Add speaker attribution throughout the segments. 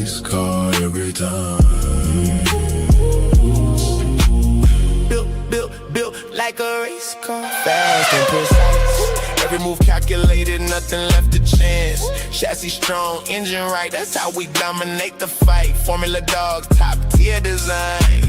Speaker 1: race car every time.
Speaker 2: Built like a race car. Fast and precise. Every move calculated, nothing left to chance. Chassis strong, engine right, that's how we dominate the fight. Formula Dog, top tier design.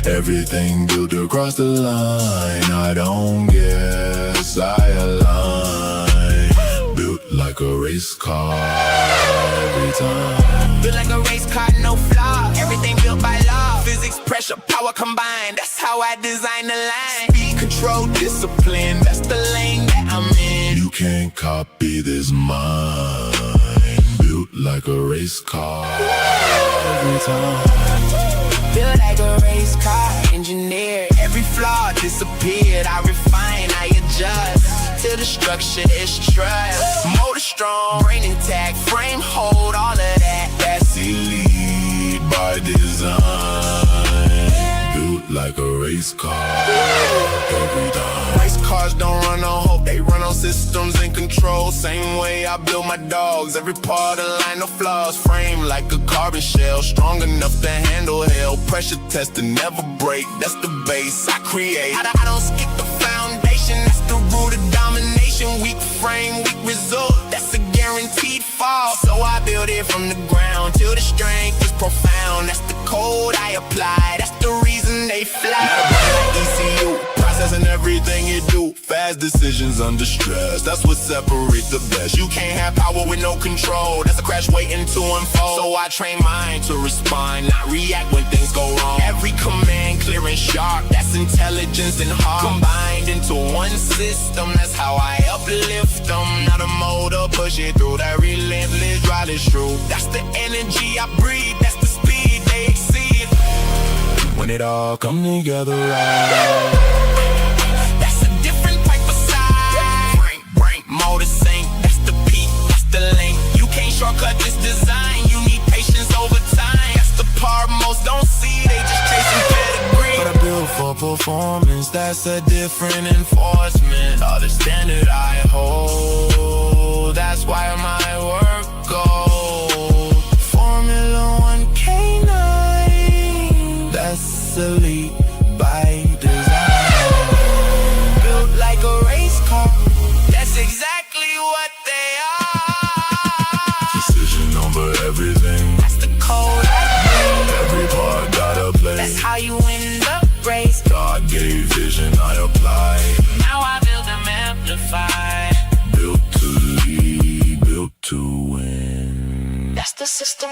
Speaker 1: Everything built across the line. I don't guess I align. Built like a race car every time.
Speaker 2: Built like a race car, no flaw. Everything built by law. Physics, pressure, power combined. That's how I design the line. Speed, control, discipline. That's the lane that I'm in.
Speaker 1: You can't copy this mind. Built like a race car every time.
Speaker 2: Built like a race car, engineered. Every flaw disappeared. I refine, I adjust till the structure is trust. Motor strong, brain intact, frame hold, all of that.
Speaker 1: That's elite by design. Built like a race car every time.
Speaker 2: Race cars don't run on hope, they run on systems and control. Same way I build my dogs, every part aligned, no flaws. Frame like a carbon shell, strong enough to handle hell. Pressure tested, never break, that's the base I create. I don't skip the foundation, that's the root of domination. Weak frame, weak result, that's a guaranteed fall. So I build it from the ground till the strength is profound. That's the code I apply, that's the reason they fly.
Speaker 1: Not a brain like ECU, processing everything you do. Fast decisions under stress, that's what separates the best.
Speaker 2: You can't have power with no control, that's a crash waiting to unfold. So I train mine to respond, not react when things go wrong. Every command clear and sharp, that's intelligence and heart combined into one system. That's how I uplift them. Not a motor pushing through, that relentless drive is true. That's the energy I breathe, that's the speed they exceed.
Speaker 1: When it all come together right.
Speaker 2: That's a different type of side. Brain, motor sync, that's the peak, that's the link. You can't shortcut this design, you need patience over time. That's the part most don't see, they just chasing pedigree.
Speaker 1: But I built for performance, that's a different enforcement. All the standard I hold, that's why my work goes. Formula 1 K9, that's elite by design.
Speaker 2: Built like a race car, that's exactly what they are.
Speaker 1: Precision over everything,
Speaker 2: That's the code I
Speaker 1: every part gotta play.
Speaker 2: That's how you win the race.
Speaker 1: God gave vision, I apply.
Speaker 2: Now I build them amplified.
Speaker 1: Built to lead, built to win.
Speaker 2: That's the system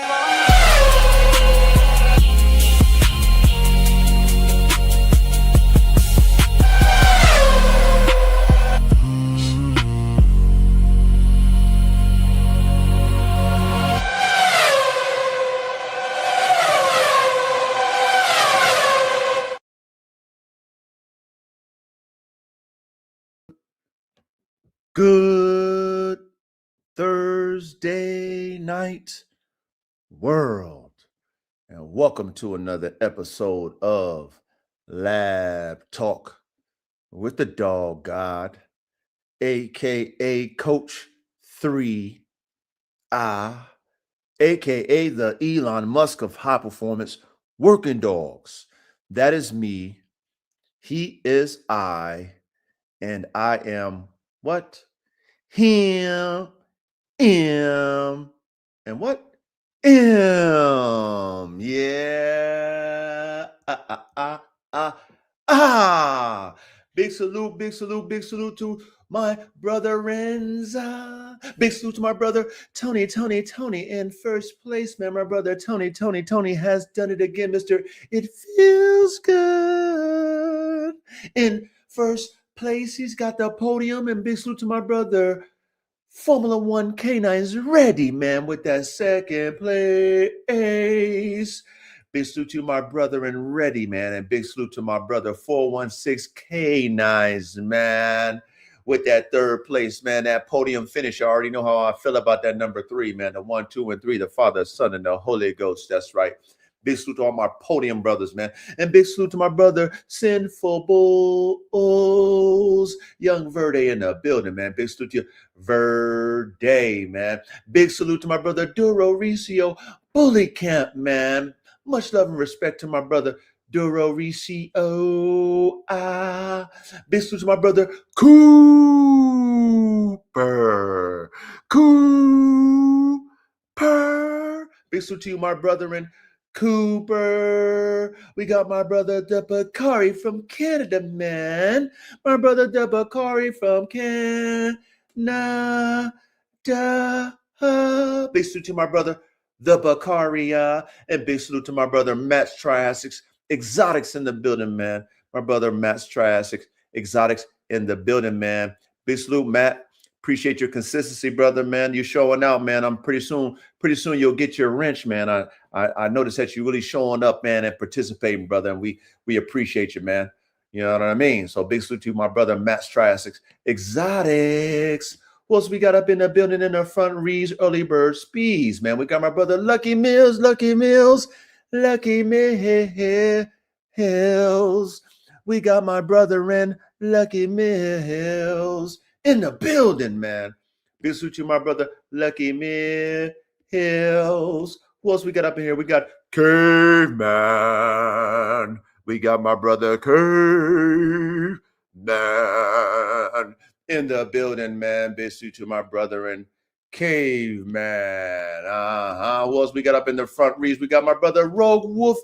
Speaker 3: Good Thursday night, world, and welcome to another episode of Lab Talk with the Dog God, aka Coach 3I, aka the Elon Musk of high performance working dogs. That is me. He is I, and I am what? Him, and what? Yeah. Big salute to my brother Renza. Big salute to my brother Tony in first place, man. My brother Tony has done it again, Mr. It feels good. In first place, he's got the podium, and big salute to my brother Formula 1 K9's ready, man, with that second place. Big salute to my brother and ready, man, and big salute to my brother 416 K9's, man, with that third place, man. That podium finish, I already know how I feel about that number 3, man. The 1, 2, and 3, the Father, Son, and the Holy Ghost. That's right. Big salute to all my podium brothers, man. And big salute to my brother, Sinful Bulls, Young Verde in the building, man. Big salute to you, Verde, man. Big salute to my brother, Duro Ricio, Bully Camp, man. Much love and respect to my brother Duro Ricio. Big salute to my brother Cooper. Big salute to you, my brother in Cooper. We got my brother the Bakari from Canada, man. My brother the Bakari from Canada. Big salute to my brother the Bakari, and big salute to my brother Matt's Triassics Exotics in the building, man. My brother Matt's Triassics Exotics in the building, man. Big salute, Matt. Appreciate your consistency, brother, man. You're showing out, man. I'm pretty soon you'll get your wrench, man. I noticed that you're really showing up, man, and participating, brother, and we appreciate you, man. You know what I mean? So big salute to my brother Matt's Triassics Exotics. Who else we got up in the building in the front reads early bird speeds, man? We got my brother Lucky Mills. We got my brother in Lucky Mills in the building, man. Big salute to my brother Lucky Mills. Who else we got up in here? We got Caveman. We got my brother Caveman in the building, man. Big salute to my brother and Caveman. Who else we got up in the front reads? We got my brother Rogue Wolf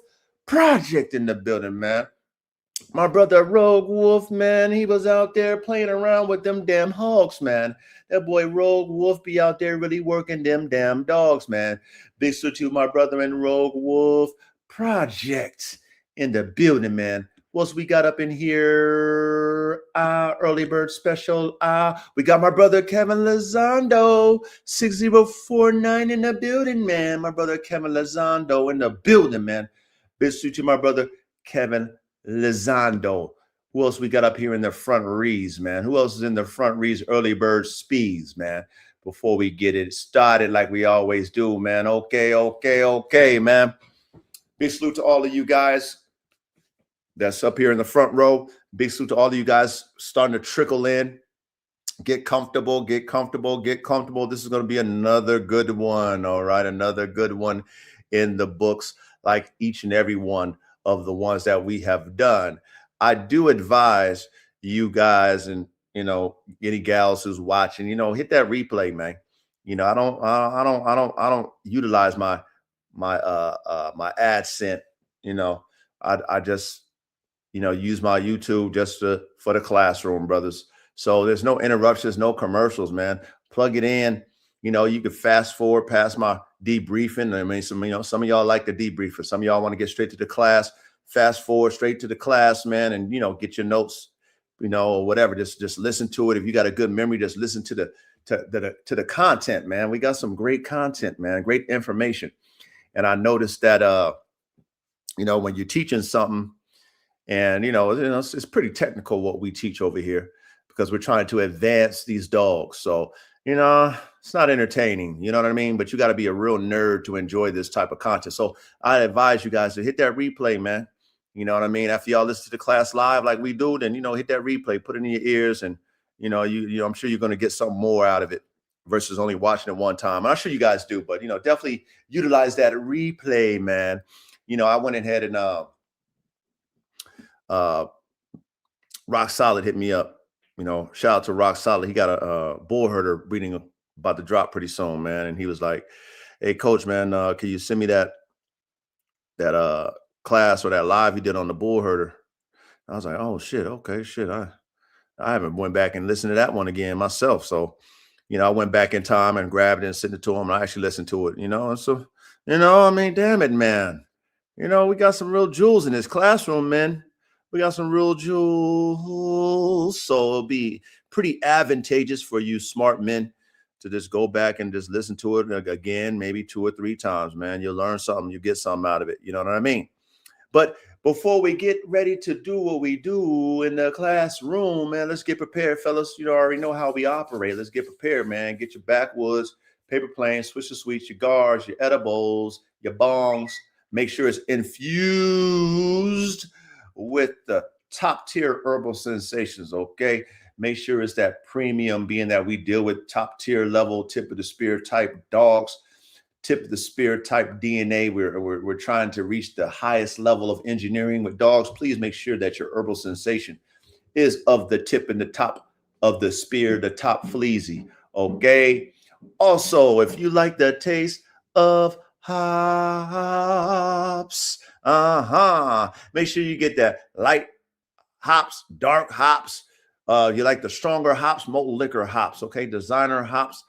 Speaker 3: Project in the building, man. My brother Rogue Wolf, man, he was out there playing around with them damn hogs, man. That boy Rogue Wolf be out there really working them damn dogs, man. Big salute to my brother and Rogue Wolf Project in the building, man. What else we got up in here? Early bird special. We got my brother Kevin Lozando, 6049 in the building, man. My brother Kevin Lozando in the building, man. Big salute to my brother Kevin Lozando. Who else we got up here in the front reads, man? Who else is in the front reads early bird speeds, man? Before we get it started like we always do, man. Okay, man. Big salute to all of you guys that's up here in the front row. Big salute to all of you guys starting to trickle in. Get comfortable. This is going to be another good one, all right? Another good one in the books, like each and every one of the ones that we have done. I do advise you guys and, you know, any gals who's watching, you know, hit that replay, man. You know, I don't utilize my AdSense, you know. I just, you know, use my YouTube just for the classroom, brothers. So there's no interruptions, no commercials, man. Plug it in. You know, you can fast forward past my debriefing. I mean, some of y'all like the debriefer. Some of y'all want to get straight to the class. Fast forward straight to the class, man, and, you know, get your notes, you know, or whatever. Just listen to it. If you got a good memory, just listen to the content, man. We got some great content, man, great information. And I noticed that, you know, when you're teaching something, and, you know, it's pretty technical what we teach over here because we're trying to advance these dogs. So, you know, it's not entertaining, you know what I mean? But you got to be a real nerd to enjoy this type of content. So I advise you guys to hit that replay, man. You know what I mean? After y'all listen to the class live like we do, then, you know, hit that replay, put it in your ears, and, you know, I'm sure you're going to get something more out of it versus only watching it one time. I'm sure you guys do, but, you know, definitely utilize that replay, man. You know, I went ahead and Rock Solid hit me up. You know, shout out to Rock Solid. He got a bull herder breeding about to drop pretty soon, man. And he was like, "Hey, coach, man, can you send me that class or that live you did on the bull herder?" I was like, "Oh shit, okay, shit. I haven't went back and listened to that one again myself." So, you know, I went back in time and grabbed it and sent it to him. And I actually listened to it. You know, and so, you know, I mean, damn it, man. You know, we got some real jewels in this classroom, man. We got some real jewels. So it'll be pretty advantageous for you smart men to just go back and just listen to it again, maybe 2 or 3 times, man. You'll learn something. You get something out of it. You know what I mean? But before we get ready to do what we do in the classroom, man, let's get prepared, fellas. You already know how we operate. Let's get prepared, man. Get your backwoods, paper planes, Swisher Sweets, your guards, your edibles, your bongs. Make sure it's infused with the top tier herbal sensations, okay? Make sure it's that premium, being that we deal with top tier level, tip of the spear type dogs, tip of the spear type DNA. We're trying to reach the highest level of engineering with dogs. Please make sure that your herbal sensation is of the tip and the top of the spear, the top fleasy. Okay. Also, if you like the taste of hops, make sure you get that light hops, dark hops. You like the stronger hops, malt liquor hops, okay? Designer hops,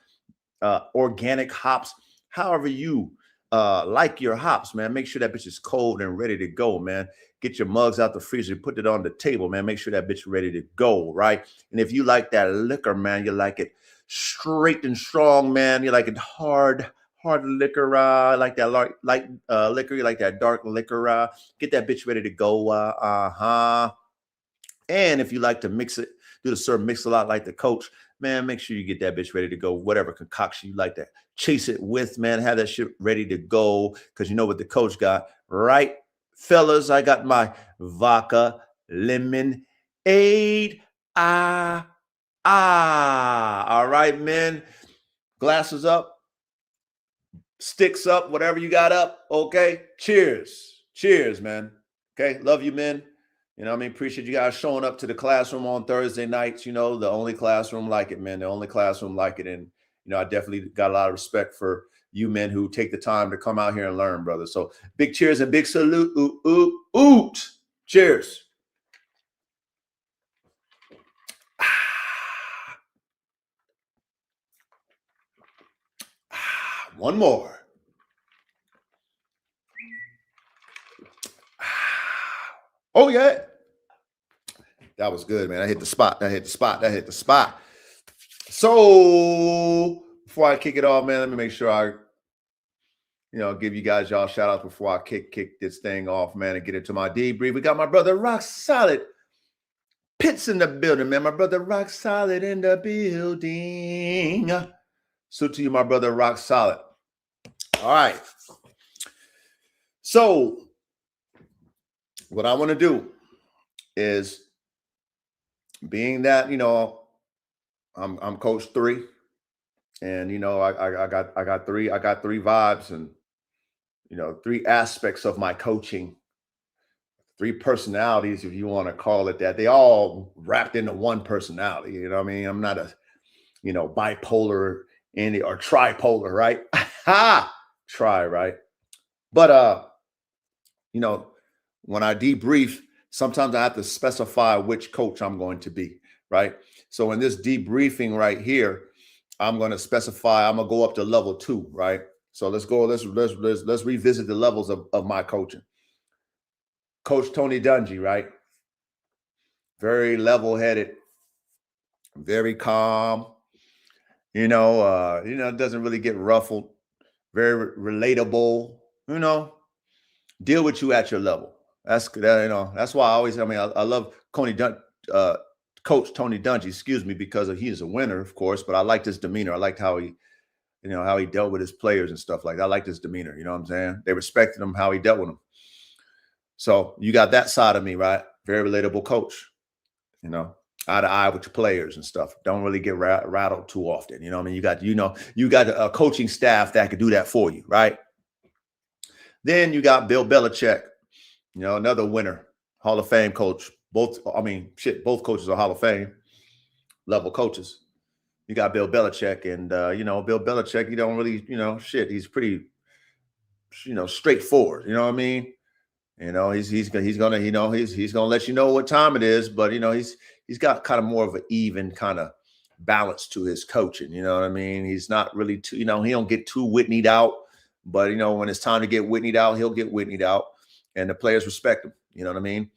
Speaker 3: organic hops, however you like your hops, man. Make sure that bitch is cold and ready to go, man. Get your mugs out the freezer, put it on the table, man. Make sure that bitch is ready to go, right? And if you like that liquor, man, you like it straight and strong, man. You like it hard liquor, like that light liquor. You like that dark liquor. Get that bitch ready to go. And if you like to mix it, do the serve mix a lot like the coach, man, make sure you get that bitch ready to go. Whatever concoction you like to chase it with, man, have that shit ready to go. Because you know what the coach got, right? Fellas, I got my vodka lemonade. All right, men. Glasses up, sticks up, whatever you got up. Okay. Cheers. Cheers, man. Okay. Love you, men. You know what I mean? Appreciate you guys showing up to the classroom on Thursday nights. You know, the only classroom like it, man. The only classroom like it. And, you know, I definitely got a lot of respect for you men who take the time to come out here and learn, brother. So big cheers and big salute. Oot. Cheers. One more. Oh, yeah. That was good, man. I hit the spot. So before I kick it off, man, let me make sure I, give you guys y'all shout outs before I kick this thing off, man, and get into my debrief. We got my brother Rock Solid Pitts in the building, man. My brother Rock Solid in the building. So to you, my brother Rock Solid. All right. So what I want to do is, being that, I'm coach 3, and I got three vibes, and 3 aspects of my coaching, 3 personalities, if you want to call it that. They all wrapped into one personality. You know what I mean? I'm not a bipolar or tripolar, right? Right? But when I debrief, sometimes I have to specify which coach I'm going to be, right? So in this debriefing right here, I'm going to specify, I'm going to go up to level 2, right? So let's revisit the levels of my coaching. Coach Tony Dungy, right? Very level-headed, very calm, doesn't really get ruffled, very relatable, deal with you at your level. That's why I love Coach Tony Dungy, because he is a winner, of course, but I liked his demeanor. I liked how he dealt with his players and stuff like that. I liked his demeanor, you know what I'm saying? They respected him, how he dealt with them. So you got that side of me, right? Very relatable coach, eye to eye with your players and stuff. Don't really get rattled too often. You know what I mean? You got a coaching staff that could do that for you, right? Then you got Bill Belichick, another winner, Hall of Fame coach. Both coaches are Hall of Fame level coaches. You got Bill Belichick, and Bill Belichick, he don't really, he's pretty, straightforward. You know what I mean? He's gonna let you know what time it is, but he's got kind of more of an even kind of balance to his coaching. You know what I mean? He's not really too, he don't get too Whitneyed out, but when it's time to get Whitneyed out, he'll get Whitneyed out, and the players respect him. You know what I mean?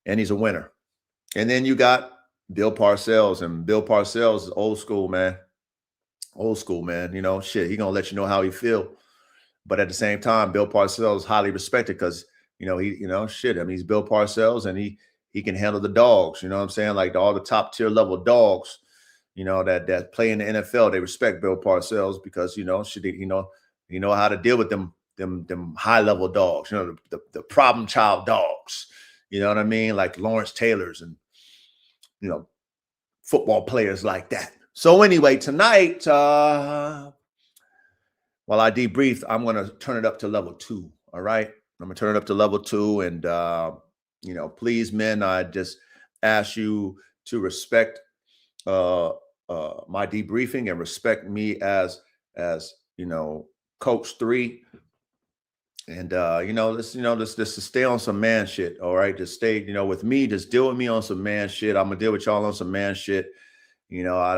Speaker 3: And he's a winner. And then you got Bill Parcells, and Bill Parcells is old school, man. Old school, man. He gonna let you know how he feel. But at the same time, Bill Parcells is highly respected because, he's Bill Parcells, and he can handle the dogs. You know what I'm saying? Like all the top tier level dogs, that play in the NFL, they respect Bill Parcells because, he know how to deal with them high level dogs, the problem child dogs. You know what I mean? Like Lawrence Taylor's and, football players like that. So anyway, tonight, when while I debrief, I'm going to turn it up to level 2. All right. I'm going to turn it up to level 2. And, you know, please, men, I just ask you to respect my debriefing and respect me as you know, Coach 3. And let's just to stay on some man shit. All right, just stay, with me. Just deal with me on some man shit. I'm gonna deal with y'all on some man shit. I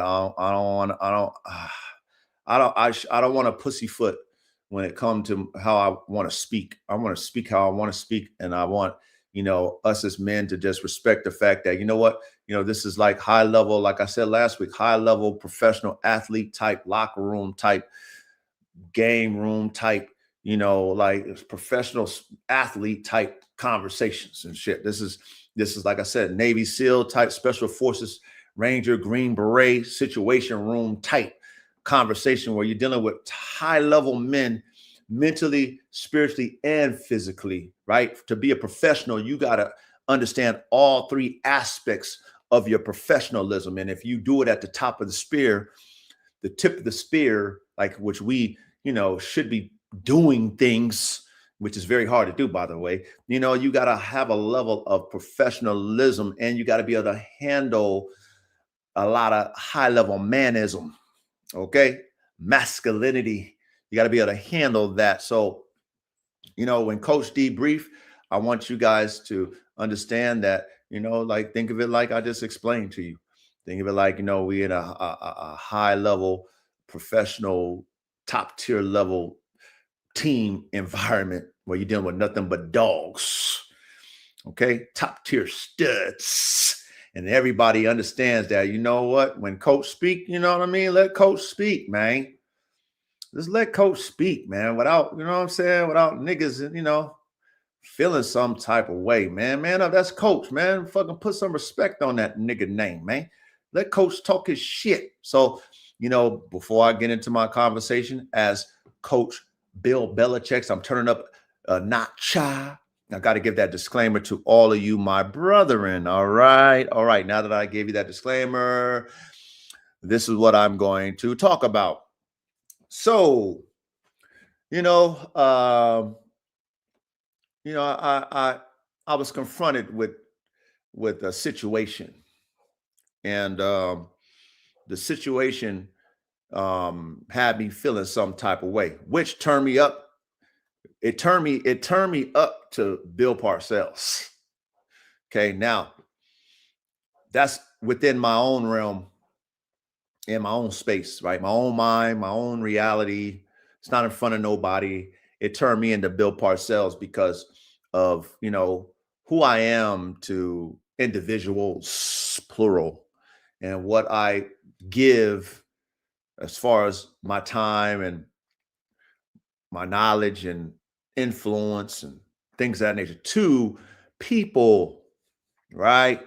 Speaker 3: don't want to pussyfoot when it comes to how I want to speak. I want to speak how I want to speak, and I want us as men to just respect the fact that this is like high level, like I said last week, high level professional athlete type, locker room type, game room type, like professional athlete type conversations and shit. This is like I said, Navy SEAL type, Special Forces Ranger, Green Beret situation room type conversation where you're dealing with high level men, mentally, spiritually, and physically, right? To be a professional, you got to understand all 3 aspects of your professionalism. And if you do it at the top of the spear, the tip of the spear, like which we, should be doing things, which is very hard to do, by the way, you got to have a level of professionalism, and you got to be able to handle a lot of high level manism. Okay. Masculinity. You got to be able to handle that. So, when Coach debrief, I want you guys to understand that, like, think of it like I just explained to you. Think of it like, we in a high level, professional, top tier level team environment where you're dealing with nothing but dogs. Okay. Top tier studs. And everybody understands that, when Coach speak, let Coach speak, man. Just let Coach speak, man, without, without niggas, feeling some type of way, man. Man up, that's Coach, man. Fucking put some respect on that nigga name, man. Let Coach talk his shit. So, before I get into my conversation as Coach Bill Belichick, I'm turning up a notch. I got to give that disclaimer to all of you, my brethren. All right. Now that I gave you that disclaimer, this is what I'm going to talk about. So, I was confronted with a situation, and the situation had me feeling some type of way, which turned me up. It turned me up to Bill Parcells. Okay, now that's within my own realm, in my own space, right? My own mind, my own reality. It's not in front of nobody. It turned me into Bill Parcells because of, who I am to individuals, plural, and what I give as far as my time and my knowledge and influence and things of that nature to people, right?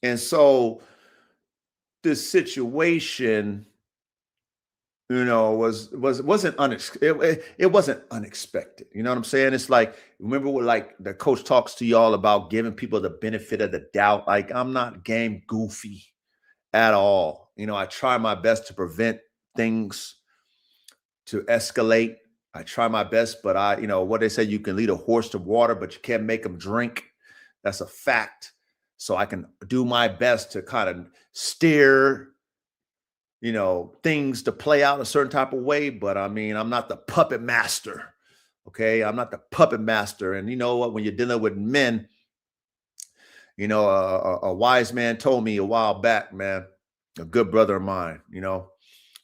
Speaker 3: And so this situation, wasn't unexpected. You know what I'm saying? It's like, remember what like the coach talks to y'all about giving people the benefit of the doubt. Like, I'm not game goofy at all. I try my best to prevent things to escalate. I try my best, but what they say, you can lead a horse to water, but you can't make them drink. That's a fact. So I can do my best to kind of steer, things to play out a certain type of way. But I'm not the puppet master. Okay. I'm not the puppet master. And you know what, when you're dealing with men, a wise man told me a while back, man, a good brother of mine,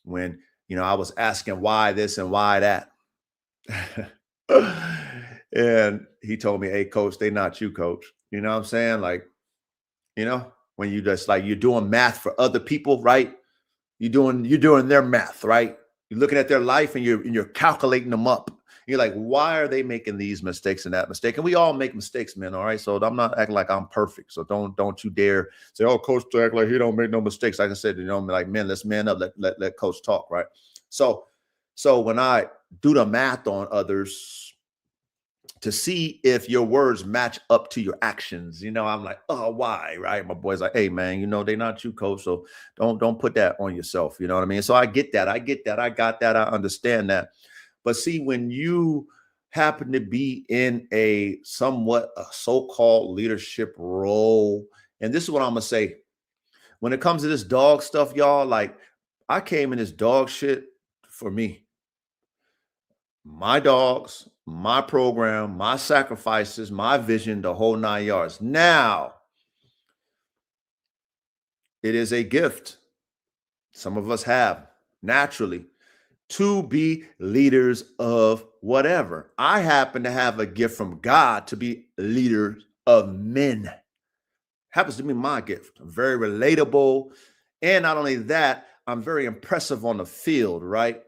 Speaker 3: when, I was asking why this and why that. And he told me, hey, coach, they not you, coach. You know what I'm saying? Like, when you just like, you're doing math for other people, right? You're doing their math, right? You're looking at their life and you're calculating them up. You're like, why are they making these mistakes and that mistake? And we all make mistakes, man. All right. So I'm not acting like I'm perfect. So don't you dare say, oh, coach act like he don't make no mistakes. Like I said, like, men, let's man up. Let coach talk. Right. So when I do the math on others to see if your words match up to your actions, I'm like, oh, why? Right. My boy's like, hey, man, they not you, coach. So don't put that on yourself. You know what I mean? So I get that. I got that. I understand that. But see, when you happen to be in a so-called leadership role, and this is what I'm gonna say. When it comes to this dog stuff, y'all, like I came in this dog shit for me. My dogs, my program, my sacrifices, my vision, the whole 9 yards. Now, it is a gift some of us have naturally to be leaders of whatever. I happen to have a gift from God to be leaders of men. Happens to be my gift. I'm very relatable. And not only that, I'm very impressive on the field, right?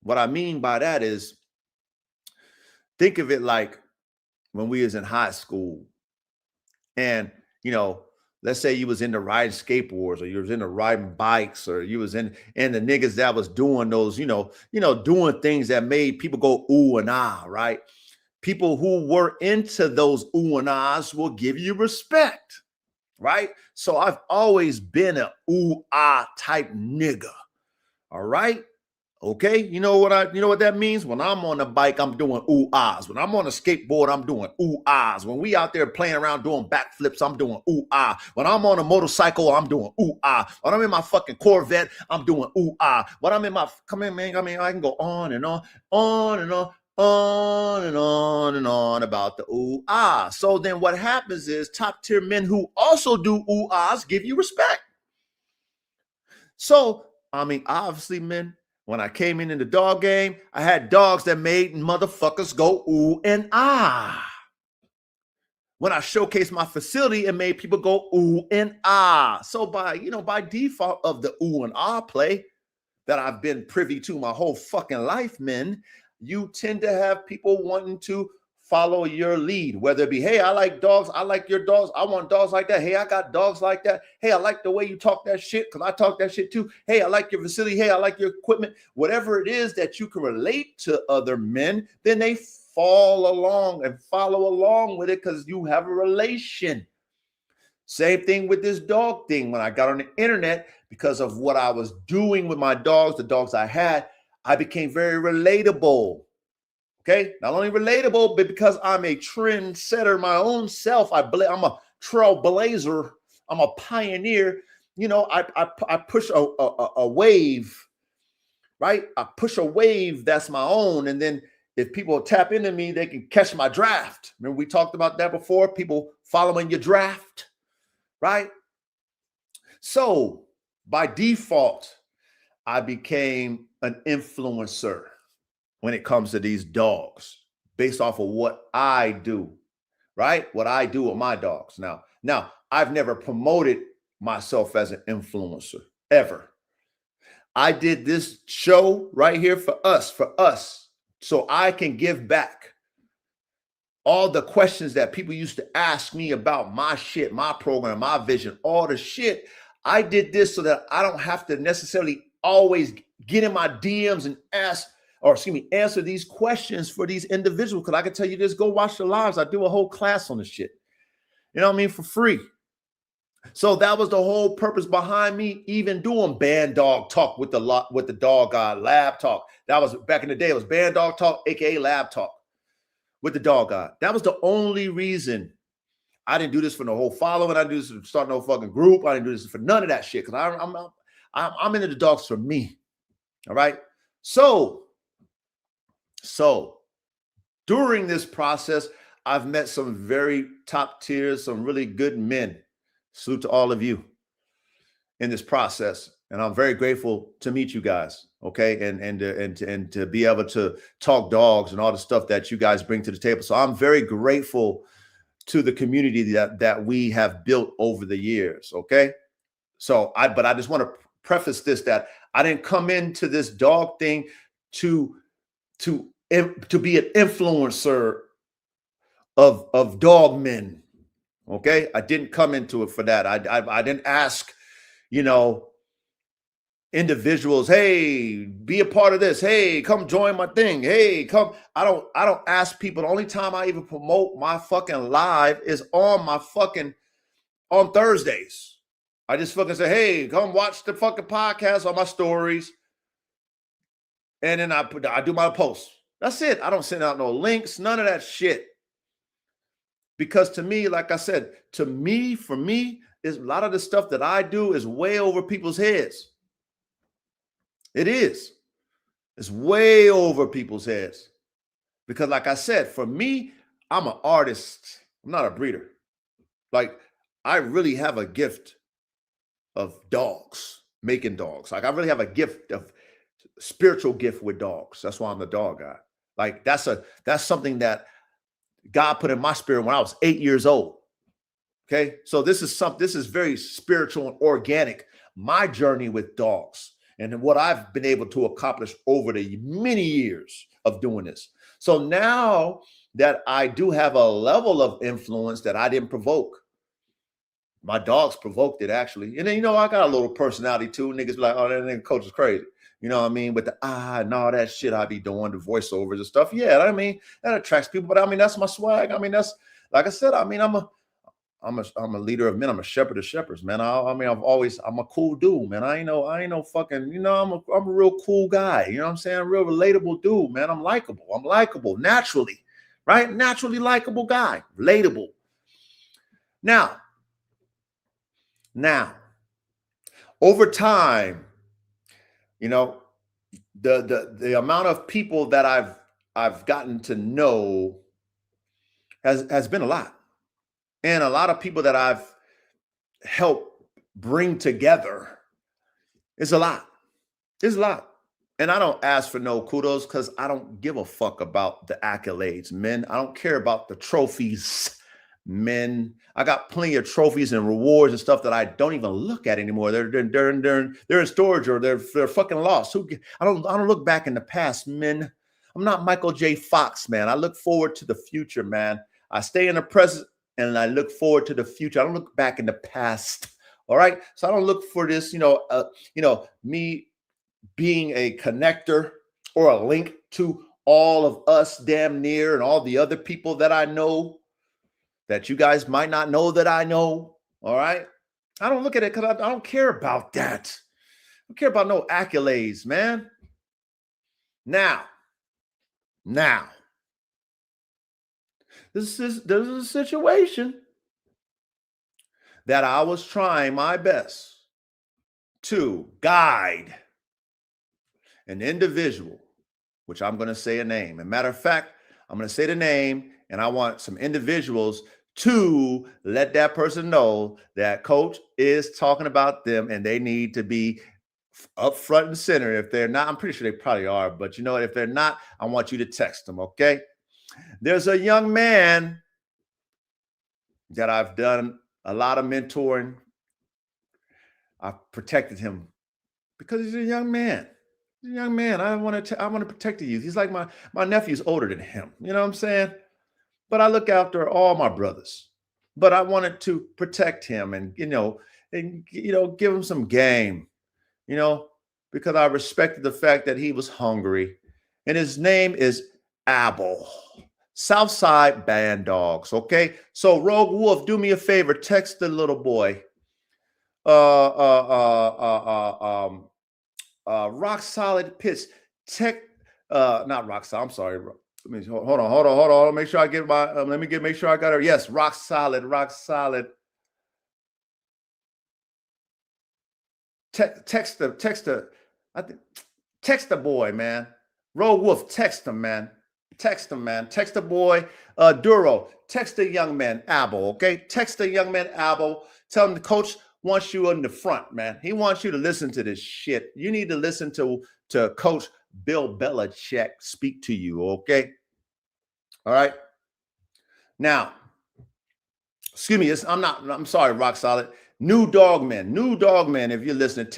Speaker 3: What I mean by that is, think of it like when we was in high school and, let's say you was into riding skateboards or you was into riding bikes or you was in the niggas that was doing those, doing things that made people go ooh and ah, right? People who were into those ooh and ahs will give you respect, right? So I've always been a ooh ah type nigga, all right? Okay, you know what that means? When I'm on the bike, I'm doing ooh ahs. When I'm on a skateboard, I'm doing ooh ahs. When we out there playing around doing backflips, I'm doing ooh ah. When I'm on a motorcycle, I'm doing ooh ah. When I'm in my fucking Corvette, I'm doing ooh ah. When I'm in my come in, man. I mean, I can go on and on and on about the ooh ah. So then what happens is top tier men who also do ooh ahs give you respect. So, I mean, obviously, men, when I came in the dog game, I had dogs that made motherfuckers go ooh and ah. When I showcased my facility, it made people go ooh and ah. So by default of the ooh and ah play that I've been privy to my whole fucking life, men, you tend to have people wanting to follow your lead, whether it be, hey, I like dogs, I like your dogs, I want dogs like that. Hey, I got dogs like that. Hey, I like the way you talk that shit because I talk that shit too. Hey, I like your facility. Hey, I like your equipment. Whatever it is that you can relate to other men, then they follow along with it because you have a relation. Same thing with this dog thing. When I got on the internet, because of what I was doing with my dogs, the dogs I had, I became very relatable. Okay, not only relatable, but because I'm a trendsetter my own self, I'm a trailblazer, I'm a pioneer. I push a wave, right? I push a wave that's my own, and then if people tap into me, they can catch my draft. Remember we talked about that before? People following your draft, right? So by default, I became an influencer when it comes to these dogs, based off of what I do, right? What I do with my dogs. Now, I've never promoted myself as an influencer, ever. I did this show right here for us, so I can give back all the questions that people used to ask me about my shit, my program, my vision, all the shit. I did this so that I don't have to necessarily always get in my DMs and answer these questions for these individuals. Because I can tell you this, go watch the lives. I do a whole class on this shit. You know what I mean? For free. So that was the whole purpose behind me even doing Band Dog Talk with the dog guy, Lab Talk. That was back in the day. It was Band Dog Talk, aka Lab Talk with the dog guy. That was the only reason. I didn't do this for the whole following. I didn't do this to start no fucking group. I didn't do this for none of that shit. Because I'm into the dogs for me. All right. So during this process, I've met some very top tiers, some really good men. Salute to all of you in this process. And I'm very grateful to meet you guys. Okay. And to be able to talk dogs and all the stuff that you guys bring to the table. So I'm very grateful to the community that we have built over the years. Okay. But I just want to preface this, that I didn't come into this dog thing to be an influencer of dog men. Okay. I didn't come into it for that. I didn't ask, individuals, hey, be a part of this. Hey, come join my thing. Hey, come. I don't ask people. The only time I even promote my fucking live is on Thursdays. I just fucking say, hey, come watch the fucking podcast on my stories. And then I do my posts. That's it. I don't send out no links, none of that shit. Because to me, like I said, for me, is a lot of the stuff that I do is way over people's heads. It is. It's way over people's heads. Because like I said, for me, I'm an artist. I'm not a breeder. Like, I really have a gift of dogs, making dogs. Like, I really have a gift of spiritual gift with dogs. That's why I'm the dog guy. Like, that's something that God put in my spirit when I was 8 years old. Okay. So this is very spiritual and organic. My journey with dogs and what I've been able to accomplish over the many years of doing this. So now that I do have a level of influence that I didn't provoke, my dogs provoked it actually. And then, I got a little personality too. Niggas be like, oh, that nigga coach is crazy. You know what I mean? With the and all that shit I be doing, the voiceovers and stuff. Yeah, I mean, that attracts people. But I mean, that's my swag. I mean, that's, like I said, I mean, I'm a leader of men. I'm a shepherd of shepherds, man. I'm a cool dude, man. I ain't no fucking, I'm a real cool guy. You know what I'm saying? A real relatable dude, man. I'm likable naturally, right? Naturally likable guy, relatable. Now, over time, the amount of people that I've gotten to know has been a lot. And a lot of people that I've helped bring together is a lot. It's a lot. And I don't ask for no kudos because I don't give a fuck about the accolades, men. I don't care about the trophies, men. I got plenty of trophies and rewards and stuff that I don't even look at anymore. They're in storage or they're fucking lost. I don't look back in the past, men. I'm not Michael J. Fox, man. I look forward to the future, man. I stay in the present and I look forward to the future. I don't look back in the past. All right. So I don't look for this, me being a connector or a link to all of us damn near and all the other people that I know that you guys might not know that I know. All right. I don't look at it because I don't care about that. I don't care about no accolades, man. Now, this is a situation that I was trying my best to guide an individual, which I'm going to say a name. As a matter of fact, I'm going to say the name, and I want some individuals to let that person know that coach is talking about them and they need to be up front and center. If they're not, I'm pretty sure they probably are, but if they're not, I want you to text them, okay? There's a young man that I've done a lot of mentoring. I've protected him because he's a young man. He's a young man. I want to protect the youth. He's like my nephew's older than him. You know what I'm saying? But I look after all my brothers. But I wanted to protect him and give him some game, because I respected the fact that he was hungry. And his name is Abel. Southside Band Dogs. Okay. So Rogue Wolf, do me a favor. Text the little boy. Rock Solid Pits. Not Rock Solid. I'm sorry. Hold on. Make sure I get my. Make sure I got her. Yes, Rock Solid. Text the. Text the boy, man. Rogue Wolf, text him, man. Text the boy. Duro, text the young man, Abel. Okay, text the young man, Abel. Tell him the coach wants you in the front, man. He wants you to listen to this shit. You need to listen to Coach Bill Belichick speak to you. Okay. All right. Now, excuse me. I'm sorry, Rock Solid. New dog man. If you're listening,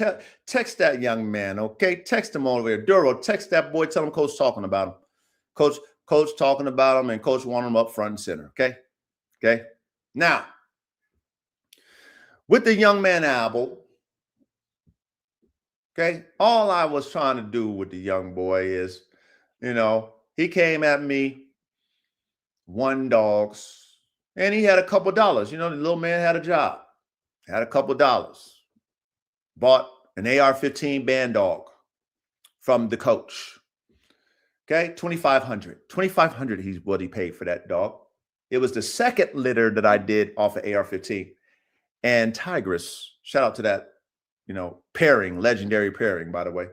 Speaker 3: text that young man. Okay. Text him over there. Duro, text that boy. Tell him coach talking about him. Coach talking about him and coach wanting him up front and center. Okay. Now, with the young man, Abel, okay, all I was trying to do with the young boy is, he came at me, won dogs, and he had a couple dollars. The little man had a job, had a couple dollars, bought an AR-15 band dog from the coach. Okay, 2,500. 2,500 he's what he paid for that dog. It was the second litter that I did off of AR-15. And Tigress, shout out to that, pairing, legendary pairing, by the way.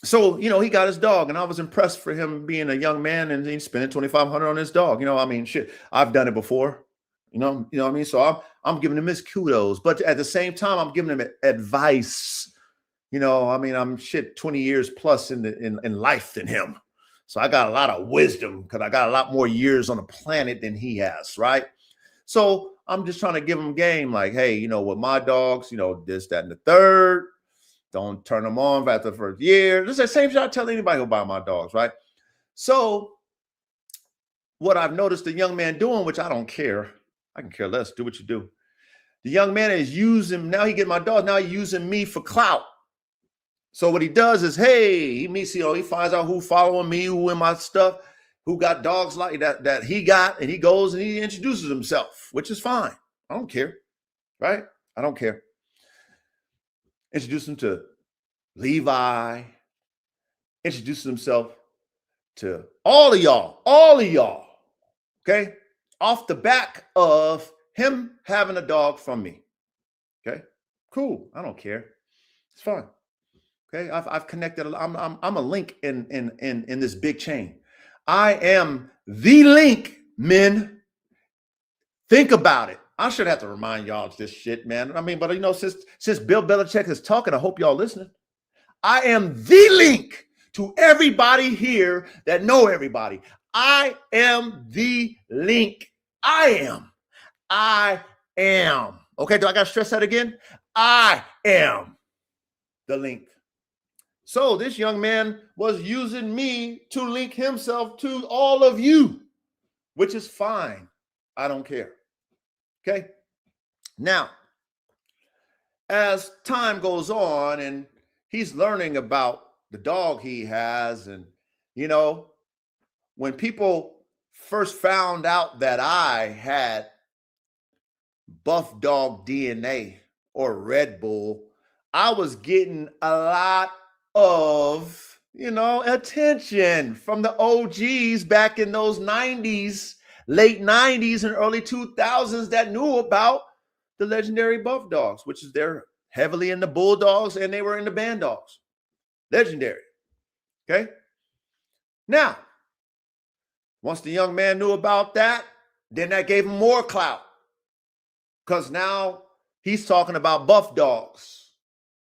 Speaker 3: So, he got his dog, and I was impressed for him being a young man and he's spending 2,500 on his dog. Shit, I've done it before. You know what I mean? So I'm giving him his kudos, but at the same time, I'm giving him advice. I'm 20 years plus in life than him. So I got a lot of wisdom because I got a lot more years on the planet than he has, right? So I'm just trying to give him game like, hey, with my dogs, this, that, and the third. Don't turn them on after the first year. This is the same shit I tell anybody who buy my dogs, right? So what I've noticed the young man doing, which I don't care. I can care less. Do what you do. The young man is using, now he get my dog, now he's using me for clout. So what he does is, hey, he meets, he finds out who following me, who in my stuff, who got dogs like that he got, and he goes and he introduces himself, which is fine. I don't care, right? I don't care. Introduce him to Levi. Introduce himself to all of y'all. Okay? Off the back of him having a dog from me. Okay? Cool. I don't care. It's fine. Okay? I've connected. I'm a link in this big chain. I am the link, men. Think about it. I should have to remind y'all of this shit, man. But since Bill Belichick is talking, I hope y'all listening. I am the link to everybody here that know everybody. I am the link. I am. Okay, do I got to stress that again? I am the link. So this young man was using me to link himself to all of you, which is fine. I don't care. Okay. Now, as time goes on and he's learning about the dog he has, and when people first found out that I had Buff Dog DNA or Red Bull, I was getting a lot of, attention from the OGs back in those 90s. Late 90s and early 2000s that knew about the legendary Buff Dogs, which is they're heavily in the Bulldogs and they were in the Band Dogs. Legendary. Okay. Now, once the young man knew about that, then that gave him more clout because now he's talking about Buff Dogs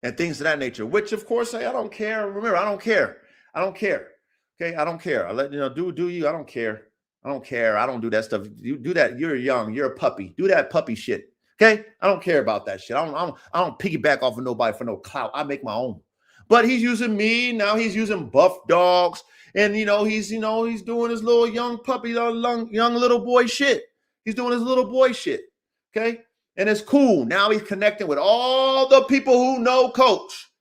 Speaker 3: and things of that nature, which of course, I don't care. Remember, I don't care. Okay. I don't care. I let do you. I don't care. I don't care. I don't do that stuff. You do that. You're young. You're a puppy. Do that puppy shit. Okay. I don't care about that shit. I don't piggyback off of nobody for no clout. I make my own. But he's using me. Now he's using Buff Dogs. And, he's doing his little young puppy, young little boy shit. He's doing his little boy shit. Okay. And it's cool. Now he's connecting with all the people who know Coach.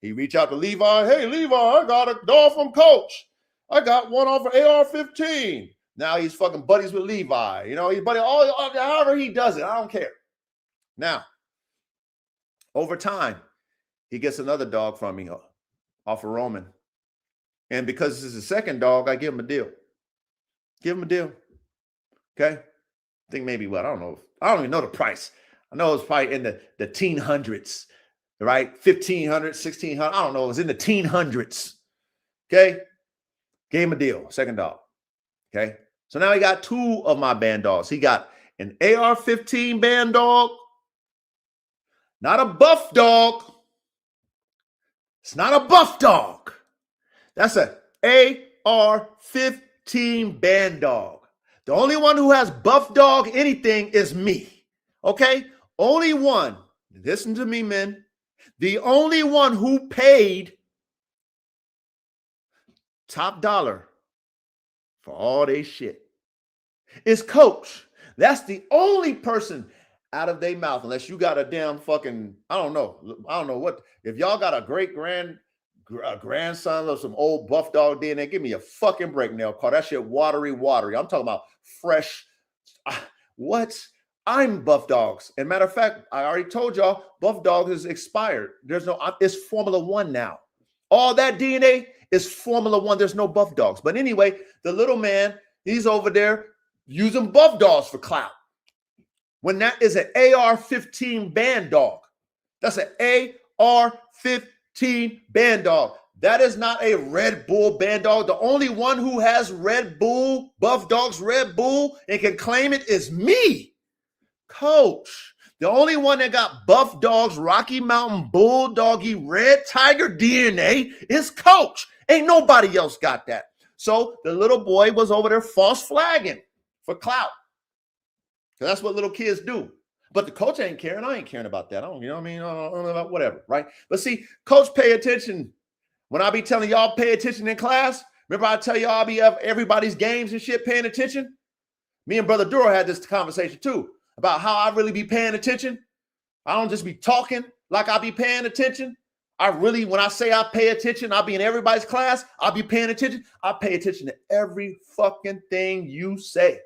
Speaker 3: He reached out to Levi. Hey, Levi, I got a dog from Coach. I got one off of AR-15. Now he's fucking buddies with Levi. He's buddy, however he does it. I don't care. Now, over time, he gets another dog from me off of Roman. And because this is his second dog, I give him a deal. Okay? I think maybe what? I don't know. I don't even know the price. I know it's probably in the teen hundreds, right? 1,500, 1,600. I don't know. It was in the teen hundreds. Okay? Gave him a deal. Second dog. Okay? So now he got two of my Band Dogs. He got an AR-15 Band Dog, not a Buff Dog. It's not a Buff Dog. That's an AR-15 Band Dog. The only one who has Buff Dog anything is me. Okay? Only one. Listen to me, men. The only one who paid top dollar for all they shit is Coach. That's the only person out of their mouth, unless you got a damn fucking, I don't know what, if y'all got a great grandson of some old Buff Dog DNA, give me a fucking break now. Call that shit watery. I'm talking about fresh. What? I'm Buff Dogs. And matter of fact, I already told y'all, Buff Dog is expired. There's no, it's Formula One now. All that DNA is Formula One. There's no buff dogs. But anyway, the little man, he's over there using buff dogs for clout. When that is an AR-15 band dog. That's an AR-15 band dog. That is not a Red Bull band dog. The only one who has Red Bull, buff dogs, Red Bull, and can claim it is me, Coach. The only one that got buff dogs, Rocky Mountain Bulldoggy, Red Tiger DNA is Coach. Ain't nobody else got that. So the little boy was over there false flagging for clout. So that's what little kids do. But the coach ain't caring. I ain't caring about that. I don't, you know what I mean? I don't know about whatever, right? But see, coach, pay attention. When I be telling y'all pay attention in class, remember I tell y'all I be everybody's games and shit paying attention? Me and Brother Duro had this conversation too about how I really be paying attention. I don't just be talking like I be paying attention. I really, when I say I pay attention, I'll be in everybody's class. I'll be paying attention. I pay attention to every fucking thing you say.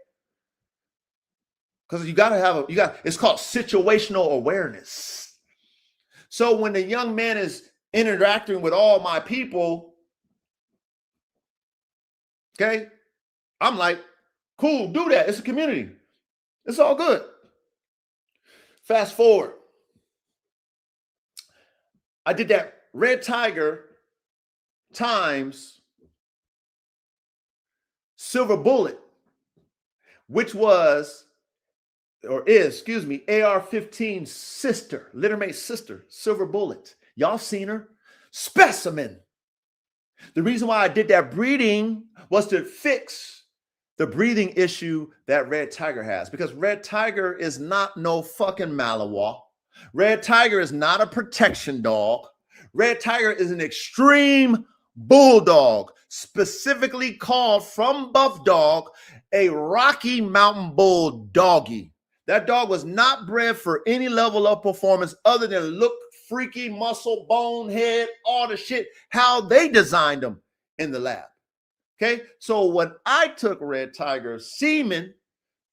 Speaker 3: Because you got to have it's called situational awareness. So when the young man is interacting with all my people, okay, I'm like, cool, do that. It's a community. It's all good. Fast forward. I did that Red Tiger times Silver Bullet, which was, or is, excuse me, AR-15 sister, littermate sister, Silver Bullet. Y'all seen her? Specimen. The reason why I did that breeding was to fix the breathing issue that Red Tiger has, because Red Tiger is not no fucking Malinois. Red Tiger is not a protection dog. Red Tiger is an extreme bulldog, specifically called from Buff Dog, a Rocky Mountain Bull doggy. That dog was not bred for any level of performance other than look, freaky, muscle, bone, head, all the shit, how they designed them in the lab. Okay, so when I took Red Tiger semen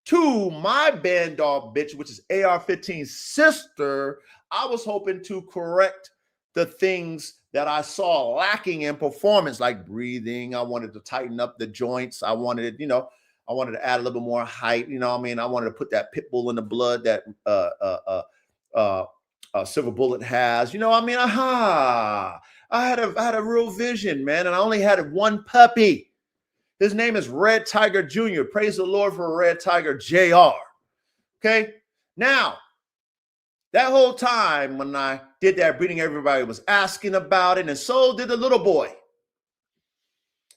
Speaker 3: to my band dog bitch, which is AR-15 sister, I was hoping to correct the things that I saw lacking in performance, like breathing. I wanted to tighten up the joints. I wanted, I wanted to add a little bit more height. You know what I mean? I wanted to put that pit bull in the blood that Silver Bullet has. You know what I mean? I had a real vision, man, and I only had one puppy. His name is Red Tiger Jr. Praise the Lord for Red Tiger Jr. Okay? Now, that whole time when I did that breeding, everybody was asking about it, and so did the little boy.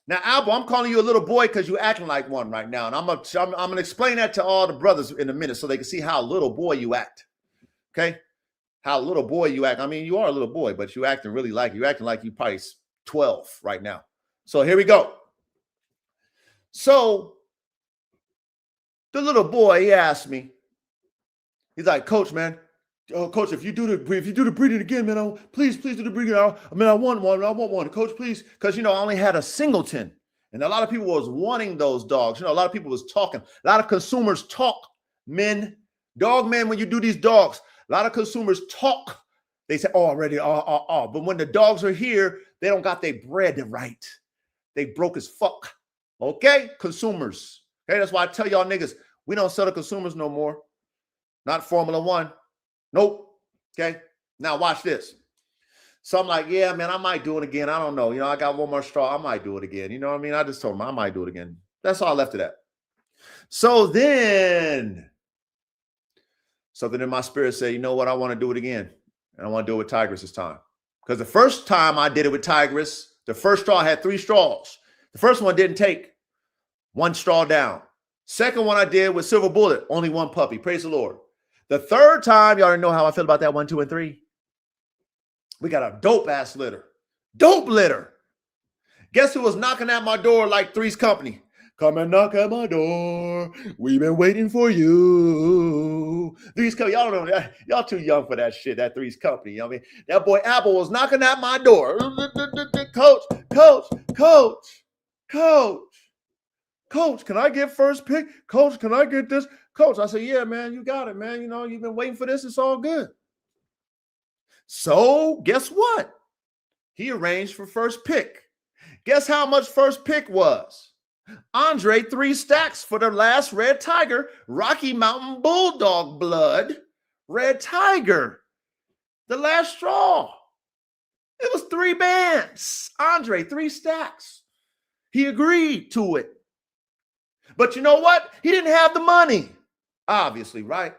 Speaker 3: Now, Albo, I'm calling you a little boy because you're acting like one right now, and I'm gonna explain that to all the brothers in a minute so they can see how little boy you act. Okay? How little boy you act. I mean, you are a little boy, but you're acting like you probably 12 right now. So here we go. So the little boy, he asked me, he's like, Coach, man, Coach, if you do the breeding again, man, please do the breeding. I want one, Coach, please, because I only had a singleton, and a lot of people was wanting those dogs. A lot of people was talking. A lot of consumers talk, dog men. When you do these dogs, a lot of consumers talk. They say, but when the dogs are here, they don't got their bread right. They broke as fuck. Okay, consumers. Okay, that's why I tell y'all niggas, we don't sell to consumers no more. Not Formula One. Nope. Okay, now watch this. So I'm like, yeah, man, I might do it again. I don't know. I got one more straw. I might do it again. You know what I mean? I just told him I might do it again. That's all I left it at. So then something in my spirit said, you know what? I want to do it again. And I want to do it with Tigress this time. Because the first time I did it with Tigress, the first straw had 3 straws. The first one didn't take 1 straw down. Second one I did with Silver Bullet, only 1 puppy. Praise the Lord. The third time, y'all already know how I feel about that 1, 2, and 3. We got a dope-ass litter. Dope litter. Guess who was knocking at my door like Three's Company? Come and knock at my door. We've been waiting for you. Three's Company. Y'all don't know. Y'all too young for that shit, that Three's Company. You know what I mean? That boy Apple was knocking at my door. Coach, can I get first pick? Coach, can I get this? Coach, I said, yeah, man, you got it, man. You've been waiting for this. It's all good. So guess what? he arranged for first pick. Guess how much first pick was? Andre 3 stacks for the last Red Tiger, Rocky Mountain Bulldog blood, Red Tiger. The last straw. It was 3 bands. Andre, 3 stacks. He agreed to it. But you know what? He didn't have the money, obviously, right?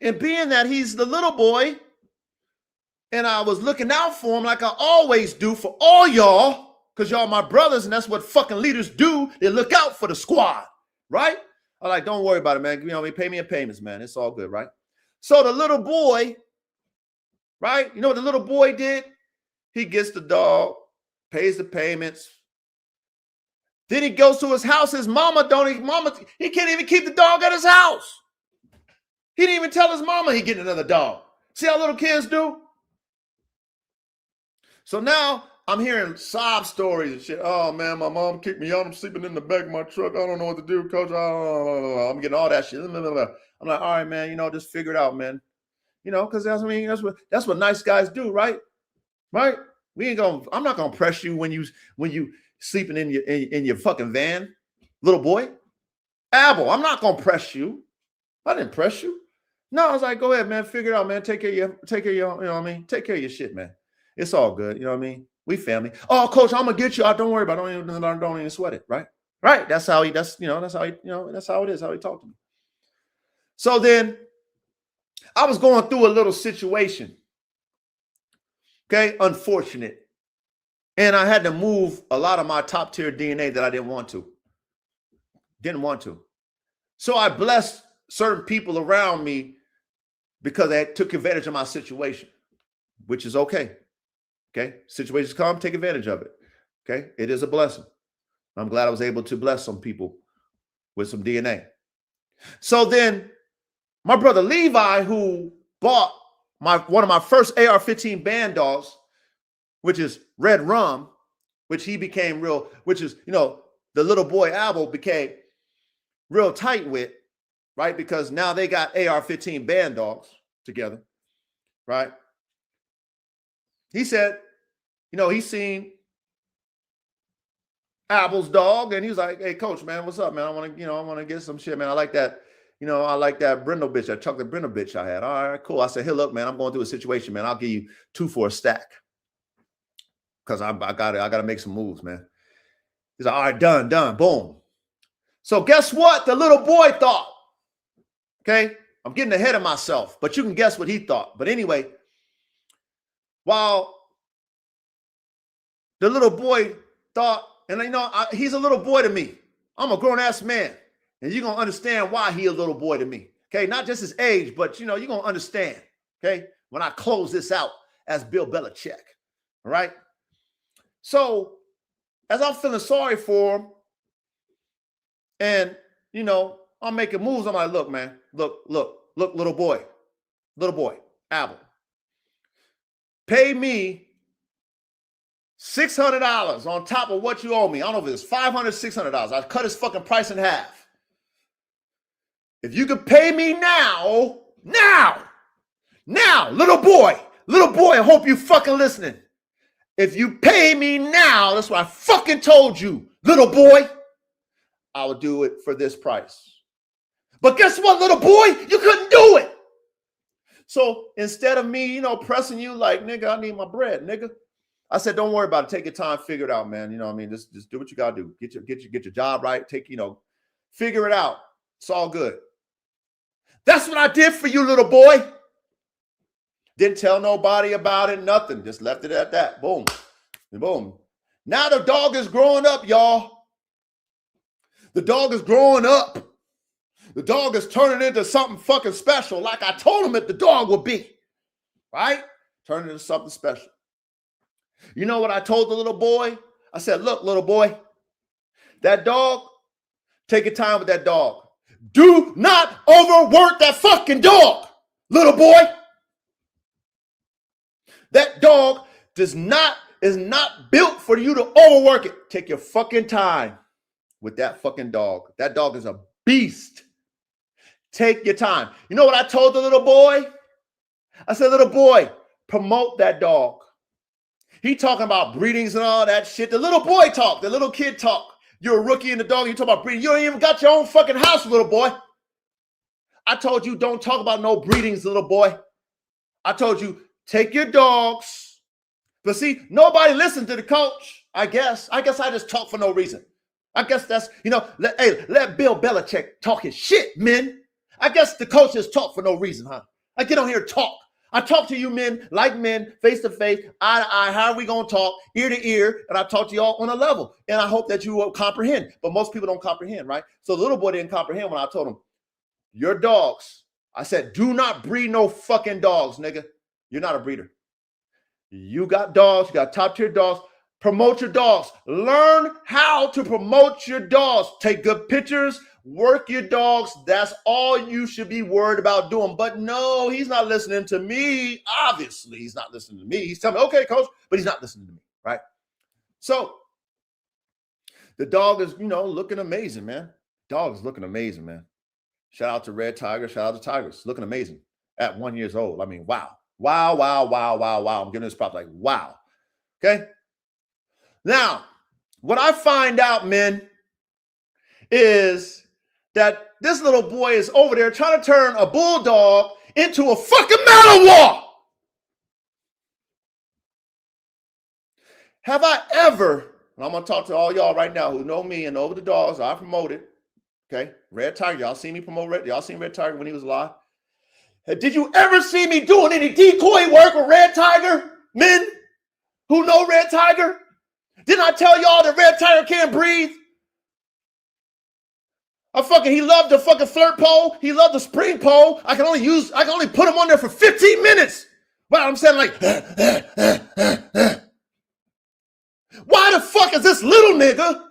Speaker 3: And being that he's the little boy, and I was looking out for him like I always do for all y'all, because y'all my brothers, and that's what fucking leaders do. They look out for the squad, right? I'm like, don't worry about it, man. You know, pay me in payments, man. It's all good, right? So the little boy, right? You know what the little boy did? He gets the dog, pays the payments. Then he goes to his house. His mama he can't even keep the dog at his house. He didn't even tell his mama he getting another dog. See how little kids do? So now I'm hearing sob stories and shit. Oh man, my mom kicked me out. I'm sleeping in the back of my truck. I don't know what to do, coach. I'm getting all that shit. I'm like, all right, man, you know, just figure it out, man. You know, because that's what nice guys do, right? Right? I'm not gonna press you when you sleeping in your fucking van, little boy. Abel, I'm not gonna press you. I didn't press you. No, I was like, go ahead, man, figure it out, man. Take care of your, you know what I mean? Take care of your shit, man. It's all good, you know what I mean? We family. Oh, coach, I'm gonna get you out. Don't worry about it. Don't even sweat it, right? Right. That's how it is, how he talked to me. So then I was going through a little situation. Okay, unfortunate. And I had to move a lot of my top tier DNA that I didn't want to. So I blessed certain people around me because they took advantage of my situation, which is okay. Okay, situations come, take advantage of it. Okay, it is a blessing. I'm glad I was able to bless some people with some DNA. So then my brother Levi, who bought one of my first AR-15 band dogs, which is Red Rum, which he became which is, you know, the little boy Abel became real tight with, right? Because now they got AR-15 band dogs together, right? He said, you know, he's seen Abel's dog, and he was like, "Hey, coach, man, what's up, man? I want to get some shit, man. I like that, I like that Brindle bitch, that chocolate Brindle bitch I had. All right, cool." I said, "Hey, look, man, I'm going through a situation, man. I'll give you 2 for a stack because I gotta make some moves, man." He's like, "All right, done, boom." So guess what? The little boy thought. Okay, I'm getting ahead of myself, but you can guess what he thought. But anyway. While the little boy thought, and he's a little boy to me. I'm a grown-ass man. And you're going to understand why he a little boy to me. Okay, not just his age, but, you're going to understand, okay, when I close this out as Bill Belichick, all right? So as I'm feeling sorry for him, and, I'm making moves, I'm like, look, man, look, little boy, Abel. Pay me $600 on top of what you owe me. I don't know if it's $500, $600. I cut his fucking price in half. If you could pay me now, little boy, I hope you fucking listening. If you pay me now, that's what I fucking told you, little boy, I will do it for this price. But guess what, little boy? You couldn't do it. So instead of me, pressing you like, nigga, I need my bread, nigga. I said, don't worry about it. Take your time, figure it out, man. You know what I mean? Just do what you gotta do. Get your job right. Figure it out. It's all good. That's what I did for you, little boy. Didn't tell nobody about it, nothing. Just left it at that. Boom. Boom. Now the dog is growing up, y'all. The dog is growing up. The dog is turning into something fucking special, like I told him that the dog would be, right? Turning into something special. You know what I told the little boy? I said, look, little boy, that dog, take your time with that dog. Do not overwork that fucking dog, little boy. That dog is not built for you to overwork it. Take your fucking time with that fucking dog. That dog is a beast. Take your time. You know what I told the little boy? I said, little boy, promote that dog. He talking about breedings and all that shit. The little boy talk, the little kid talk. You're a rookie in the dog. You talk about breeding. You ain't even got your own fucking house, little boy. I told you don't talk about no breedings, little boy. I told you take your dogs. But see, nobody listened to the coach. I guess I just talk for no reason. I guess that's, let Bill Belichick talk his shit, men. I guess the coaches talk for no reason, huh? I get on here and talk. I talk to you men, like men, face to face, eye to eye. How are we going to talk? Ear to ear. And I talk to y'all on a level. And I hope that you will comprehend. But most people don't comprehend, right? So the little boy didn't comprehend when I told him, your dogs. I said, do not breed no fucking dogs, nigga. You're not a breeder. You got dogs. You got top tier dogs. Promote your dogs. Learn how to promote your dogs. Take good pictures. Work your dogs. That's all you should be worried about doing. But no, he's not listening to me. Obviously, he's not listening to me. He's telling me, okay, coach, but he's not listening to me, right? So the dog is, looking amazing, man. Dog is looking amazing, man. Shout out to Red Tiger. Shout out to Tigers. Looking amazing at 1 year old. I mean, wow. Wow, wow, wow, wow, wow. I'm giving this prop like, wow. Okay. Now, what I find out, men, is that this little boy is over there trying to turn a bulldog into a fucking Malinois. Have I ever, and I'm going to talk to all y'all right now who know me and know the dogs I promoted, okay? Red Tiger, y'all seen me promote Red, y'all seen Red Tiger when he was alive? Did you ever see me doing any decoy work with Red Tiger, men who know Red Tiger? Didn't I tell y'all that Red Tiger can't breathe? He loved the fucking flirt pole. He loved the spring pole. I can only put him on there for 15 minutes. Well, I'm saying like, why the fuck is this little nigga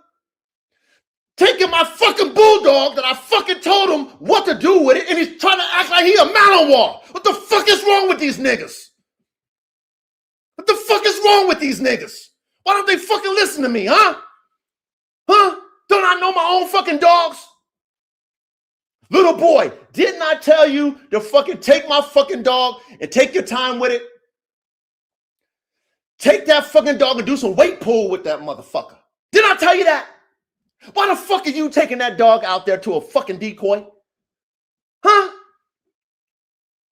Speaker 3: taking my fucking bulldog that I fucking told him what to do with it, and he's trying to act like he a Malinois? What the fuck is wrong with these niggas? What the fuck is wrong with these niggas? Why don't they fucking listen to me, huh? Huh? Don't I know my own fucking dogs? Little boy, didn't I tell you to fucking take my fucking dog and take your time with it? Take that fucking dog and do some weight pull with that motherfucker. Didn't I tell you that? Why the fuck are you taking that dog out there to a fucking decoy? Huh?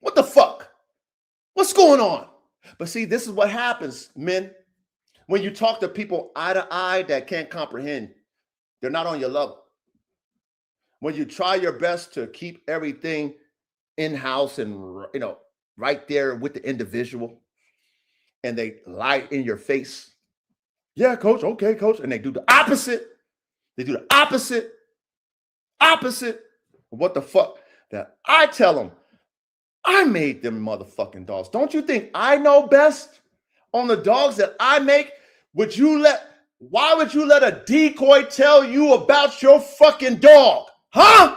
Speaker 3: What the fuck? What's going on? But see, this is what happens, men. When you talk to people eye to eye that can't comprehend, they're not on your level. When you try your best to keep everything in-house and, right there with the individual, and they lie in your face. Yeah, coach. Okay, coach. And they do the opposite. They do the opposite of what the fuck that I tell them. I made them motherfucking dogs. Don't you think I know best on the dogs that I make? Why would you let a decoy tell you about your fucking dog? Huh?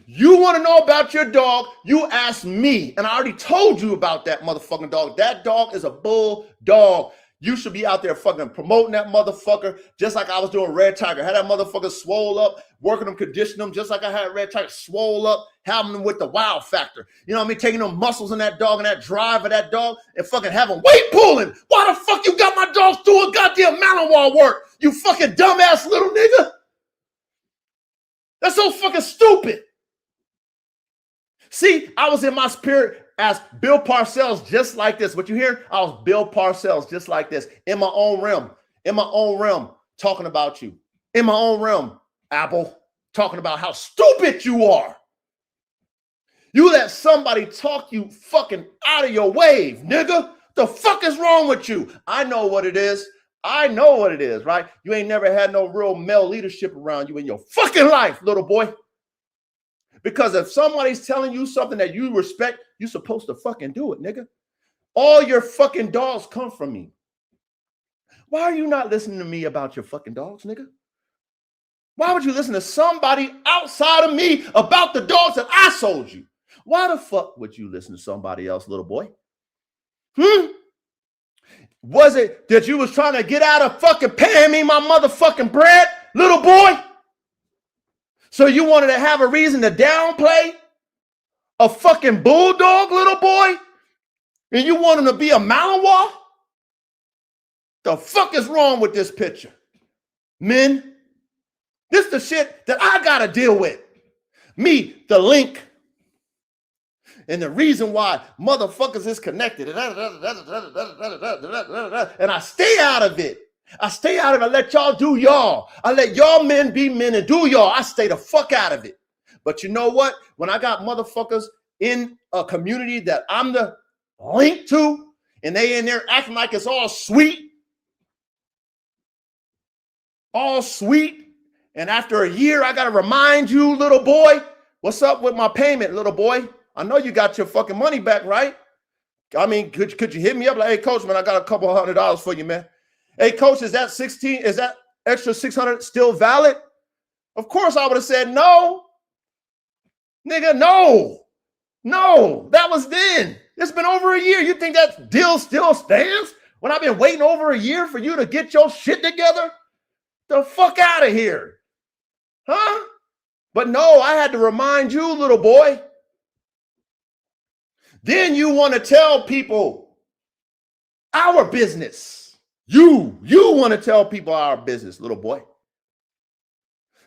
Speaker 3: You want to know about your dog? You ask me. And I already told you about that motherfucking dog. That dog is a bulldog. You should be out there fucking promoting that motherfucker just like I was doing Red Tiger. Had that motherfucker swole up, working them, conditioning them just like I had Red Tiger swole up, having them with the wow factor. You know what I mean? Taking them muscles in that dog and that drive of that dog and fucking having weight pulling. Why the fuck you got my dogs doing goddamn Malinois work? You fucking dumbass little nigga. That's so fucking stupid. See, I was in my spirit as Bill Parcells just like this. What you hear? I was Bill Parcells just like this in my own realm, talking about you. In my own realm, Apple, talking about how stupid you are. You let somebody talk you fucking out of your wave, nigga. The fuck is wrong with you? I know what it is. Right? You ain't never had no real male leadership around you in your fucking life, little boy. Because if somebody's telling you something that you respect, you're supposed to fucking do it, nigga. All your fucking dogs come from me. Why are you not listening to me about your fucking dogs, nigga? Why would you listen to somebody outside of me about the dogs that I sold you? Why the fuck would you listen to somebody else, little boy? Was it that you was trying to get out of fucking paying me my motherfucking bread, little boy? So you wanted to have a reason to downplay a fucking bulldog, little boy? And you want him to be a Malinois? The fuck is wrong with this picture? Men, this is the shit that I gotta deal with. Me, the link. And the reason why motherfuckers is connected. And I stay out of it. I stay out of it. I let y'all do y'all. I let y'all men be men and do y'all. I stay the fuck out of it. But you know what? When I got motherfuckers in a community that I'm the link to, and they in there acting like it's all sweet, and after a year, I got to remind you, little boy, what's up with my payment, little boy? I know you got your fucking money back, right? I mean, could you hit me up like, hey, coach, man, I got a couple $100 for you, man. Hey, coach, is that extra 600 still valid? Of course, I would have said no. Nigga, no. That was then. It's been over a year. You think that deal still stands when I've been waiting over a year for you to get your shit together? The fuck out of here. Huh? But no, I had to remind you, little boy. Then you want to tell people our business. You want to tell people our business, little boy.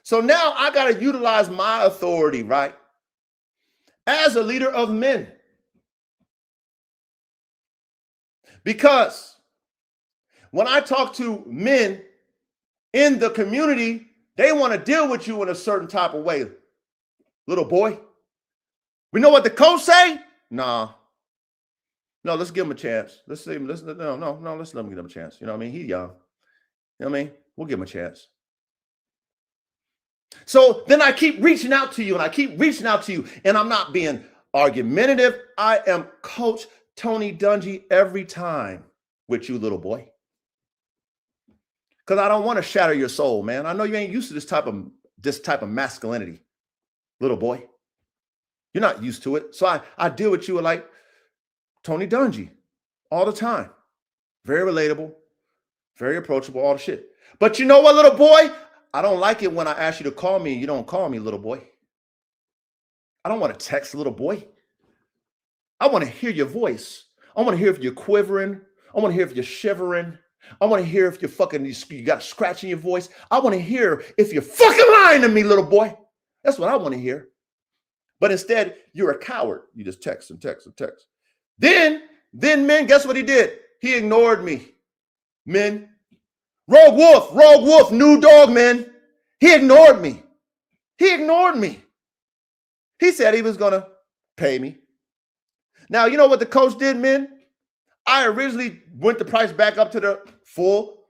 Speaker 3: So now I got to utilize my authority, right? As a leader of men. Because when I talk to men in the community, they want to deal with you in a certain type of way, little boy. We know what the coach say? Nah. No, let's give him a chance. Let's let him give him a chance. You know what I mean? He's young. You know what I mean? We'll give him a chance. So then I keep reaching out to you and I'm not being argumentative. I am Coach Tony Dungy every time with you, little boy. Because I don't want to shatter your soul, man. I know you ain't used to this type of masculinity, little boy. You're not used to it. So I deal with you like Tony Dungy all the time. Very relatable, very approachable, all the shit. But you know what, little boy? I don't like it when I ask you to call me and you don't call me, little boy. I don't want to text, little boy. I want to hear your voice. I want to hear if you're quivering. I want to hear if you're shivering. I want to hear if you got a scratch in your voice. I want to hear if you're fucking lying to me, little boy. That's what I want to hear. But instead, you're a coward. You just text and text and text. Then, men, guess what he did? He ignored me. Men. Rogue Wolf, new dog, man. He ignored me. He said he was going to pay me. Now, you know what the coach did, men? I originally went the price back up to the full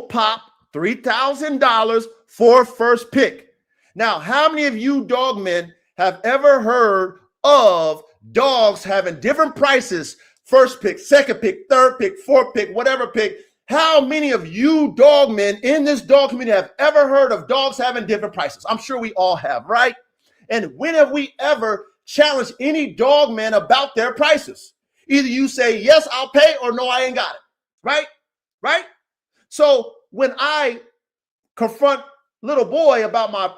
Speaker 3: pop, $3,000 for first pick. Now, how many of you dog men have ever heard of dogs having different prices? First pick, second pick, third pick, fourth pick, whatever pick. How many of you dog men in this dog community have ever heard of dogs having different prices? I'm sure we all have, right? And when have we ever challenged any dog man about their prices? Either you say, yes, I'll pay, or no, I ain't got it, right? So when I confront little boy about my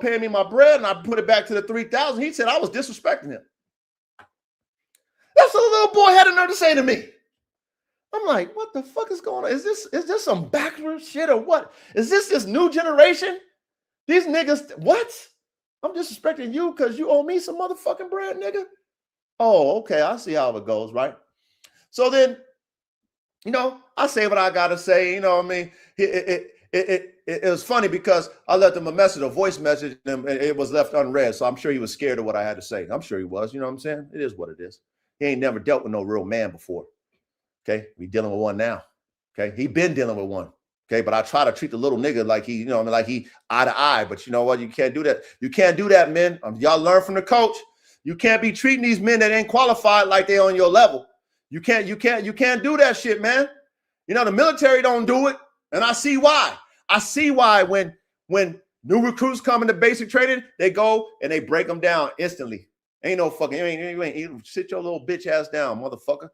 Speaker 3: paying me my bread and I put it back to the 3,000, he said I was disrespecting him. That's what the little boy had the nerve to say to me. I'm like, what the fuck is going on? Is this some backward shit or what? Is this new generation? These niggas, what? I'm disrespecting you because you owe me some motherfucking bread, nigga. Oh, okay. I see how it goes, right? So then, I say what I gotta say. You know what I mean? It was funny because I left him a voice message, and it was left unread. So I'm sure he was scared of what I had to say. I'm sure he was. You know what I'm saying? It is what it is. He ain't never dealt with no real man before. Okay, we dealing with one now. Okay, he been dealing with one. Okay, but I try to treat the little nigga like he, like he eye to eye. But you know what? You can't do that. You can't do that, men. Y'all learn from the coach. You can't be treating these men that ain't qualified like they on your level. You can't do that shit, man. The military don't do it, and I see why. I see why when new recruits come into basic training, they go and they break them down instantly. Ain't no fucking, you ain't sit your little bitch ass down, motherfucker.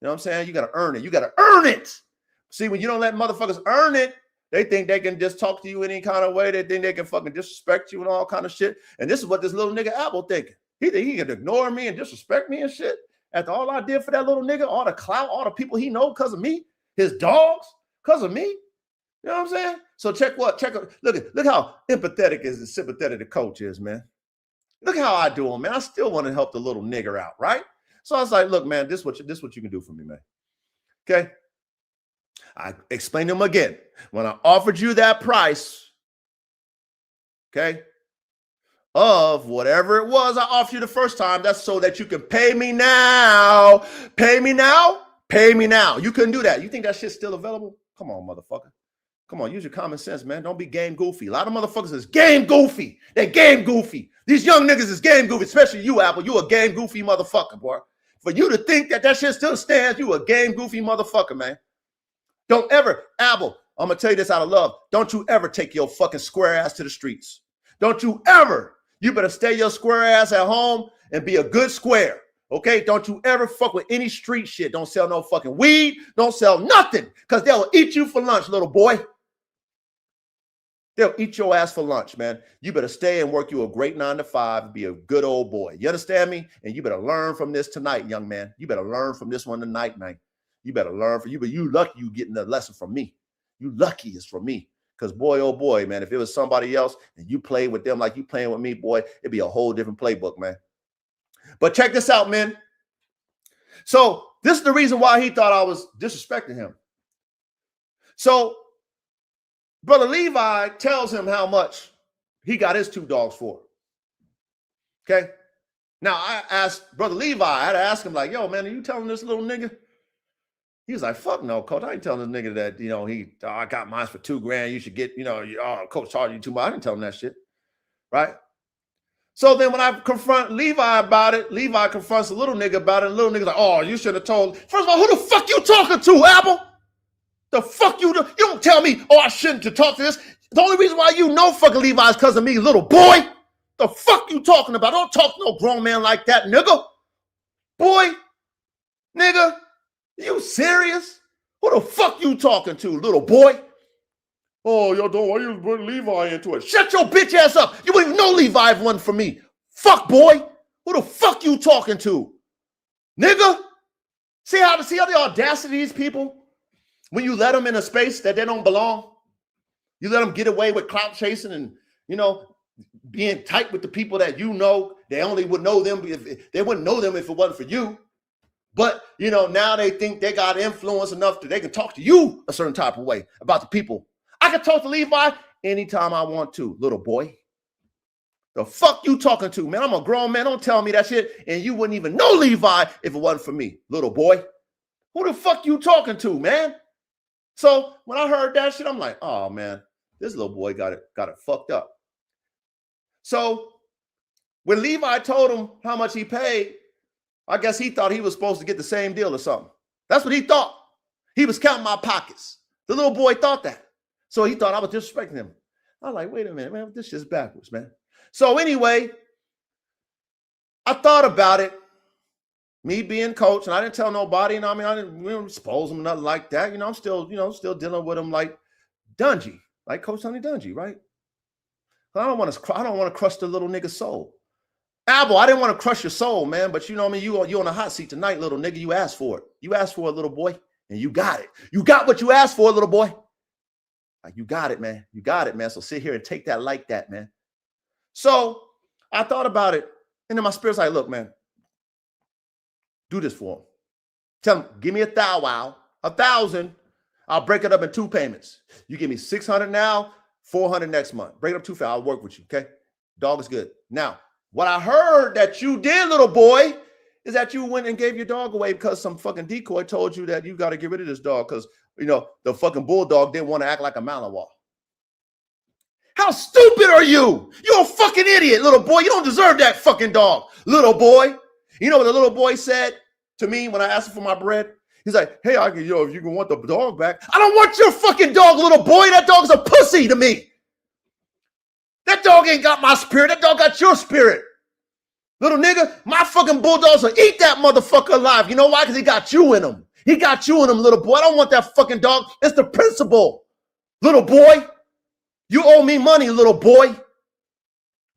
Speaker 3: You know what I'm saying? You got to earn it. You got to earn it. See, when you don't let motherfuckers earn it, they think they can just talk to you any kind of way. They think they can fucking disrespect you and all kind of shit. And this is what this little nigga Apple thinking. He think he can ignore me and disrespect me and shit. After all I did for that little nigga, all the clout, all the people he know because of me, his dogs, because of me. You know what I'm saying? So check what? Look how empathetic and sympathetic the coach is, man. Look how I do him, man. I still want to help the little nigger out, right? So I was like, look, man, this what you can do for me, man. Okay. I explained to him again. When I offered you that price, okay, of whatever it was I offered you the first time, that's so that you can pay me now. Pay me now? Pay me now. You couldn't do that. You think that shit's still available? Come on, motherfucker. Come on, use your common sense, man. Don't be game goofy. A lot of motherfuckers is game goofy. They game goofy. These young niggas is game goofy, especially you, Apple. You a game goofy motherfucker, boy. For you to think that shit still stands, you a game goofy motherfucker, man. Don't ever, Apple, I'm going to tell you this out of love. Don't you ever take your fucking square ass to the streets. Don't you ever. You better stay your square ass at home and be a good square. Okay? Don't you ever fuck with any street shit. Don't sell no fucking weed. Don't sell nothing because they'll eat you for lunch, little boy. They'll eat your ass for lunch, man. You better stay and work you a great 9 to 5 and be a good old boy. You understand me? And you better learn from this tonight, young man. You better learn from this one tonight, man. You better learn from you, but you lucky you getting the lesson from me. You lucky it's from me. Because boy, oh boy, man, if it was somebody else and you played with them like you playing with me, boy, it'd be a whole different playbook, man. But check this out, man. So this is the reason why he thought I was disrespecting him. So Brother Levi tells him how much he got his 2 dogs for. Okay. Now I asked Brother Levi, I had to ask him like, yo, man, are you telling this little nigga? He was like, fuck no, coach. I ain't telling this nigga that, I got mine for $2,000. You should get, coach charged you too much. I didn't tell him that shit. Right. So then when I confront Levi about it, Levi confronts the little nigga about it. And the little nigga's like, oh, you should have told. First of all, who the fuck you talking to, Apple? The fuck you do? You don't tell me, oh, I shouldn't to talk to this. The only reason why you know fucking Levi is because of me, little boy. The fuck you talking about? Don't talk to no grown man like that, nigga. Boy, nigga, you serious? Who the fuck you talking to, little boy? Oh, yo, don't why you bring Levi into it? Shut your bitch ass up. You wouldn't even know Levi if it wasn't for me. Fuck, boy. Who the fuck you talking to? Nigga? See how the audacity of these people? When you let them in a space that they don't belong, you let them get away with clout chasing and, being tight with the people that they only would know them if they wouldn't know them if it wasn't for you. But, now they think they got influence enough that they can talk to you a certain type of way about the people. I can talk to Levi anytime I want to, little boy. The fuck you talking to, man? I'm a grown man. Don't tell me that shit. And you wouldn't even know Levi if it wasn't for me, little boy. Who the fuck you talking to, man? So when I heard that shit, I'm like, oh man, this little boy got it fucked up. So when Levi told him how much he paid, I guess he thought he was supposed to get the same deal or something. That's what he thought. He was counting my pockets. The little boy thought that. So he thought I was disrespecting him. I was like, wait a minute, man, this shit's backwards, man. So anyway, I thought about it. Me being coach, and I didn't tell nobody, I didn't expose him, nothing like that. I'm still dealing with him like Dungy, like Coach Tony Dungy, right? I don't want to crush the little nigga's soul. Apple, I didn't want to crush your soul, man, but you on the hot seat tonight, little nigga. You asked for it. You asked for it, little boy, and you got it. You got what you asked for, little boy. Like, you got it, man. You got it, man. So sit here and take that like that, man. So I thought about it, and then my spirit's like, look, man, do this for him. Tell him, give me $1,000. I'll break it up in 2 payments. You give me $600 now, $400 next month. Break it up 2 I'll work with you, okay? Dog is good. Now, what I heard that you did, little boy, is that you went and gave your dog away because some fucking decoy told you that you got to get rid of this dog because, the fucking bulldog didn't want to act like a Malinois. How stupid are you? You're a fucking idiot, little boy. You don't deserve that fucking dog, little boy. You know what the little boy said to me when I asked him for my bread? He's like, hey, if you can want the dog back. I don't want your fucking dog, little boy. That dog's a pussy to me. That dog ain't got my spirit. That dog got your spirit. Little nigga, my fucking bulldogs will eat that motherfucker alive. You know why? Because he got you in him. He got you in him, little boy. I don't want that fucking dog. It's the principle. Little boy, you owe me money, little boy.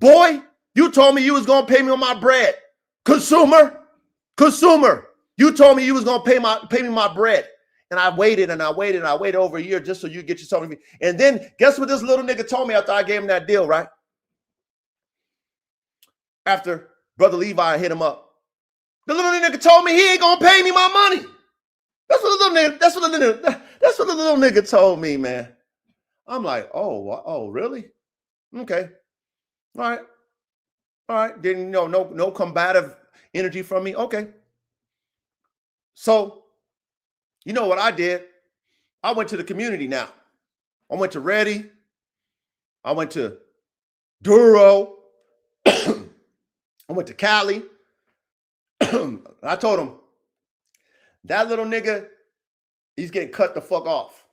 Speaker 3: Boy, you told me you was going to pay me on my bread. Consumer, Consumer, you told me you was gonna pay me my bread. And I waited and I waited and I waited over a year just so you get your something. And then guess what this little nigga told me after I gave him that deal, right? After Brother Levi hit him up. The little nigga told me he ain't gonna pay me my money. That's what the little nigga told me, man. I'm like, oh, really? Okay. All right. Didn't no combative energy from me. Okay. So, you know what I did? I went to the community now. I went to Ready. I went to Duro. I went to Cali. I told him, that little nigga, he's getting cut the fuck off.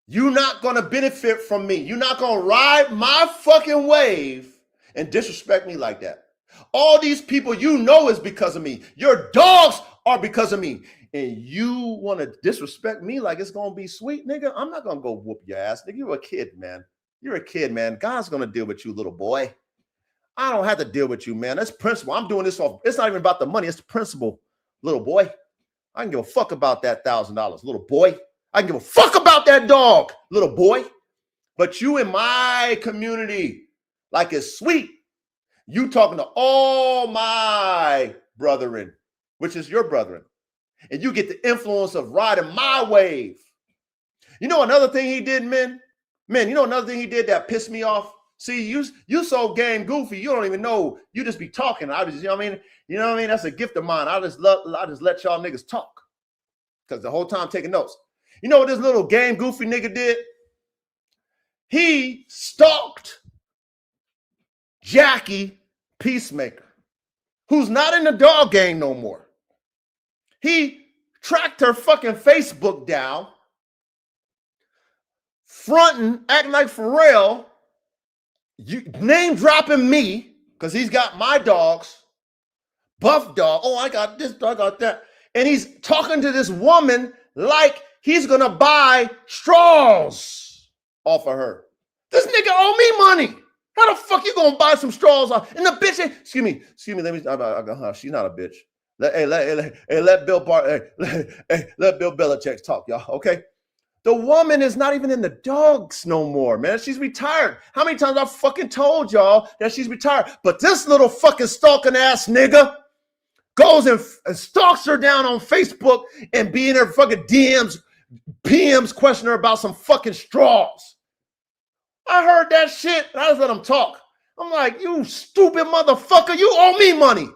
Speaker 3: You're not going to benefit from me. You're not going to ride my fucking wave and disrespect me like that. All these people you know is because of me. Your dogs are because of me. And you want to disrespect me like it's going to be sweet, nigga? I'm not going to go whoop your ass, nigga. You're a kid, man. You're a kid, man. God's going to deal with you, little boy. I don't have to deal with you, man. That's principle. I'm doing this off. It's not even about the money. It's the principle, little boy. I can give a fuck about that $1,000, little boy. I can give a fuck about that dog, little boy. But you in my community, like it's sweet. You talking to all my brethren, which is your brethren. And you get the influence of riding my wave. You know another thing he did, men? Man, you know another thing he did that pissed me off? See, you so game goofy, you don't even know. You just be talking. I just, you know what I mean? You know what I mean? That's a gift of mine. I just let y'all niggas talk. Because the whole time I'm taking notes. You know what this little game goofy nigga did? He stalked Jackie Peacemaker, who's not in the dog gang no more. He tracked her fucking Facebook down, fronting, acting like Pharrell, name dropping me, because he's got my dogs, Buff Dog. Oh, I got this dog, I got that. And he's talking to this woman like he's gonna buy straws off of her. This nigga owe me money. How the fuck you gonna buy some straws off? And the bitch, excuse me, let me, she's not a bitch. Let Bill Belichick talk, y'all, okay? The woman is not even in the dogs no more, man. She's retired. How many times I fucking told y'all that she's retired? But this little fucking stalking ass nigga goes and stalks her down on Facebook and be in her fucking DMs, PMs, questioning her about some fucking straws. I heard that shit, and I just let him talk. I'm like, you stupid motherfucker, you owe me money.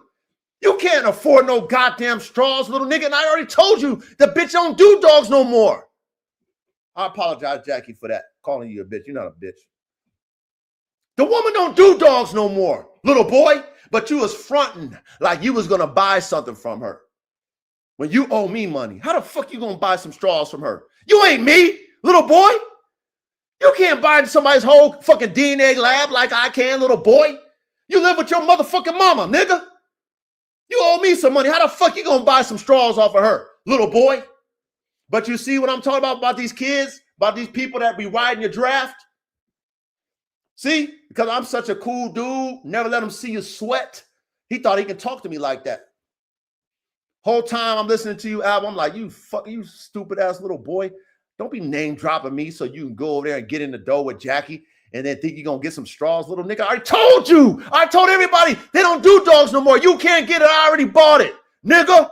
Speaker 3: You can't afford no goddamn straws, little nigga. And I already told you the bitch don't do dogs no more. I apologize, Jackie, for that. Calling you a bitch. You're not a bitch. The woman don't do dogs no more, little boy. But you was fronting like you was going to buy something from her when you owe me money. How the fuck you going to buy some straws from her? You ain't me, little boy. You can't buy somebody's whole fucking DNA lab like I can, little boy. You live with your motherfucking mama, nigga. You owe me some money. How the fuck you going to buy some straws off of her, little boy? But you see what I'm talking about these kids, about these people that be riding your draft? See, because I'm such a cool dude, never let him see you sweat. He thought he could talk to me like that. Whole time I'm listening to you, Al, I'm like, you stupid ass little boy. Don't be name dropping me so you can go over there and get in the door with Jackie and then think you're going to get some straws, little nigga. I told you. I told everybody they don't do dogs no more. You can't get it. I already bought it, nigga.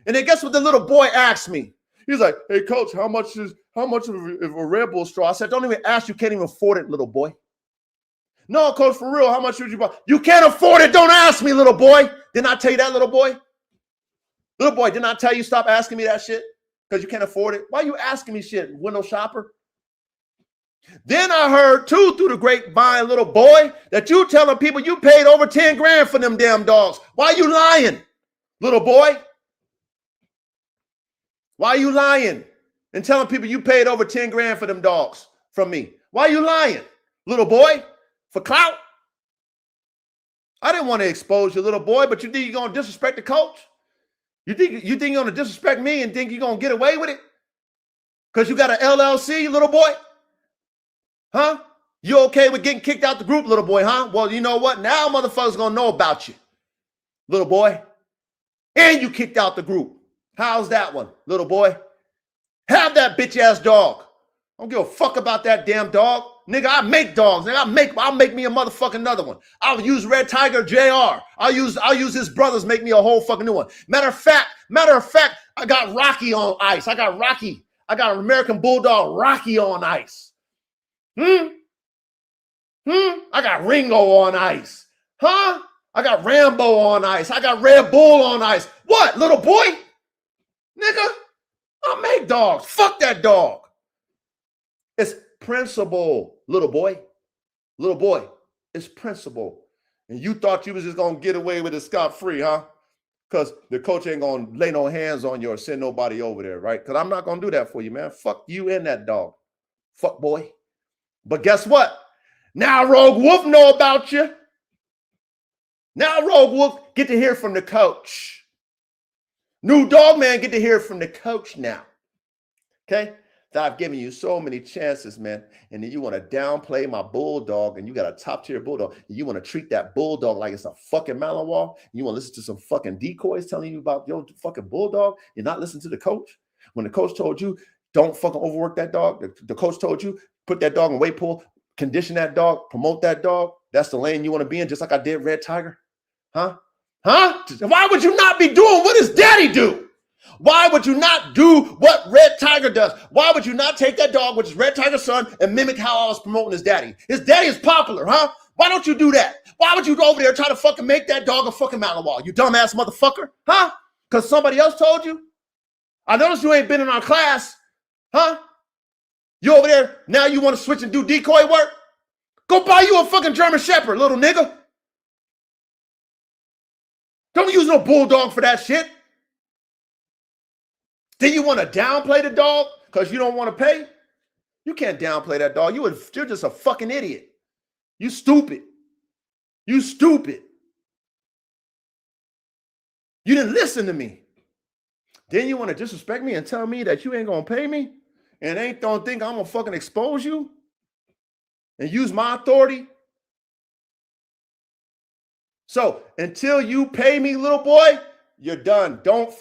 Speaker 3: And then guess what the little boy asked me? He's like, hey, coach, how much of a Red Bull straw? I said, don't even ask. You can't even afford it, little boy. No, coach, for real, how much would you buy? You can't afford it. Don't ask me, little boy. Didn't I tell you that, little boy? Little boy, didn't I tell you stop asking me that shit? Because you can't afford it. Why are you asking me shit, window shopper? Then I heard, too, through the grapevine, little boy, that you telling people you paid over 10 grand for them damn dogs. Why you lying, little boy? Why are you lying and telling people you paid over 10 grand for them dogs from me? Why are you lying, little boy? For clout? I didn't want to expose you, little boy, but you think you're going to disrespect the coach? You think you're going to disrespect me and think you're going to get away with it? Because you got an LLC, little boy? Huh? You okay with getting kicked out the group, little boy, huh? Well, you know what? Now motherfuckers going to know about you, little boy. And you kicked out the group. How's that one, little boy? Have that bitch ass dog. I don't give a fuck about that damn dog. Nigga, I make dogs. Nigga, I'll make me a motherfucking another one. I'll use Red Tiger JR. I'll use his brothers, make me a whole fucking new one. Matter of fact, I got Rocky on ice. I got an American Bulldog Rocky on ice. I got Ringo on ice. Huh? I got Rambo on ice. I got Red Bull on ice. What, little boy? Nigga, I make dogs. Fuck that dog. It's principle, little boy. Little boy, it's principle. And you thought you was just going to get away with it scot-free, huh? Because the coach ain't going to lay no hands on you or send nobody over there, right? Because I'm not going to do that for you, man. Fuck you and that dog. Fuck boy. But guess what? Now Rogue Wolf know about you. Now Rogue Wolf get to hear from the coach. New Dog Man get to hear from the coach now. Okay? That I've given you so many chances, man. And then you want to downplay my bulldog, and you got a top-tier bulldog. And you want to treat that bulldog like it's a fucking Malinois. You want to listen to some fucking decoys telling you about your fucking bulldog. You're not listening to the coach. When the coach told you, don't fucking overwork that dog. The coach told you, put that dog in weight pool, condition that dog, promote that dog. That's the lane you want to be in, just like I did Red Tiger. Huh? Why would you not be doing what his daddy do? Why would you not do what Red Tiger does? Why would you not take that dog, which is Red Tiger's son, and mimic how I was promoting his daddy? His daddy is popular, huh? Why don't you do that? Why would you go over there try to fucking make that dog a fucking Malinois, you dumbass motherfucker? Huh? Because somebody else told you? I noticed you ain't been in our class. Huh? You over there, now you want to switch and do decoy work? Go buy you a fucking German Shepherd, little nigga. Don't use no bulldog for that shit. Then you want to downplay the dog because you don't want to pay? You can't downplay that dog. You're just a fucking idiot. You stupid. You stupid. You didn't listen to me. Then you want to disrespect me and tell me that you ain't going to pay me and don't think I'm going to fucking expose you and use my authority? So until you pay me, little boy, you're done. Don't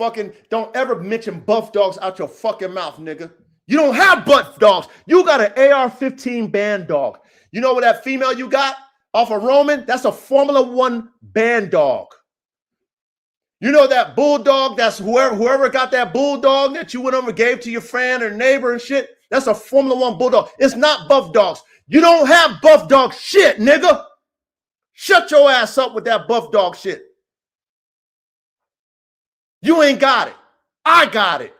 Speaker 3: ever mention buff dogs out your fucking mouth, nigga. You don't have buff dogs. You got an AR-15 band dog. You know what that female you got off of Roman? That's a Formula One band dog. You know that bulldog, that's whoever got that bulldog that you went over and gave to your friend or neighbor and shit, that's a Formula One bulldog. It's not buff dogs. You don't have buff dog shit, nigga. Shut your ass up with that buff dog shit. You ain't got it. I got it.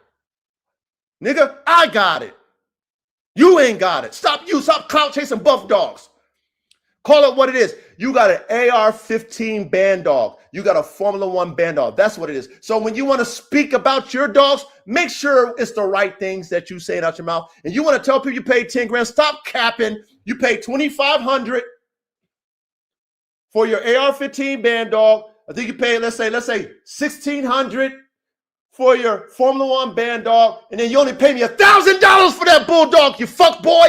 Speaker 3: Nigga, I got it. You ain't got it. Stop clout chasing buff dogs. Call it what it is. You got an AR-15 band dog. You got a Formula One band dog. That's what it is. So when you want to speak about your dogs, make sure it's the right things that you say out your mouth. And you want to tell people you paid 10 grand, stop capping. You paid $2,500 for your AR-15 band dog. I think you paid, let's say $1,600 for your Formula One band dog, and then you only pay me $1,000 for that bulldog, you fuck boy.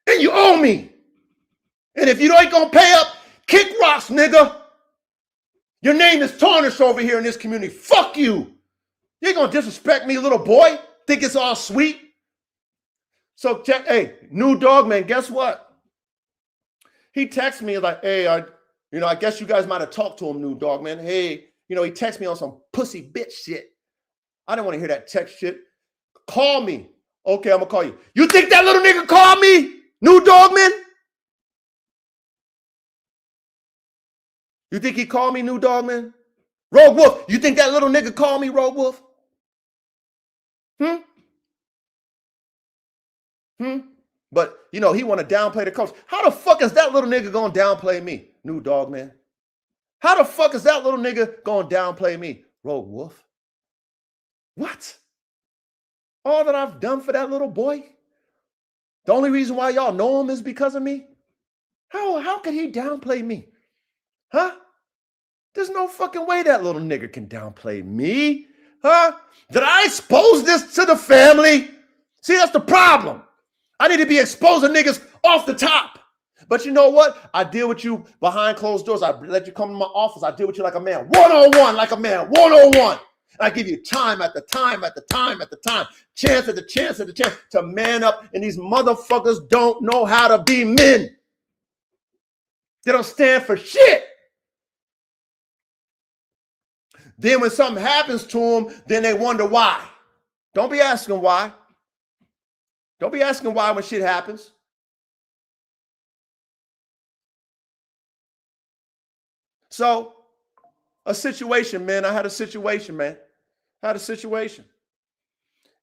Speaker 3: And you owe me. And if you ain't gonna pay up, kick rocks, nigga. Your name is tarnished over here in this community. Fuck you. You ain't gonna disrespect me, little boy. Think it's all sweet. So check, hey, New Dog Man, guess what? He texted me like, hey, I guess you guys might have talked to him, New Dog Man. Hey, he texted me on some pussy bitch shit. I didn't want to hear that text shit. Call me. Okay, I'm gonna call you. You think that little nigga called me, New Dog Man? You think he called me, New Dog Man? Rogue Wolf, you think that little nigga called me, Rogue Wolf? But, he want to downplay the coach. How the fuck is that little nigga going to downplay me, New Dog Man? How the fuck is that little nigga going to downplay me, Rogue Wolf? What? All that I've done for that little boy? The only reason why y'all know him is because of me? How could he downplay me? Huh? There's no fucking way that little nigga can downplay me. Huh? Did I expose this to the family? See, that's the problem. I need to be exposing niggas off the top. But you know what? I deal with you behind closed doors. I let you come to my office. I deal with you like a man, one-on-one, like a man, one-on-one. I give you time after time after time after time, chance after chance after chance to man up. And these motherfuckers don't know how to be men. They don't stand for shit. Then when something happens to them, then they wonder why. Don't be asking why. Don't be asking why when shit happens. So, a situation, man. I had a situation, man. I had a situation.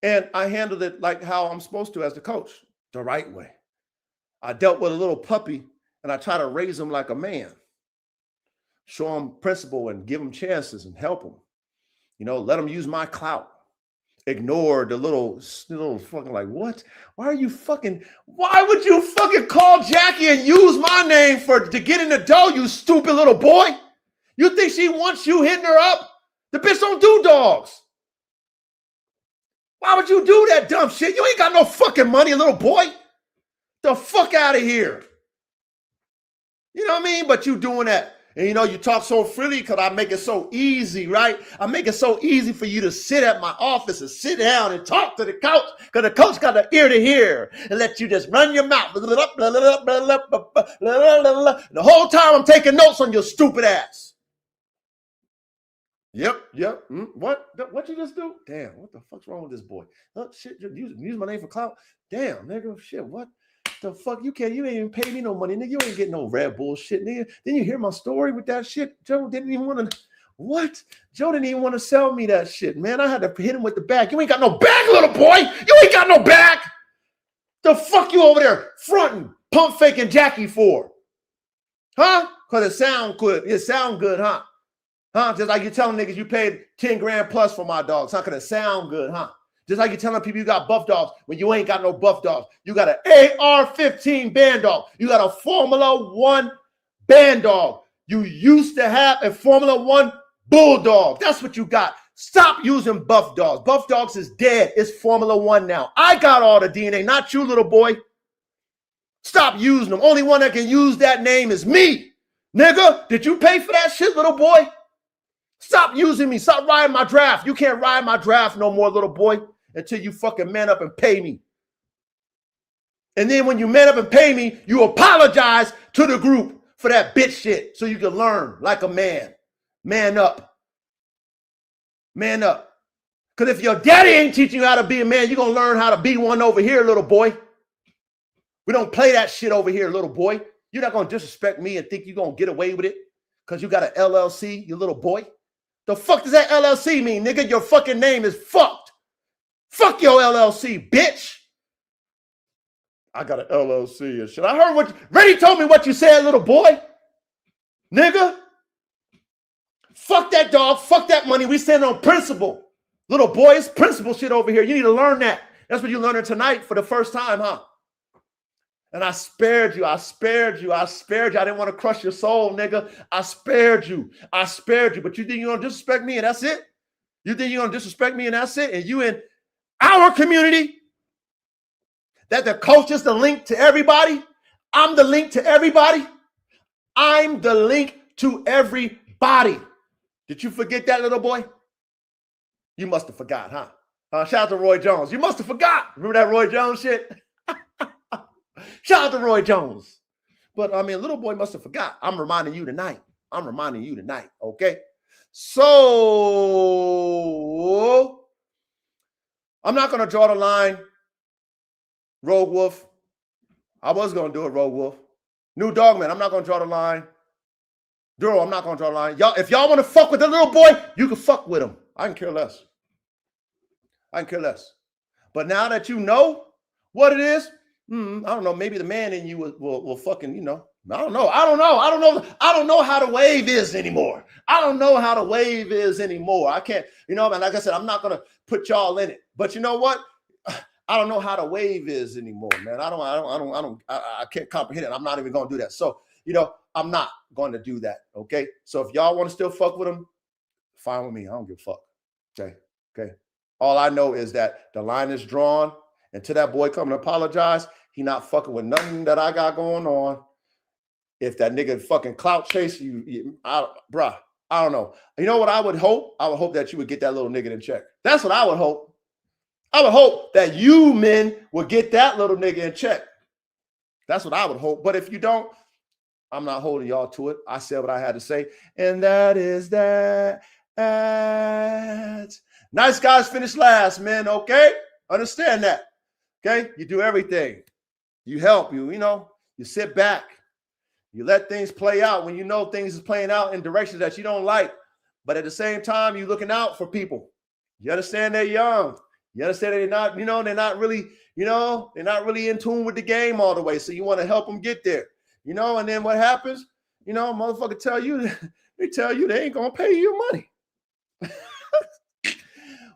Speaker 3: And I handled it like how I'm supposed to as the coach, the right way. I dealt with a little puppy and I try to raise him like a man. Show him principle and give him chances and help him. You know, let him use my clout. Ignore the little fucking like, what? Why would you fucking call Jackie and use my name to get in the dough, you stupid little boy? You think she wants you hitting her up? The bitch don't do dogs. Why would you do that dumb shit? You ain't got no fucking money, little boy. The fuck out of here. You know what I mean? But you doing that. And you know, you talk so freely because I make it so easy, right? I make it so easy for you to sit at my office and sit down and talk to the coach because the coach got an ear to hear and let you just run your mouth. The whole time I'm taking notes on your stupid ass. Yep. What you just do? Damn, what the fuck's wrong with this boy? Oh, shit, use my name for clout. Damn, nigga, shit, what? The fuck you ain't even pay me no money, nigga. You ain't getting no Red Bull shit, nigga. Then you hear my story with that shit. Joe didn't even want to sell me that shit, man. I had to hit him with the bag. You ain't got no bag, little boy. You ain't got no bag. The fuck you over there fronting, pump faking Jackie for? Huh? Because it sound good. It sound good, huh? Just like you're telling niggas you paid 10 grand plus for my dogs. It's not gonna sound good, huh? Just like you're telling people you got buff dogs when you ain't got no buff dogs. You got an AR-15 band dog. You got a Formula One band dog. You used to have a Formula One bulldog. That's what you got. Stop using buff dogs. Buff dogs is dead. It's Formula One now. I got all the DNA, not you, little boy. Stop using them. Only one that can use that name is me. Nigga, did you pay for that shit, little boy? Stop using me. Stop riding my draft. You can't ride my draft no more, little boy, until you fucking man up and pay me. And then when you man up and pay me, you apologize to the group for that bitch shit so you can learn like a man. Man up. Man up. Because if your daddy ain't teaching you how to be a man, you're going to learn how to be one over here, little boy. We don't play that shit over here, little boy. You're not going to disrespect me and think you're going to get away with it because you got an LLC, you little boy. The fuck does that LLC mean, nigga? Your fucking name is fucked. Fuck your LLC, bitch. I got an LLC and shit. I heard what Reddy told me what you said, little boy. Nigga. Fuck that dog. Fuck that money. We stand on principle. Little boy, it's principle shit over here. You need to learn that. That's what you're learning tonight for the first time, huh? And I spared you. I spared you. I spared you. I didn't want to crush your soul, nigga. I spared you. I spared you. But you think you're going to disrespect me and that's it? You think you're going to disrespect me and that's it? And you in our community, that the coach is the link to everybody? I'm the link to everybody? I'm the link to everybody. Did you forget that, little boy? You must have forgot, huh? Shout out to Roy Jones. You must have forgot. Remember that Roy Jones shit? Shout out to Roy Jones. But, I mean, little boy must have forgot. I'm reminding you tonight. Okay? So, I'm not going to draw the line. Rogue Wolf. I was going to do it, Rogue Wolf. New Dogman, I'm not going to draw the line. Duro, I'm not going to draw the line. Y'all, if y'all want to fuck with the little boy, you can fuck with him. I can care less. But now that you know what it is, I don't know. Maybe the man in you will fucking, you know. I don't know how the wave is anymore. I can't, you know, man. Like I said, I'm not gonna put y'all in it. But you know what? I don't know how the wave is anymore, man. I can't comprehend it. I'm not even gonna do that. So, you know, I'm not going to do that. Okay. So if y'all want to still fuck with him, fine with me. I don't give a fuck. Okay. All I know is that the line is drawn. And to that boy coming to apologize, he not fucking with nothing that I got going on. If that nigga fucking clout chase you, bruh, I don't know. You know what I would hope? I would hope that you would get that little nigga in check. That's what I would hope. I would hope that you men would get that little nigga in check. That's what I would hope. But if you don't, I'm not holding y'all to it. I said what I had to say. And that is that. Nice guys finish last, man. Okay? Understand that. Okay? You do everything. You help. You sit back. You let things play out when you know things is playing out in directions that you don't like. But at the same time, you're looking out for people. You understand they're young. You understand they're not, they're not really in tune with the game all the way. So you want to help them get there. And then what happens? Motherfucker tell you, they ain't gonna pay you your money.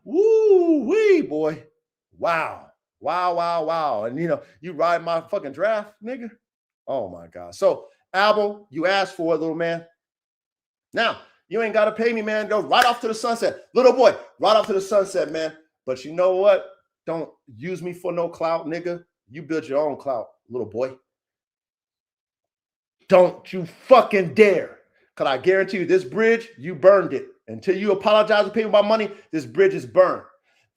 Speaker 3: Woo wee, boy. Wow. And you ride my fucking draft, nigga. Oh my God. So album, you asked for it, little man. Now, you ain't gotta pay me, man. Go right off to the sunset. Little boy, right off to the sunset, man. But you know what? Don't use me for no clout, nigga. You build your own clout, little boy. Don't you fucking dare. Because I guarantee you, this bridge, you burned it. Until you apologize to people about money, this bridge is burned.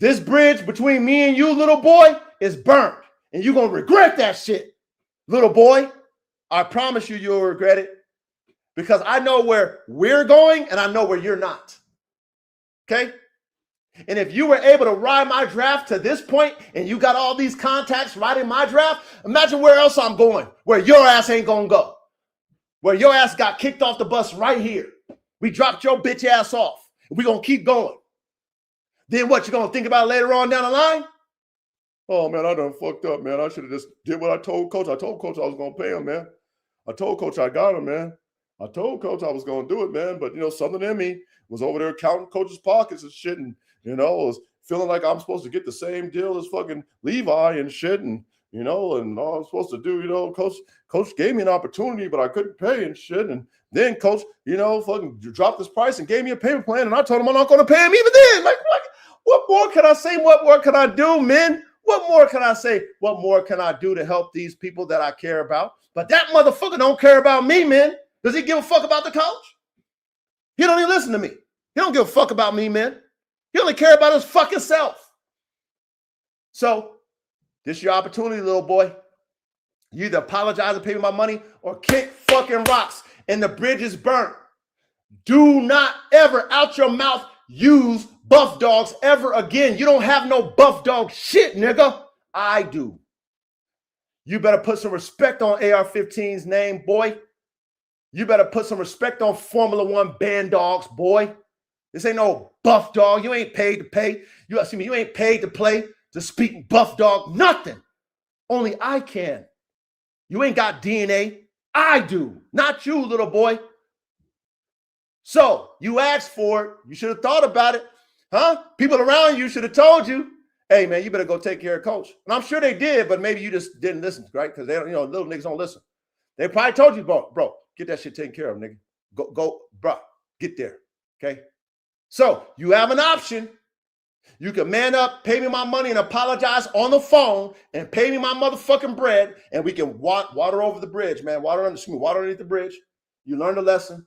Speaker 3: This bridge between me and you, little boy, is burned. And you're going to regret that shit, little boy. I promise you, you'll regret it. Because I know where we're going and I know where you're not. Okay? And if you were able to ride my draft to this point and you got all these contacts riding my draft, imagine where else I'm going, where your ass ain't going to go. Where your ass got kicked off the bus right here. We dropped your bitch ass off. We're going to keep going. Then what, you going to think about later on down the line? Oh, man, I done fucked up, man. I should have just did what I told Coach. I told Coach I was going to pay him, man. I told Coach I got him, man. I told Coach I was going to do it, man. But, something in me was over there counting Coach's pockets and shit. And, was feeling like I'm supposed to get the same deal as fucking Levi and shit. And, and all I'm supposed to do, Coach gave me an opportunity, but I couldn't pay and shit. And then Coach, fucking dropped this price and gave me a payment plan. And I told him I'm not going to pay him even then. Like, what more can I say? What more can I do, man? What more can I say? What more can I do to help these people that I care about? But that motherfucker don't care about me, man. Does he give a fuck about the coach? He don't even listen to me. He don't give a fuck about me, man. He only care about his fucking self. So, this is your opportunity, little boy. You either apologize and pay me my money or kick fucking rocks and the bridge is burnt. Do not ever out your mouth use buff dogs ever again. You don't have no buff dog shit, nigga. I do. You better put some respect on AR-15's name, boy. You better put some respect on Formula One band dogs, boy. This ain't no buff dog. You ain't paid to pay. You ain't paid to play, to speak buff dog, nothing. Only I can. You ain't got DNA. I do. Not you, little boy. So you asked for it. You should have thought about it. Huh? People around you should have told you, hey, man, you better go take care of Coach. And I'm sure they did, but maybe you just didn't listen, right? Because they don't, little niggas don't listen. They probably told you, bro, get that shit taken care of, nigga. Go, bro, get there. Okay? So you have an option. You can man up, pay me my money, and apologize on the phone, and pay me my motherfucking bread, and we can water over the bridge, man. Water underneath the bridge. You learn the lesson,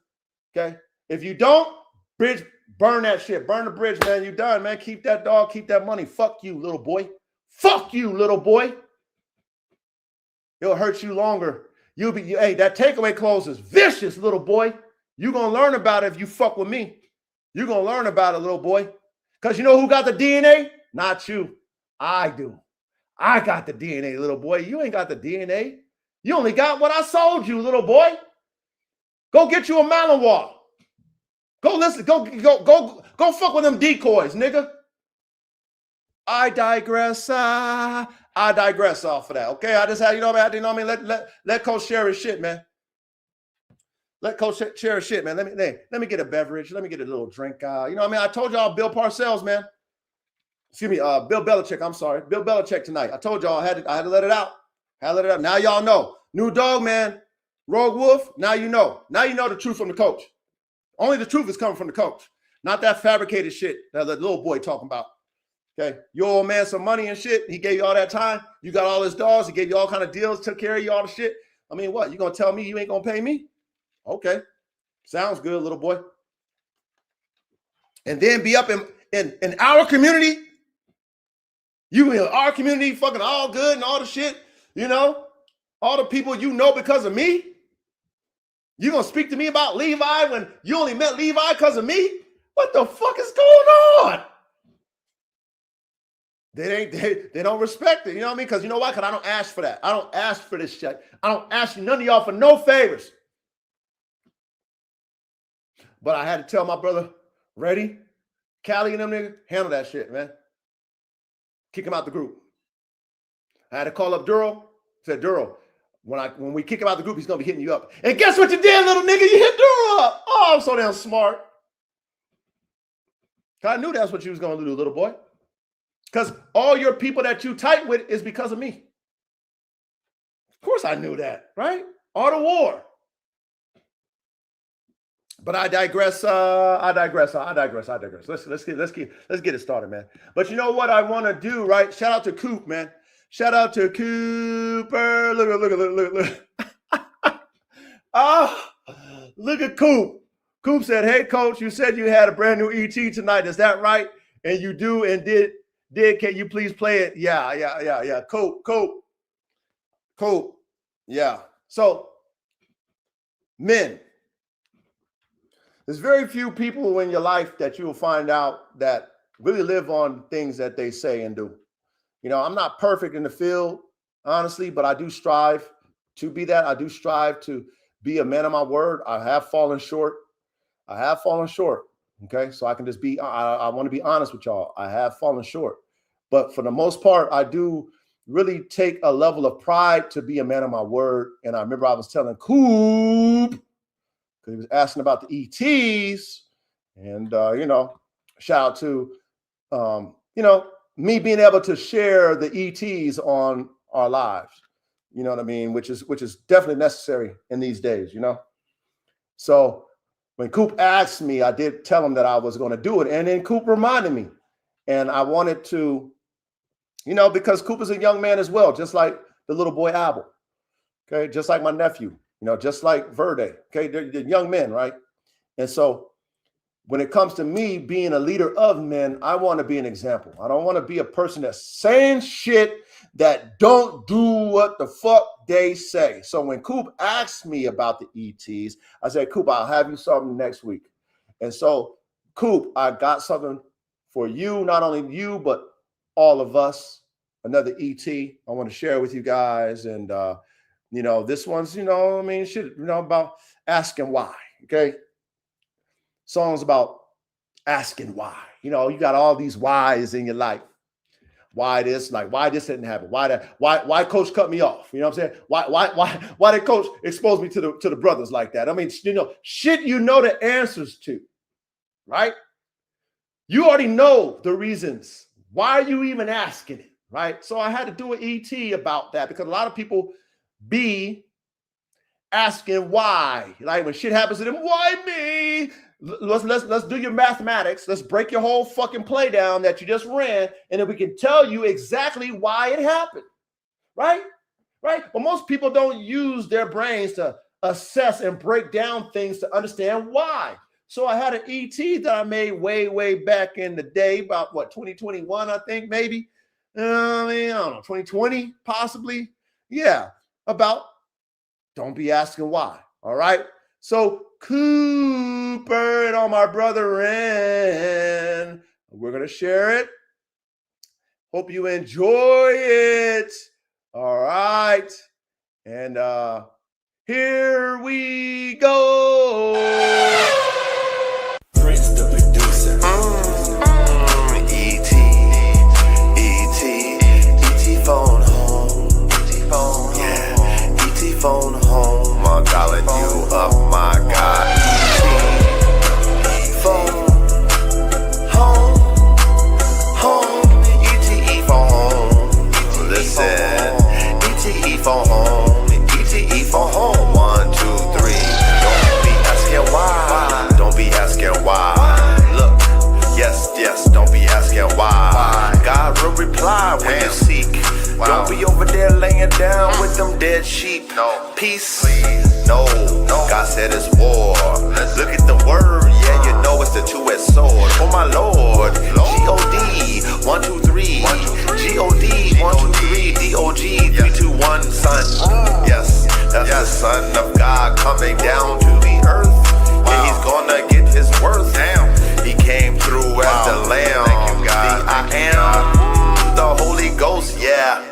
Speaker 3: okay? If you don't, burn that shit. Burn the bridge, man. You done, man. Keep that dog. Keep that money. Fuck you, little boy. Fuck you, little boy. It'll hurt you longer. Hey, that takeaway close is vicious, little boy. You're going to learn about it if you fuck with me. You're going to learn about it, little boy. Because you know who got the DNA? Not you. I do. I got the DNA, little boy. You ain't got the DNA. You only got what I sold you, little boy. Go get you a Malinois. Go listen. Go fuck with them decoys, nigga. I digress. I digress off of that. Okay, I just had, let Coach share his shit, man. Let Coach share his shit, man. Let me get a beverage. Let me get a little drink. I told y'all Bill Parcells, man. Excuse me, Bill Belichick. I'm sorry, Bill Belichick tonight. I told y'all I had to let it out. Now y'all know. New dog, man. Rogue Wolf. Now you know. Now you know the truth from the coach. Only the truth is coming from the coach, not that fabricated shit that the little boy talking about. Okay, you owe a man some money and shit. He gave you all that time. You got all his dogs. He gave you all kind of deals, took care of you, all the shit. I mean, what? You gonna tell me you ain't gonna pay me? Okay. Sounds good, little boy. And then be up in our community. You in our community fucking all good and all the shit, you know? All the people you know because of me? You gonna speak to me about Levi when you only met Levi because of me? What the fuck is going on? They don't respect it, you know what I mean? Because you know why? Because I don't ask for that. I don't ask for this shit. I don't ask none of y'all for no favors. But I had to tell my brother, ready? Cali and them niggas, handle that shit, man. Kick him out the group. I had to call up Duro. Said, Duro, when we kick him out the group, he's gonna be hitting you up. And guess what you did, little nigga? You hit Duro up. Oh, I'm so damn smart. I knew that's what you was gonna do, little boy. Because all your people that you tight with is because of me. Of course I knew that, right? All the war. But I digress. I digress. Let's get it started, man. But you know what I want to do, right? Shout out to Coop, man. Shout out to Cooper. Look. Look at Coop. Coop said, "Hey, coach, you said you had a brand new ET tonight. Is that right? And you do and did. Can you please play it? Yeah. Coop. Yeah. So, men. There's very few people in your life that you will find out that really live on things that they say and do. You know, I'm not perfect in the field, honestly, but I do strive to be that. I do strive to be a man of my word. I have fallen short. Okay, so I can just be, I want to be honest with y'all. I have fallen short. But for the most part, I do really take a level of pride to be a man of my word. And I remember I was telling Coop, because he was asking about the ETs, and you know, shout out to you know, me being able to share the ETs on our lives, you know what I mean, which is definitely necessary in these days, you know. So when Coop asked me, I did tell him that I was going to do it, and then Coop reminded me, and I wanted to, you know, because Coop is a young man as well, just like the little boy Abel, okay, just like my nephew. You know, just like Verde, okay, they're young men, right? And so when it comes to me being a leader of men, I want to be an example. I don't want to be a person that's saying shit that don't do what the fuck they say. So when Coop asked me about the ETs, I said, Coop, I'll have you something next week. And so, Coop, I got something for you, not only you, but all of us, another ET I want to share with you guys. And, you know, this one's, you know, I mean, shit, you know, about asking why, okay? Songs about asking why. You know, you got all these whys in your life. Why this? Like, why this didn't happen? Why that? Why coach cut me off? You know what I'm saying? Why did coach expose me to the brothers like that? I mean, you know, shit you know the answers to, right? You already know the reasons. Why are you even asking it, right? So I had to do an ET about that because a lot of people be asking why. Like when shit happens to them, why me? Let's do your mathematics. Let's break your whole fucking play down that you just ran, and then we can tell you exactly why it happened. Right? But most people don't use their brains to assess and break down things to understand why. So I had an ET that I made way back in the day, about what, 2021, I think, maybe. I mean, I don't know, 2020, possibly. Yeah, about don't be asking why. All right. So Cooper and all my brethren, we're going to share it. Hope you enjoy it. All right. And here we go.
Speaker 2: Prince the producer. E.T. phone home. Yeah, E.T. phone home. I'm calling you up, my God. E.T. phone home. E.T. phone home. Listen, E.T. phone home. E.T. phone home. 1, 2, 3. Don't be asking why. Don't be asking why. Look, yes, don't be asking why. God will reply when you seek. Don't be over there laying down with them dead sheep.
Speaker 4: Peace, no. God said it's war. Look at the word, yeah, you know it's the two-edged sword. Oh my Lord, G-O-D, 1, 2, 3. G-O-D, 1, 2, 3. D-O-G, 3, 2, 1, son. Yes, that's the Son of God coming down to the earth. Yeah, he's gonna get his worth. He came through as the Lamb. The I am, the Holy Ghost, yeah.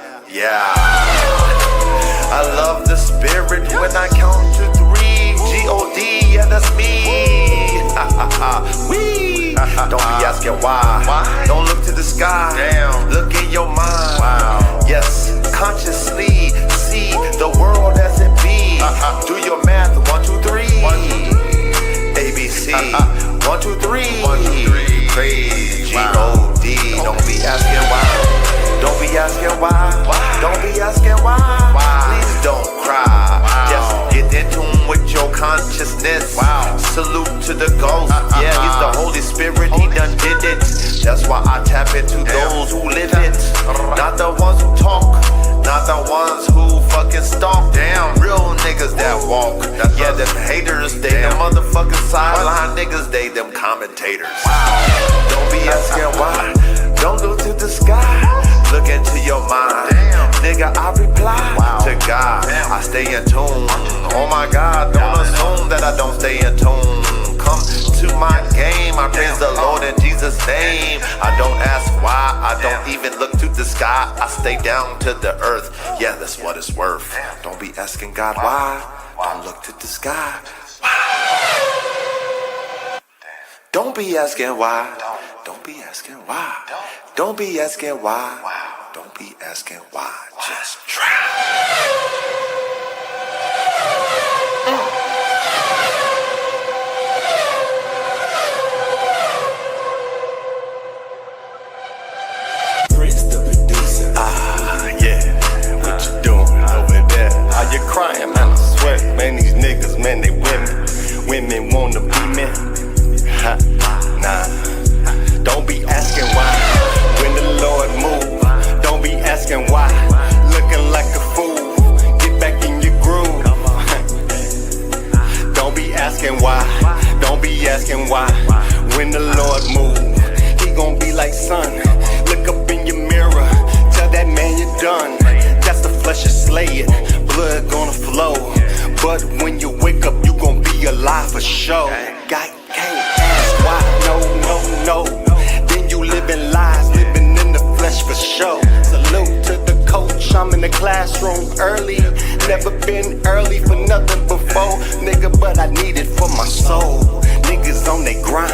Speaker 4: I love the Spirit when I count to 3. G-O-D, yeah, that's me. Wee. Don't be asking why. Don't look to the sky. Look in your mind. Yes, consciously see the world as it be. Do your math. 1, 2, 3. ABC. 1, 2, 3. Praise G-O-D. Don't be asking why. Don't be asking why. Don't be asking why. Please don't cry. Just get in tune with your consciousness. Salute to the ghost. Yeah, he's the Holy Spirit. He done did it. That's why I tap into those who live it. Not the ones who talk. Not the ones who fucking stalk. Real niggas that walk. Yeah, them haters. They them motherfucking sideline niggas. They them commentators. Don't be asking why. Don't look to the sky. Look into your mind. Nigga, I reply to God. I stay in tune. Oh my God, don't assume that I don't stay in tune. Come to my game. I praise the Lord in Jesus' name. I don't ask why. I don't even look to the sky. I stay down to the earth. Yeah, that's what it's worth. Don't be asking God why. Don't look to the sky. Don't be asking why. Don't be asking why. Don't be asking why. Don't be asking why. Just try.
Speaker 5: Prince the producer.
Speaker 4: Yeah. What you doing over there?
Speaker 5: Are you crying, man? I swear, man, these niggas, man, they women. Women wanna be men. Nah. Don't be asking why. When the Lord move, don't be asking why. Looking like a fool. Get back in your groove. Don't be asking why. Don't be asking why. When the Lord move, he gon' be like, son, look up in your mirror. Tell that man you're done. That's the flesh is slaying. Blood gonna flow. But when you wake up, you gon' be alive for sure. God can't ask why. No. Then you living lies, living in the flesh for sure. Salute to the coach, I'm in the classroom early. Never been early for nothing before, nigga, but I need it for my soul. Niggas on they grind,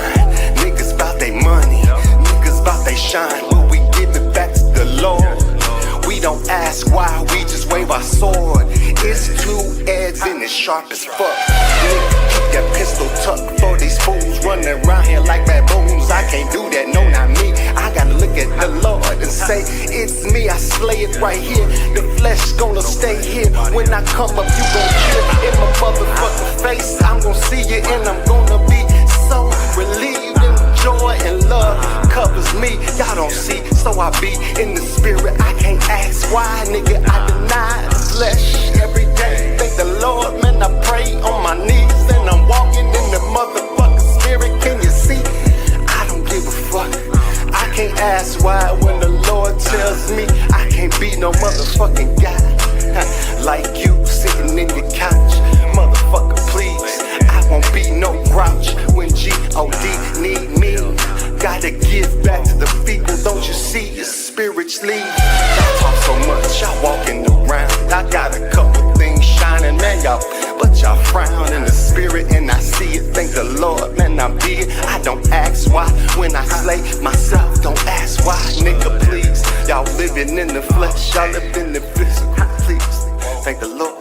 Speaker 5: niggas bout they money, niggas bout they shine, but we give it back to the Lord. We don't ask why, we just wave our sword. It's 2 edges and it's sharp as fuck. Nigga, keep that pistol tucked for these fools running around here like baboons. I can't do that, no, not me. I gotta look at the Lord and say, it's me, I slay it right here. The flesh gonna stay here. When I come up, you gon' cheer in my motherfucking face. I'm gon' see you and I'm gonna be so relieved and joy and love covers me. Y'all don't see, so I be in the spirit. I can't ask why, nigga, I deny the flesh every day. Thank the Lord, man, I pray on my knees and I'm walking in the motherfucking spirit. Can you see? I don't give a fuck. I can't ask why when the Lord tells me I can't be no motherfucking guy like you sitting in your couch. Motherfucker, please, I won't be no grouch when G-O-D need me. Gotta give back to the people, don't you see? It's spiritually. Y'all talk so much, y'all walking around. I got a couple things shining, man, y'all, but y'all frown in the spirit and I see it. Thank the Lord, man, I'm big. I don't ask why when I slay myself. Don't ask why, nigga, please. Y'all living in the flesh, y'all live in the physical, please. Thank the Lord.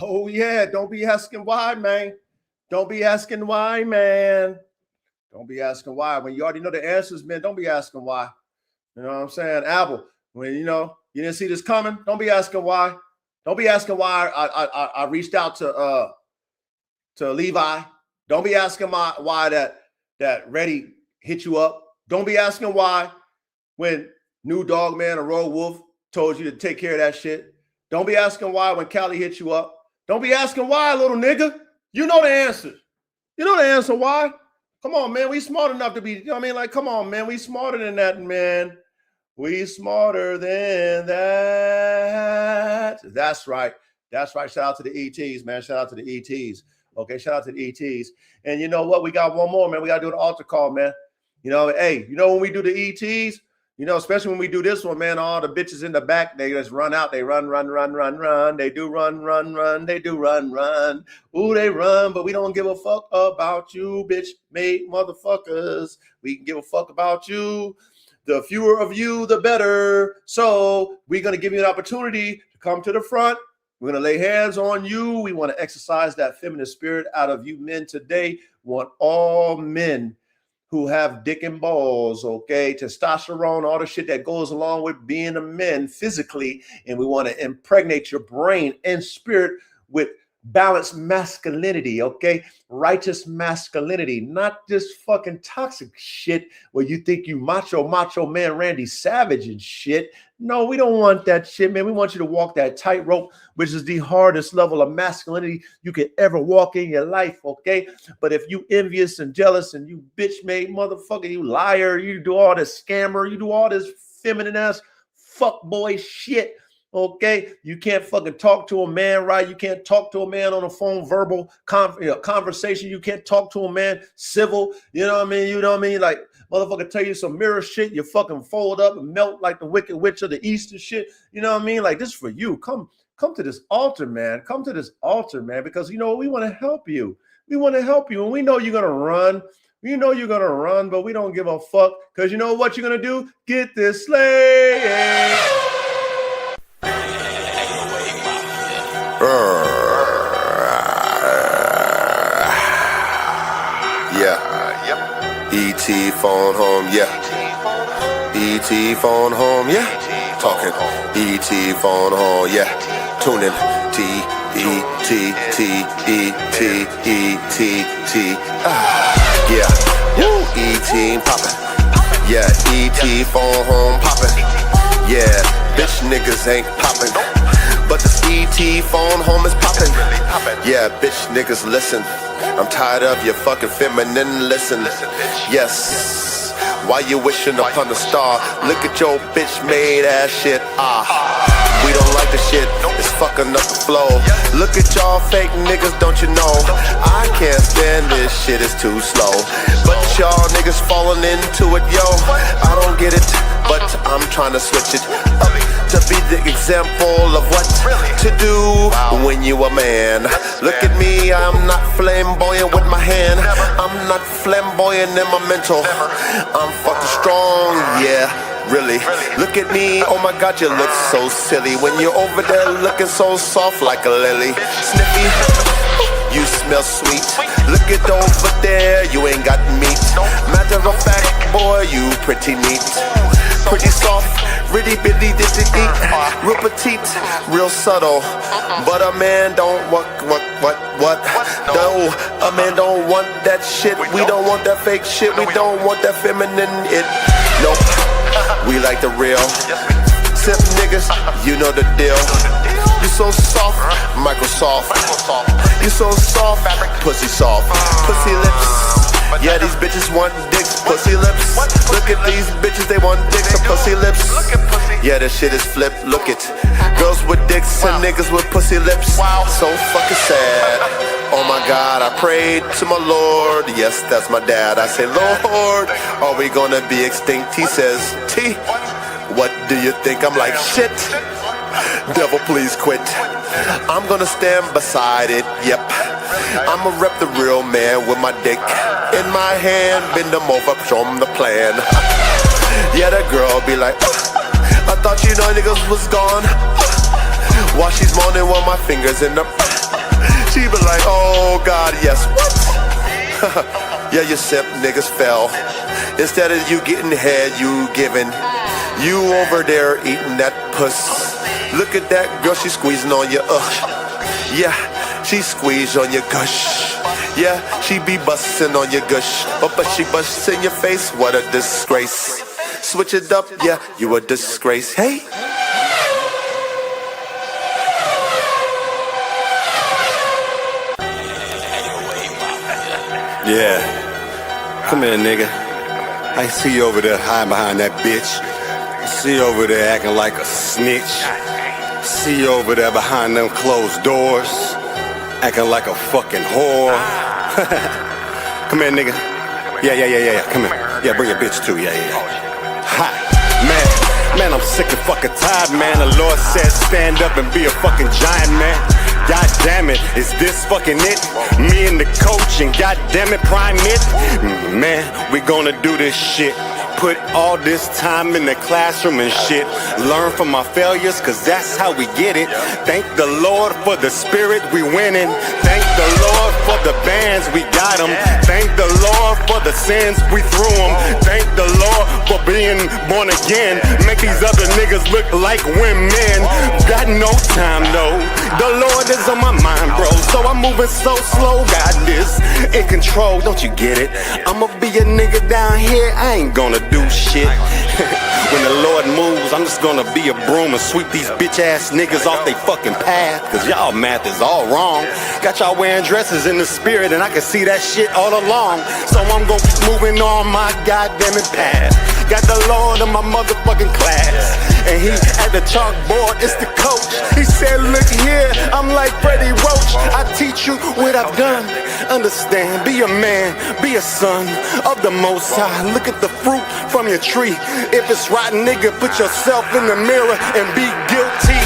Speaker 3: Oh yeah, don't be asking why, man. Don't be asking why, man. Don't be asking why. When you already know the answers, man, don't be asking why. You know what I'm saying? Apple, when you You didn't see this coming? Don't be asking why. Don't be asking why I reached out to Levi. Don't be asking why that Reddy hit you up. Don't be asking why when New Dog Man or Road Wolf told you to take care of that shit. Don't be asking why when Cali hit you up. Don't be asking why, little nigga. You know the answer. You know the answer why. Come on, man. We smart enough to be, you know what I mean? Like, come on, man. We smarter than that, man. We smarter than that. That's right. That's right. Shout out to the ETs, man. Shout out to the ETs. Okay, shout out to the ETs. And you know what? We got one more, man. We got to do an altar call, man. You know, hey, you know when we do the ETs, you know, especially when we do this one, man, all the bitches in the back, they just run out. They run. They do run. They do run. Ooh, they run, but we don't give a fuck about you, bitch made motherfuckers. We can give a fuck about you. The fewer of you, the better. So we're going to give you an opportunity to come to the front. We're going to lay hands on you. We want to exercise that feminine spirit out of you men today. We want all men who have dick and balls, okay, testosterone, all the shit that goes along with being a man physically. And we want to impregnate your brain and spirit with balanced masculinity, okay? Righteous masculinity, not this fucking toxic shit where you think you macho man Randy Savage and shit. No, we don't want that shit, man. We want you to walk that tightrope, which is the hardest level of masculinity you could ever walk in your life, okay? But if you envious and jealous and you bitch made motherfucker, you liar, you do all this scammer, you do all this feminine ass fuck boy shit, okay? You can't fucking talk to a man right. You can't talk to a man on a phone, verbal conversation. You can't talk to a man civil. You know what I mean? You know what I mean? Like, motherfucker tell you some mirror shit, you fucking fold up and melt like the Wicked Witch of the East and shit. You know what I mean? Like, this is for you. Come to this altar, man. Come to this altar, man, because, you know, we want to help you. We want to help you, and we know you're going to run. We know you're going to run, but we don't give a fuck, because you know what you're going to do? Get this slay.
Speaker 4: ET phone home, yeah. ET phone home, yeah. Talking ET phone home, yeah. Tuning T. Yeah. Woo. ET poppin'. Yeah. ET phone home poppin'. Yeah. Bitch niggas ain't poppin'. But this ET phone home is poppin'. Yeah, bitch niggas listen. I'm tired of your fucking feminine listen. Yes. Why you wishing upon a star? Look at your bitch made ass shit. We don't like the shit. It's fucking up the flow. Look at y'all fake niggas, don't you know? I can't stand this shit, it's too slow. But y'all niggas falling into it, yo. I don't get it, but I'm trying to switch it up to be the example of what to do when you a man. Look at me, I'm not flamboyant with my hand. I'm not flamboyant in my mental. I'm fucking strong, yeah, really. Look at me, oh my god, you look so silly when you're over there looking so soft like a lily. Sniffy, you smell sweet. Look at over there, you ain't got meat. Matter of fact, boy, you pretty neat. Pretty soft, really bitty, real petite, real subtle. But a man don't what? No, a man don't want that shit. We don't want that fake shit. We don't want that feminine it. Nope, we like the real. Simp niggas, you know the deal. You so soft, Microsoft. You so soft, pussy soft, pussy lips. Yeah, these bitches want dicks, pussy lips. Look at these bitches, they want dicks and pussy lips. Yeah, this shit is flipped, look it. Girls with dicks and niggas with pussy lips. So fucking sad. Oh my god, I prayed to my Lord. Yes, that's my dad. I say, Lord, are we gonna be extinct? He says, T, what do you think? I'm like, shit. Devil, please quit. I'm gonna stand beside it, yep. I'ma rep the real man with my dick in my hand. Bend them over, show them the plan. Yeah, that girl be like, I thought you know niggas was gone. While she's moaning with my fingers in the she be like, oh god, yes, what? Yeah, you simp niggas fell. Instead of you getting head, you giving. You over there eating that puss. Look at that girl, she squeezing on your yeah, she squeeze on your gush. Yeah, she be busting on your gush. But she busts in your face, what a disgrace. Switch it up, yeah, you a disgrace. Hey.
Speaker 5: Yeah. Come here, nigga. I see you over there hiding behind that bitch. I see you over there acting like a snitch. See you over there behind them closed doors, acting like a fucking whore. Come here, nigga. Yeah. Come here. Yeah, bring your bitch too. Yeah. Hi, man, I'm sick and fucking tired, man. The Lord said stand up and be a fucking giant, man. God damn it, is this fucking it? Me and the coach and god damn it, prime it. Man, we gonna do this shit. Put all this time in the classroom and shit. Learn from my failures, cause that's how we get it. Thank the Lord for the spirit we winning. Thank the Lord for the bands we got them. Thank the Lord for the sins we threw them. Thank the Lord for being born again. Make these other niggas look like women. Got no time though. The Lord is on my mind, bro. So I'm moving so slow. Got this in control, don't you get it? I'ma be a nigga down here, I ain't gonna do shit. When the Lord moves, I'm just gonna be a broom and sweep these bitch ass niggas off they fucking path. Cause y'all math is all wrong. Got y'all wearing dresses in the spirit and I can see that shit all along. So I'm gonna keep moving on my goddamn path. Got the Lord in my motherfucking class. And he at the chalkboard, it's the coach. He said, look here, I'm like Freddie Roach. I teach you what I've done. Understand, be a man, be a son of the Most High. Look at the fruit from your tree. If it's rotten, nigga, put yourself in the mirror and be guilty.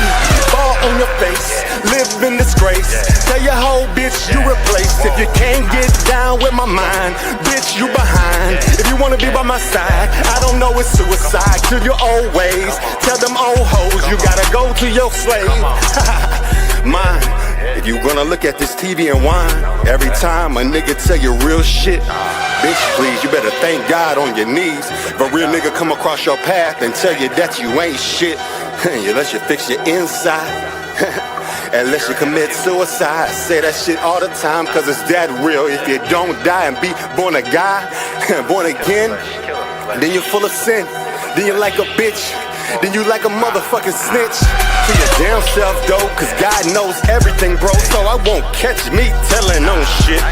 Speaker 5: Fall on your face, live in disgrace. Tell your whole bitch you replaced. If you can't get down with my mind, bitch, you behind. If you wanna be by my side, I don't know, it's suicide to your old ways. Tell them old hoes you gotta go to your slave. Mine. If you gonna look at this TV and whine every time a nigga tell you real shit, bitch, please, you better thank God on your knees. If a real nigga come across your path and tell you that you ain't shit, unless you fix your inside, unless you commit suicide. I say that shit all the time cause it's that real. If you don't die and be born a guy, born again, then you're full of sin. Then you're like a bitch. Then you like a motherfucking snitch. To your damn self though, cause God knows everything, bro. So I won't catch me telling on shit.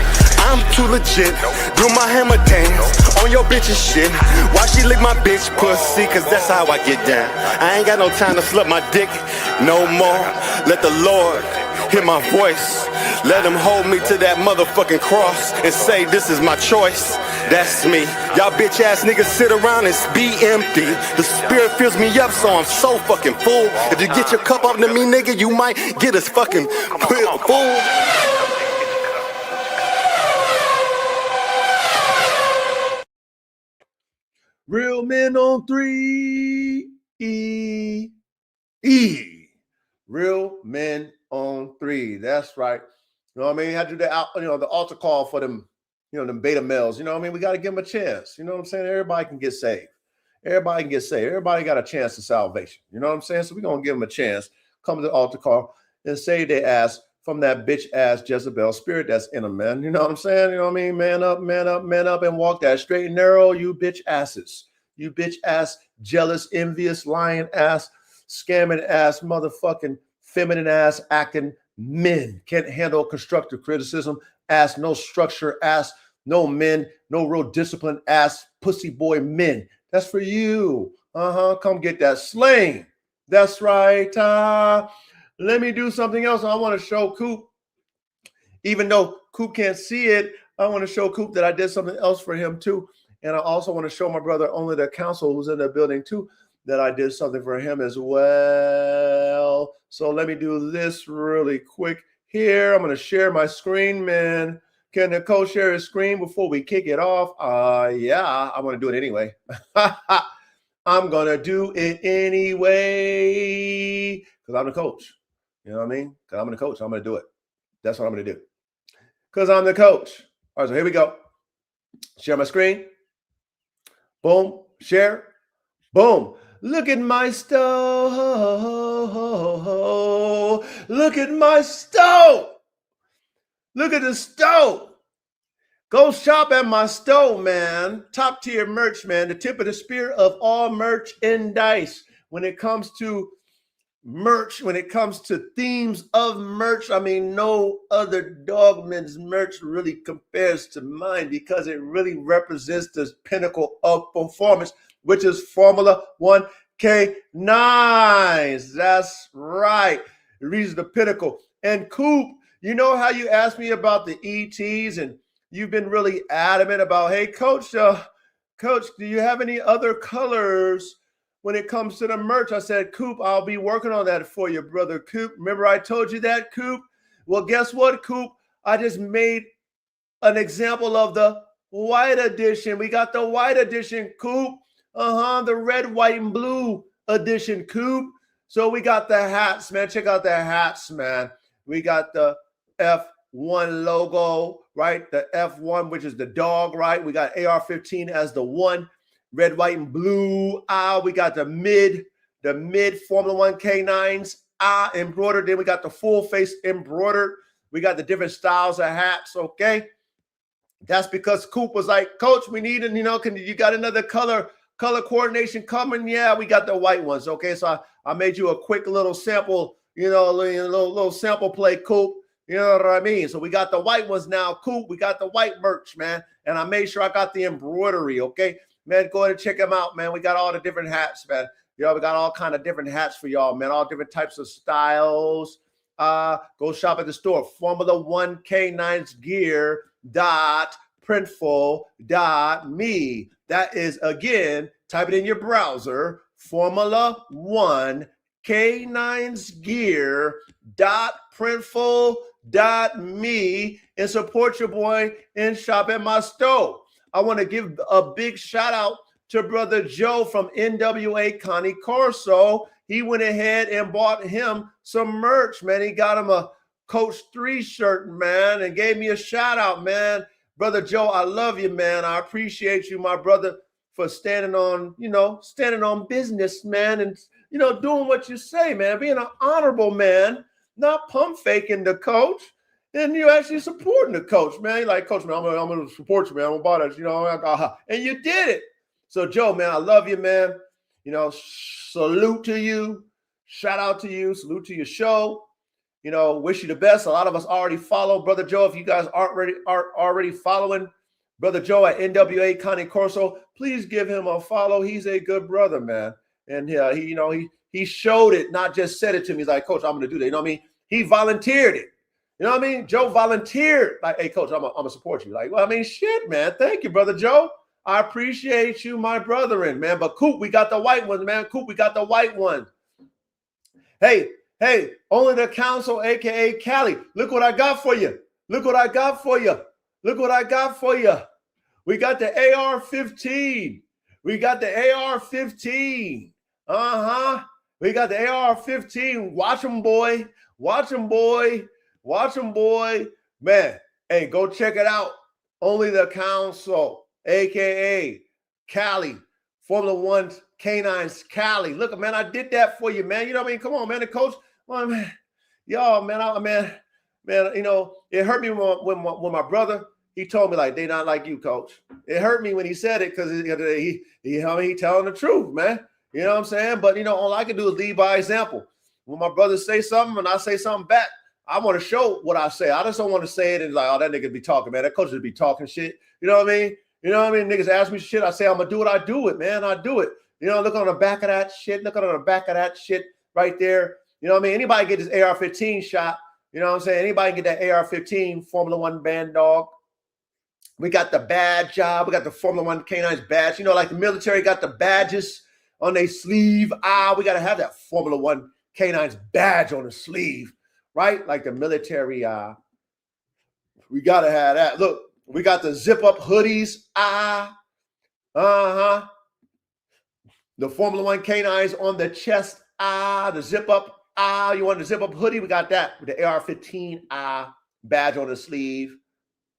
Speaker 5: I'm too legit. Do my hammer dance on your bitch's shit. Why she lick my bitch pussy? Cause that's how I get down. I ain't got no time to slap my dick no more. Let the Lord hear my voice. Let him hold me to that motherfucking cross and say this is my choice. That's me. Y'all bitch ass niggas sit around and be empty. The spirit fills me up so I'm so fucking full. If you get your cup up to me, nigga, you might get us fucking full.
Speaker 3: Real men on 3. Real men on 3. That's right. You know what I mean? Had to do the altar call for them, them beta males. You know what I mean? We got to give them a chance. You know what I'm saying? Everybody can get saved. Everybody can get saved. Everybody got a chance to salvation. You know what I'm saying? So we're going to give them a chance. Come to the altar call and save their ass from that bitch ass Jezebel spirit that's in them, man. You know what I'm saying? You know what I mean? Man up, man up, man up, and walk that straight and narrow, you bitch asses. You bitch ass, jealous, envious, lying ass, scamming ass, motherfucking feminine ass acting men. Can't handle constructive criticism, ass, no structure, ass, no men, no real discipline, ass, pussy boy men. That's for you. Come get that sling. That's right. Let me do something else. I want to show Coop, even though Coop can't see it, I want to show Coop that I did something else for him too. And I also want to show my brother, only the council who's in the building too, that I did something for him as well. So let me do this really quick here. I'm going to share my screen, man. Can Nicole share his screen before we kick it off? Yeah, I'm going to do it anyway. I'm going to do it anyway because I'm the coach. You know what I mean? Because I'm the coach. I'm going to do it. That's what I'm going to do because I'm the coach. All right, so here we go. Share my screen. Boom. Share. Boom. Look at my stove. Look at my stove. Look at the stove. Go shop at my store, man. Top tier merch, man. The tip of the spear of all merch and dice. When it comes to merch, when it comes to themes of merch, I mean, no other Dogman's merch really compares to mine because it really represents the pinnacle of performance, which is Formula 1 K9s. That's right. It reaches the pinnacle. And Coop, you know how you asked me about the ETs, and you've been really adamant about, hey, Coach, do you have any other colors when it comes to the merch? I said, Coop, I'll be working on that for you, brother Coop. Remember I told you that, Coop? Well, guess what, Coop? I just made an example of the white edition. We got the white edition, Coop. The red, white, and blue edition, Coop. So we got the hats, man. Check out the hats, man. We got the F1 logo, right? The F1, which is the dog, right? We got AR-15 as the 1, red, white, and blue. We got the mid Formula 1 K9s embroidered. Then we got the full face embroidered. We got the different styles of hats, okay? That's because Coop was like, Coach, we need, you got another color coordination coming? Yeah, we got the white ones, okay? So I made you a quick little sample, little sample play, Coop. You know what I mean? So we got the white ones now, Coop. We got the white merch, man. And I made sure I got the embroidery, okay? Man, go ahead and check them out, man. We got all the different hats, man. We got all kind of different hats for y'all, man. All different types of styles. Go shop at the store. Formula 1 K9s gear .printful.me. That is, again, type it in your browser. Formula 1 K9s gear .printful.me and support your boy and shop at my store. I want to give a big shout out to brother Joe from NWA Connie Corso. He went ahead and bought him some merch, man. He got him a Coach 3 shirt, man, and gave me a shout out, man. Brother Joe, I love you, man. I appreciate you, my brother, for standing on business, man, and, doing what you say, man, being an honorable man, not pump faking the coach, and you actually supporting the coach, man. You're like, Coach, man, I'm going to support you, man. I'm going to buy that, and you did it. So, Joe, man, I love you, man. Salute to you. Shout out to you. Salute to your show. Wish you the best. A lot of us already follow Brother Joe. If you guys aren't already following Brother Joe at NWA Connie Corso, please give him a follow. He's a good brother, man. And he showed it, not just said it to me. He's like, Coach, I'm going to do that. You know what I mean? He volunteered it. You know what I mean? Joe volunteered. Like, hey, Coach, I'm going to support you. Like, well, I mean, shit, man. Thank you, Brother Joe. I appreciate you, my brethren, man. But Coop, we got the white ones, man. Coop, we got the white one. Hey, only the council, a.k.a. Cali. Look what I got for you. Look what I got for you. Look what I got for you. We got the AR-15. We got the AR-15. We got the AR-15. Watch them, boy. Watch them, boy. Watch them, boy. Man, hey, go check it out. Only the council, a.k.a. Cali. Formula 1 K9s Cali. Look, man, I did that for you, man. You know what I mean? Come on, man. The coach, man. Y'all, man, it hurt me when my brother, he told me, like, they not like you, Coach. It hurt me when he said it because he telling the truth, man. You know what I'm saying? But, all I can do is lead by example. When my brothers say something and I say something back, I want to show what I say. I just don't want to say it and like, oh, that nigga be talking, man. That coach just be talking shit. You know what I mean? You know what I mean? Niggas ask me shit. I say, I'm going to do it. I do it, man. I do it. Look on the back of that shit. Look on the back of that shit right there. You know what I mean? Anybody get this AR-15 shot. You know what I'm saying? Anybody can get that AR-15 Formula 1 Band Dog. We got the badge job. We got the Formula 1 K9's badge. Like the military got the badges on their sleeve. We got to have that Formula 1 K9's badge on the sleeve, right? Like the military. We got to have that. Look, we got the zip-up hoodies. The Formula 1 K9s on the chest. The zip-up. You want the zip-up hoodie? We got that with the AR-15 badge on the sleeve.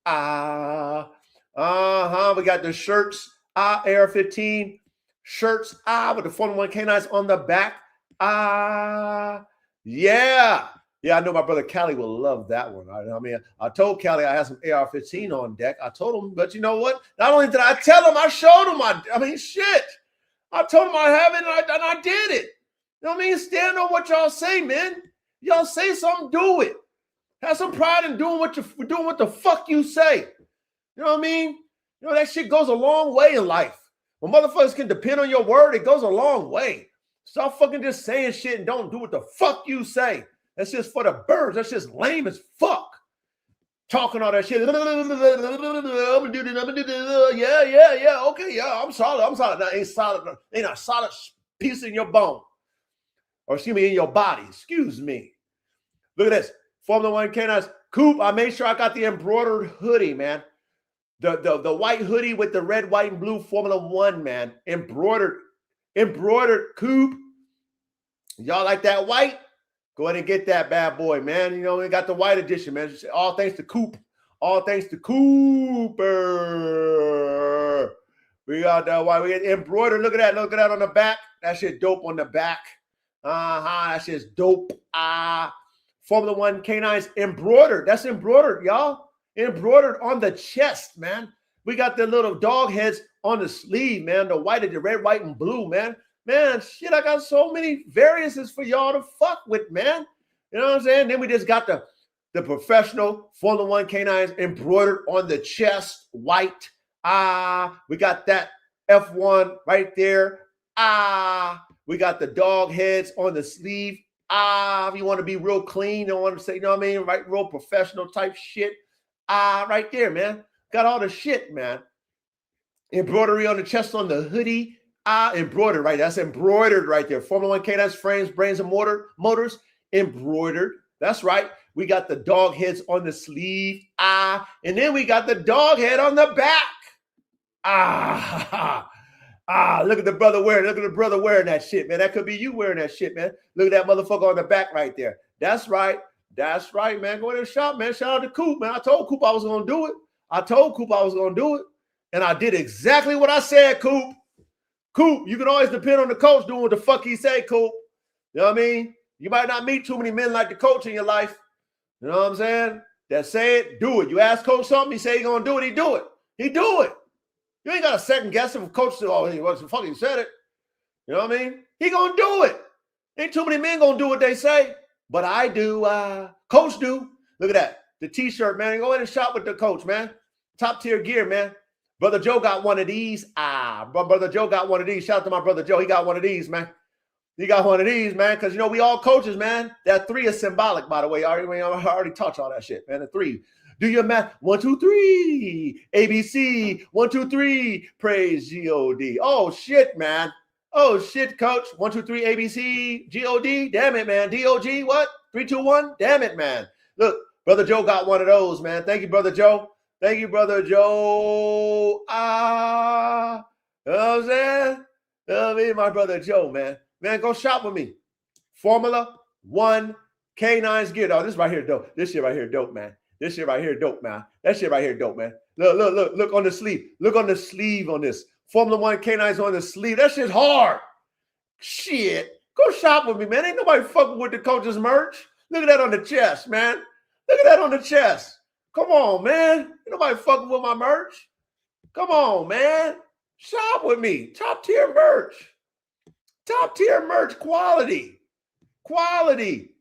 Speaker 3: We got the shirts. AR-15 shirts, with the Formula One canines on the back. Yeah. Yeah, I know my brother Callie will love that one. I mean, I told Callie I had some AR-15 on deck. I told him, but you know what? Not only did I tell him, I showed him. I mean, shit. I told him I have it, and I did it. You know what I mean? Stand on what y'all say, man. Y'all say something, do it. Have some pride in doing what the fuck you say. You know what I mean? You know, that shit goes a long way in life. When motherfuckers can depend on your word, it goes a long way. Stop fucking just saying shit and don't do what the fuck you say. That's just for the birds. That's just lame as fuck. Talking all that shit. Yeah. Okay, yeah, I'm solid. That ain't solid. Ain't a solid piece in your bone. Or excuse me, in your body. Excuse me. Look at this. Formula One canines. Coop, I made sure I got the embroidered hoodie, man. The white hoodie with the red, white, and blue Formula One, man. Embroidered Coop. Y'all like that white? Go ahead and get that bad boy, man. You know, we got the white edition, man. All thanks to Coop. All thanks to Cooper. We got that white. We got embroidered. Look at that. Look at that on the back. That shit dope on the back. That shit's dope. Formula One canines embroidered. That's embroidered, y'all. Embroidered on the chest, man. We got the little dog heads on the sleeve, man. The white, the red, white, and blue, man. Man, shit, I got so many variances for y'all to fuck with, man. You know what I'm saying? Then we just got the professional Formula One canines embroidered on the chest, white. We got that F1 right there. We got the dog heads on the sleeve. If you want to be real clean, don't want to say, you know what I mean? Right, real professional type shit. Right there, man. Got all the shit, man. Embroidery on the chest on the hoodie. Embroidered, right? That's embroidered right there. Formula One canines, frames, brains, and motors. Embroidered. That's right. We got the dog heads on the sleeve. And then we got the dog head on the back. Look at the brother wearing. Look at the brother wearing that shit, man. That could be you wearing that shit, man. Look at that motherfucker on the back right there. That's right. That's right, man. Go in the shop, man. Shout out to Coop, man. I told Coop I was going to do it. And I did exactly what I said, Coop. Coop, you can always depend on the coach doing what the fuck he say, Coop. You know what I mean? You might not meet too many men like the coach in your life. You know what I'm saying? That say it, do it. You ask coach something, he say he gonna do it, he do it. He do it. You ain't got to second guess if coach said, oh, he wasn't fucking said it. You know what I mean? He gonna do it. Ain't too many men gonna do what they say. But I do. Coach do. Look at that. The t-shirt, man. Go in and shop with the coach, man. Top tier gear, man. Brother Joe got one of these. Brother Joe got one of these. Shout out to my brother Joe. He got one of these, man. He got one of these, man. Because, you know, we all coaches, man. That 3 is symbolic, by the way. I already taught y'all that shit, man. The 3. Do your math. 1, 2, 3. ABC. 1, 2, 3. Praise G-O-D. Oh, shit, man. Oh, shit, coach. 1, 2, 3. ABC. G-O-D. Damn it, man. D-O-G. What? 3, 2, 1. Damn it, man. Look, brother Joe got one of those, man. Thank you, brother Joe. Thank you, brother Joe. You know what I'm saying? You know what I mean? My brother Joe, man. Man, go shop with me. Formula One K9's gear. Oh, this right here dope. This shit right here dope, man. This shit right here dope, man. That shit right here dope, man. Look on the sleeve. Look on the sleeve on this. Formula One K9's on the sleeve. That shit's hard. Shit. Go shop with me, man. Ain't nobody fucking with the coach's merch. Look at that on the chest, man. Look at that on the chest. Come on, man. Ain't nobody fucking with my merch. Come on, man. Shop with me. Top tier merch. Top tier merch quality. Quality.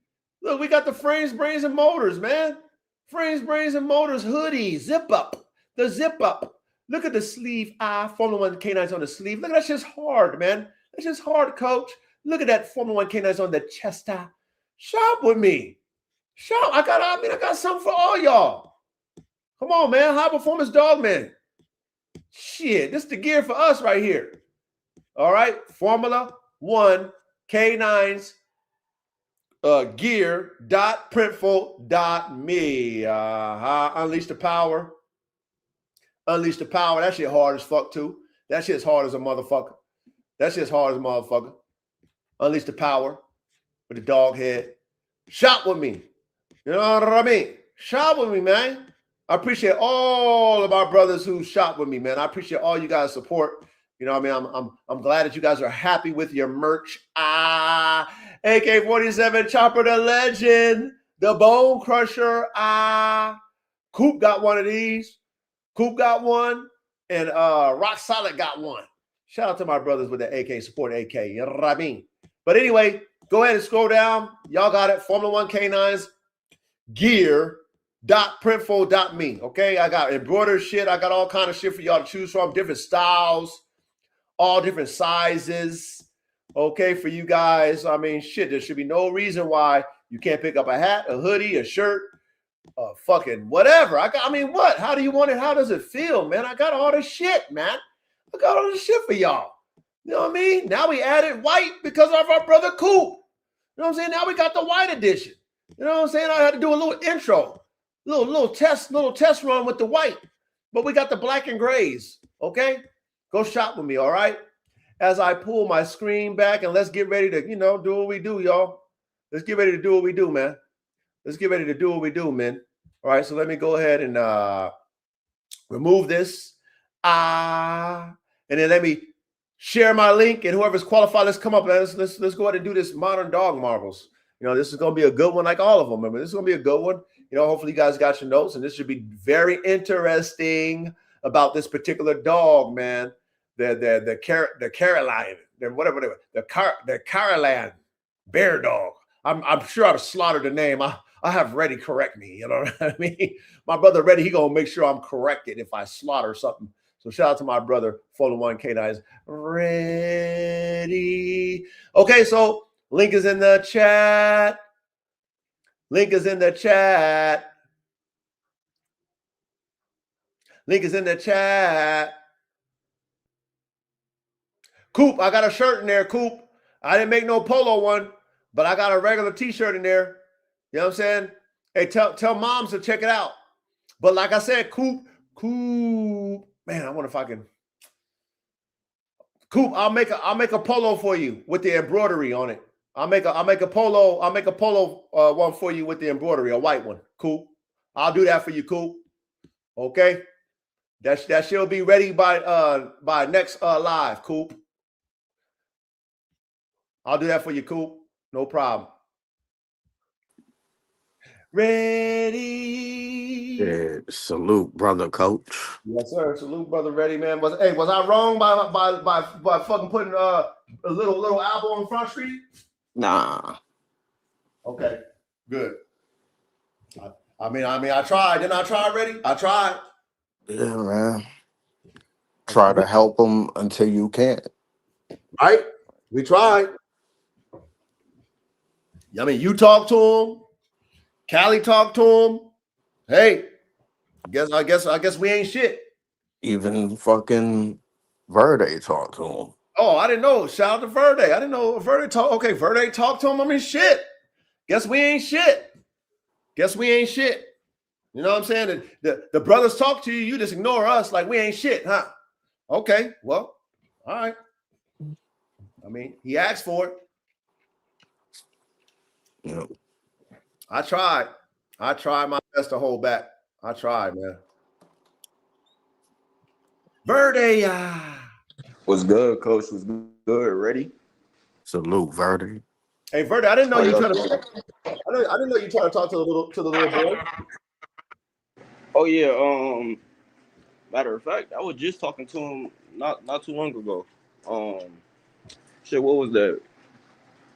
Speaker 3: Look, we got the frames, brains, and motors, man. Frames, brains, and motors hoodie. Zip up. The zip up. Look at the sleeve. Formula One K9's on the sleeve. Look at that shit's hard, man. That's just hard, coach. Look at that Formula One K9's on the chest. Shop with me. Shop. I got something for all y'all. Come on, man. High performance dog, man. Shit, this is the gear for us right here. All right. Formula One K9's gear.printful.me. Unleash the power. Unleash the power. That shit hard as fuck, too. That shit's hard as a motherfucker. That shit's hard as a motherfucker. Unleash the power with the dog head. Shop with me. You know what I mean? Shop with me, man. I appreciate all of our brothers who shop with me, man. I appreciate all you guys' support. You know what I mean? I'm glad that you guys are happy with your merch. AK-47 Chopper the Legend, the Bone Crusher. Coop got one of these. Coop got one, and Rock Solid got one. Shout out to my brothers with the AK, support AK. You know what I mean? But anyway, go ahead and scroll down. Y'all got it. Formula One K9s gear.printful.me. Okay, I got embroidered shit. I got all kind of shit for y'all to choose from, different styles, all different sizes. Okay, for you guys. I mean, shit, there should be no reason why you can't pick up a hat, a hoodie, a shirt, fucking whatever. I mean, what? How do you want it? How does it feel, man? I got all this shit, man. I got all this shit for y'all. You know what I mean? Now we added white because of our brother Coop. You know what I'm saying? Now we got the white edition. You know what I'm saying? I had to do a little intro, little test run with the white. But we got the black and grays. Okay? Go shop with me, all right? As I pull my screen back, and let's get ready to, do what we do, y'all. Let's get ready to do what we do, man. Let's get ready to do what we do, man. All right, so let me go ahead and remove this. And then let me share my link, and whoever's qualified, let's come up. Let's go ahead and do this Modern Dog Marvels. This is going to be a good one, like all of them. Remember, this is going to be a good one. Hopefully you guys got your notes, and this should be very interesting about this particular dog, man. The Karelian, the Karelian Bear Dog. I'm sure I've slaughtered the name. I have Reddy correct me. You know what I mean? My brother Reddy, he gonna make sure I'm corrected if I slaughter something. So shout out to my brother, Formula One K9s. Ready? Okay, so link is in the chat. Link is in the chat. Link is in the chat. Coop, I got a shirt in there, Coop. I didn't make no polo one, but I got a regular t-shirt in there. You know what I'm saying? Hey, tell moms to check it out. But like I said, Coop, man, I wonder if I can. Coop, I'll make a polo for you with the embroidery on it. I'll make a polo one for you with the embroidery, a white one. Coop. I'll do that for you, Coop. Okay? That she'll be ready by next live, Coop. I'll do that for you, Coop. No problem. Ready?
Speaker 6: Yeah, salute, brother, coach.
Speaker 3: Yes, sir. Salute, brother. Ready, man. Was I wrong by fucking putting a little album on Front Street?
Speaker 6: Nah.
Speaker 3: Okay, good. I mean, I tried. Didn't I try already? I tried.
Speaker 6: Yeah, man. Try to help them until you can't.
Speaker 3: Right? We tried. I mean, you talked to him. Callie talked to him. Hey, I guess we ain't shit.
Speaker 6: Even fucking Verde talked to him.
Speaker 3: Oh, I didn't know. Shout out to Verde. I didn't know Verde talked. Okay, Verde talked to him. I mean, shit. Guess we ain't shit. Guess we ain't shit. You know what I'm saying? The brothers talk to you. You just ignore us like we ain't shit, huh? Okay, well, all right. I mean, he asked for it.
Speaker 6: Yeah.
Speaker 3: I tried my best to hold back. I tried, man. Verde.
Speaker 7: What's good, coach? What's good? Ready?
Speaker 6: Salute, Verde.
Speaker 3: Hey, Verde, I didn't know you trying to. I didn't know you trying to talk to the little boy.
Speaker 7: Oh yeah. Matter of fact, I was just talking to him not too long ago. Shit, what was that?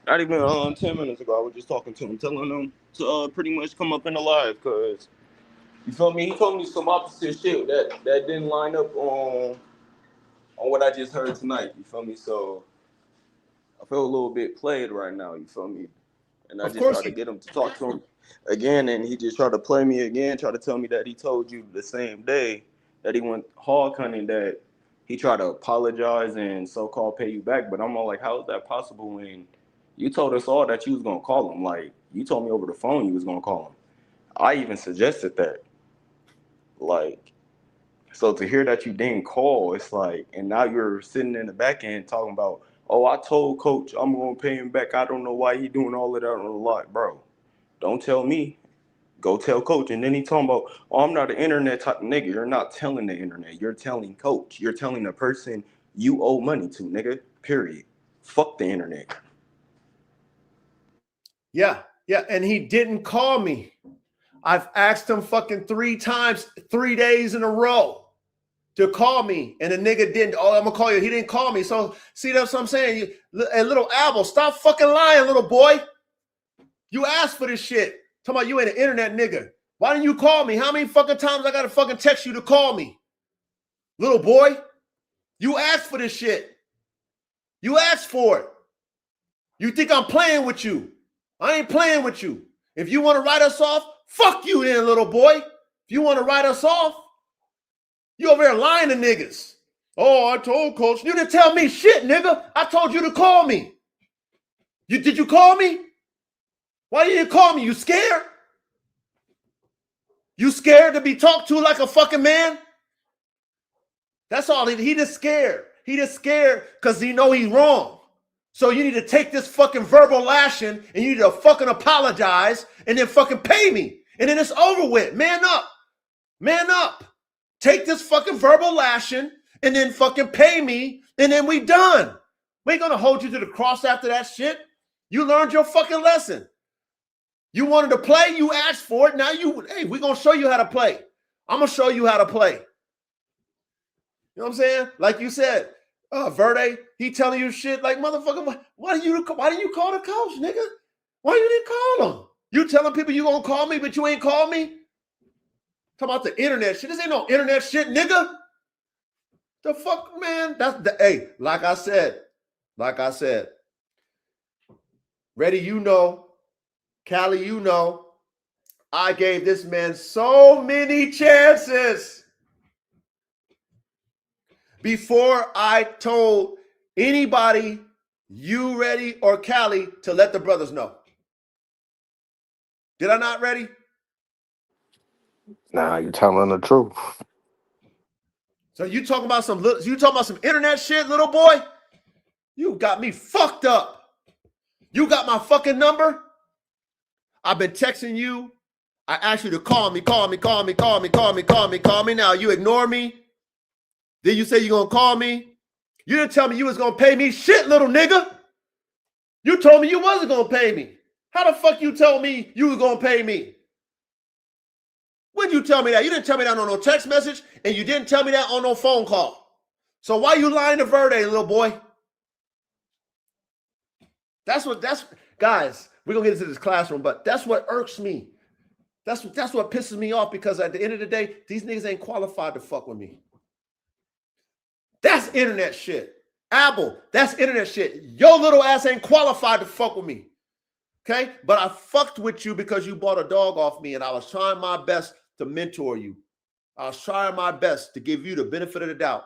Speaker 7: Not even 10 minutes ago. I was just talking to him, telling him to pretty much come up in the live, cause you feel me. He told me some opposite shit that didn't line up on what I just heard tonight. You feel me? So I feel a little bit played right now. You feel me? And I just tried to get him to talk to him again, and he just tried to play me again, tried to tell me that he told you the same day that he went hog hunting, that he tried to apologize and so-called pay you back. But I'm all like, how is that possible when you told us all that you was going to call him? Like, you told me over the phone you was going to call him. I even suggested that. Like, so to hear that you didn't call, it's like, and now you're sitting in the back end talking about, oh, I told coach I'm going to pay him back. I don't know why he doing all of that on the lot, bro. Don't tell me. Go tell coach. And then he talking about, oh, I'm not an internet type of nigga. You're not telling the internet. You're telling coach. You're telling the person you owe money to, nigga. Period. Fuck the internet.
Speaker 3: Yeah. And he didn't call me. I've asked him fucking 3 times, 3 days in a row to call me. And the nigga didn't. Oh, I'm going to call you. He didn't call me. So, see, that's what I'm saying. Hey, little Abel, stop fucking lying, little boy. You asked for this shit. Talking about you ain't an internet nigga. Why didn't you call me? How many fucking times I got to fucking text you to call me? Little boy, you asked for this shit. You asked for it. You think I'm playing with you. I ain't playing with you. If you want to write us off, fuck you then, little boy. If you want to write us off, you over there lying to niggas. Oh, I told Coach. You didn't tell me shit, nigga. I told you to call me. Did you call me? Why you didn't call me? You scared? You scared to be talked to like a fucking man? That's all. He just scared. He just scared because he know he's wrong. So you need to take this fucking verbal lashing and you need to fucking apologize and then fucking pay me. And then it's over with. Man up. Man up. Take this fucking verbal lashing and then fucking pay me and then we done. We ain't gonna hold you to the cross after that shit. You learned your fucking lesson. You wanted to play, you asked for it. Now hey, we're gonna show you how to play. I'm gonna show you how to play. You know what I'm saying? Like you said, Verde, he telling you shit like, motherfucker, why didn't you call the coach, nigga? Why you didn't call him? You telling people you gonna call me, but you ain't call me? Talking about the internet shit. This ain't no internet shit, nigga. The fuck, man? Hey, like I said, Reddy, you know, Callie, you know, I gave this man so many chances before I told anybody, you, Reddy, or Callie, to let the brothers know. Did I not, Reddy?
Speaker 6: Nah, you're telling the truth.
Speaker 3: So you talking about some internet shit, little boy? You got me fucked up. You got my fucking number? I've been texting you. I asked you to call me. Now you ignore me. Then you say you're going to call me. You didn't tell me you was going to pay me shit, little nigga. You told me you wasn't going to pay me. How the fuck you told me you was going to pay me? When did you tell me that? You didn't tell me that on no text message, and you didn't tell me that on no phone call. So why you lying to Verde, little boy? Guys, we're going to get into this classroom, but that's what irks me. That's what pisses me off, because at the end of the day, these niggas ain't qualified to fuck with me. That's internet shit. Abel, that's internet shit. Your little ass ain't qualified to fuck with me. Okay? But I fucked with you because you bought a dog off me, and I was trying my best to mentor you. I was trying my best to give you the benefit of the doubt.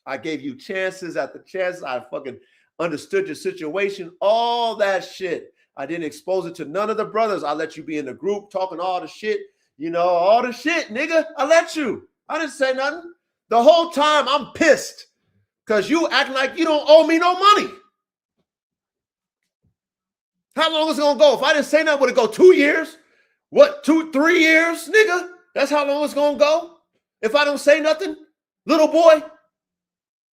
Speaker 3: I gave you chances after chances. I fucking understood your situation, all that shit. I didn't expose it to none of the brothers. I let you be in the group talking all the shit, all the shit, nigga. I let you. I didn't say nothing. The whole time I'm pissed because you acting like you don't owe me no money. How long is it going to go? If I didn't say nothing, would it go 2 years? What, 2-3 years, nigga? That's how long it's going to go? If I don't say nothing, little boy?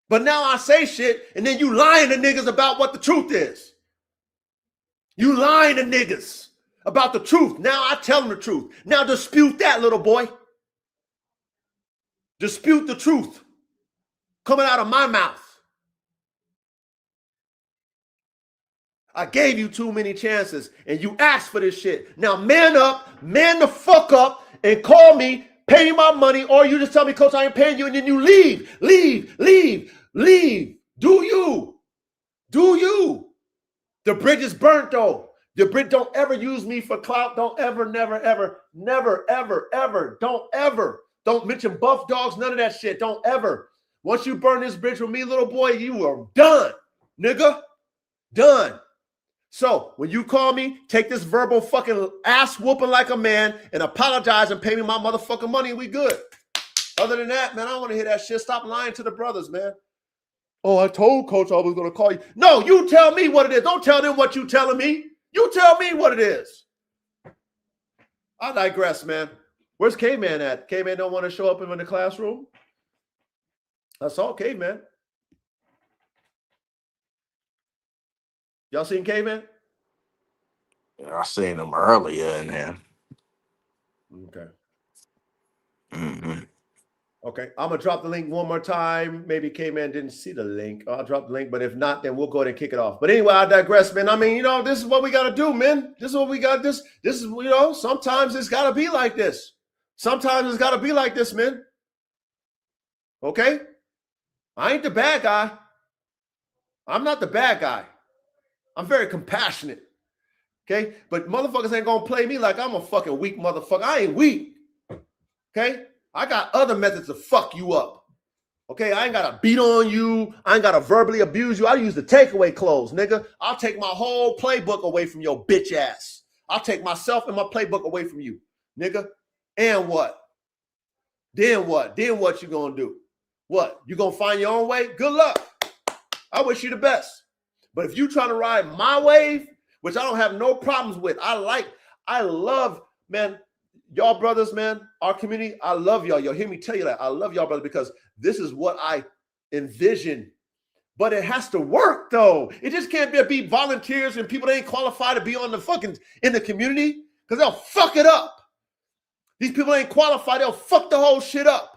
Speaker 3: But now I say shit, and then you lying to niggas about what the truth is. You lying to niggas about the truth. Now I tell them the truth. Now dispute that, little boy. Dispute the truth coming out of my mouth. I gave you too many chances, and you asked for this shit. Now man up, man the fuck up, and call me, pay me my money, or you just tell me, Coach, I ain't paying you, and then you leave. Do you? The bridge is burnt, though. The bridge, don't ever use me for clout. Don't ever, never, don't mention buff dogs, none of that shit. Don't ever. Once you burn this bridge with me, little boy, you are done, nigga. Done. So when you call me, take this verbal fucking ass whooping like a man and apologize and pay me my motherfucking money, and we good. Other than that, man, I don't want to hear that shit. Stop lying to the brothers, man. Oh, I told Coach I was going to call you. No, you tell me what it is. Don't tell them what you telling me. You tell me what it is. I digress, man. Where's K-Man at? K-Man don't want to show up in the classroom? That's all, K-Man. Y'all seen Caveman?
Speaker 6: I seen him earlier in there.
Speaker 3: Okay.
Speaker 6: Hmm.
Speaker 3: Okay. I'm gonna drop the link one more time. Maybe Caveman didn't see the link. I'll drop the link, but if not, then we'll go ahead and kick it off. But anyway, I digress, man. I mean, you know, this is what we gotta do, man. This is what we got. This is, you know, sometimes it's gotta be like this. Sometimes it's gotta be like this, man. Okay? I ain't the bad guy. I'm not the bad guy. I'm very compassionate. Okay? But motherfuckers ain't gonna play me like I'm a fucking weak motherfucker. I ain't weak. Okay? I got other methods to fuck you up. Okay? I ain't gotta beat on you. I ain't gotta verbally abuse you. I use the takeaway clothes, nigga. I'll take my whole playbook away from your bitch ass. I'll take myself and my playbook away from you, nigga. And what? Then what? Then what you gonna do? What? You gonna find your own way? Good luck. I wish you the best. But if you trying to ride my wave, which I don't have no problems with, I love, man, y'all brothers, man, our community, I love y'all. You'll hear me tell you that. I love y'all, brothers, because this is what I envision. But it has to work, though. It just can't be volunteers and people that ain't qualified to be on the fucking, in the community, because they'll fuck it up. These people ain't qualified. They'll fuck the whole shit up.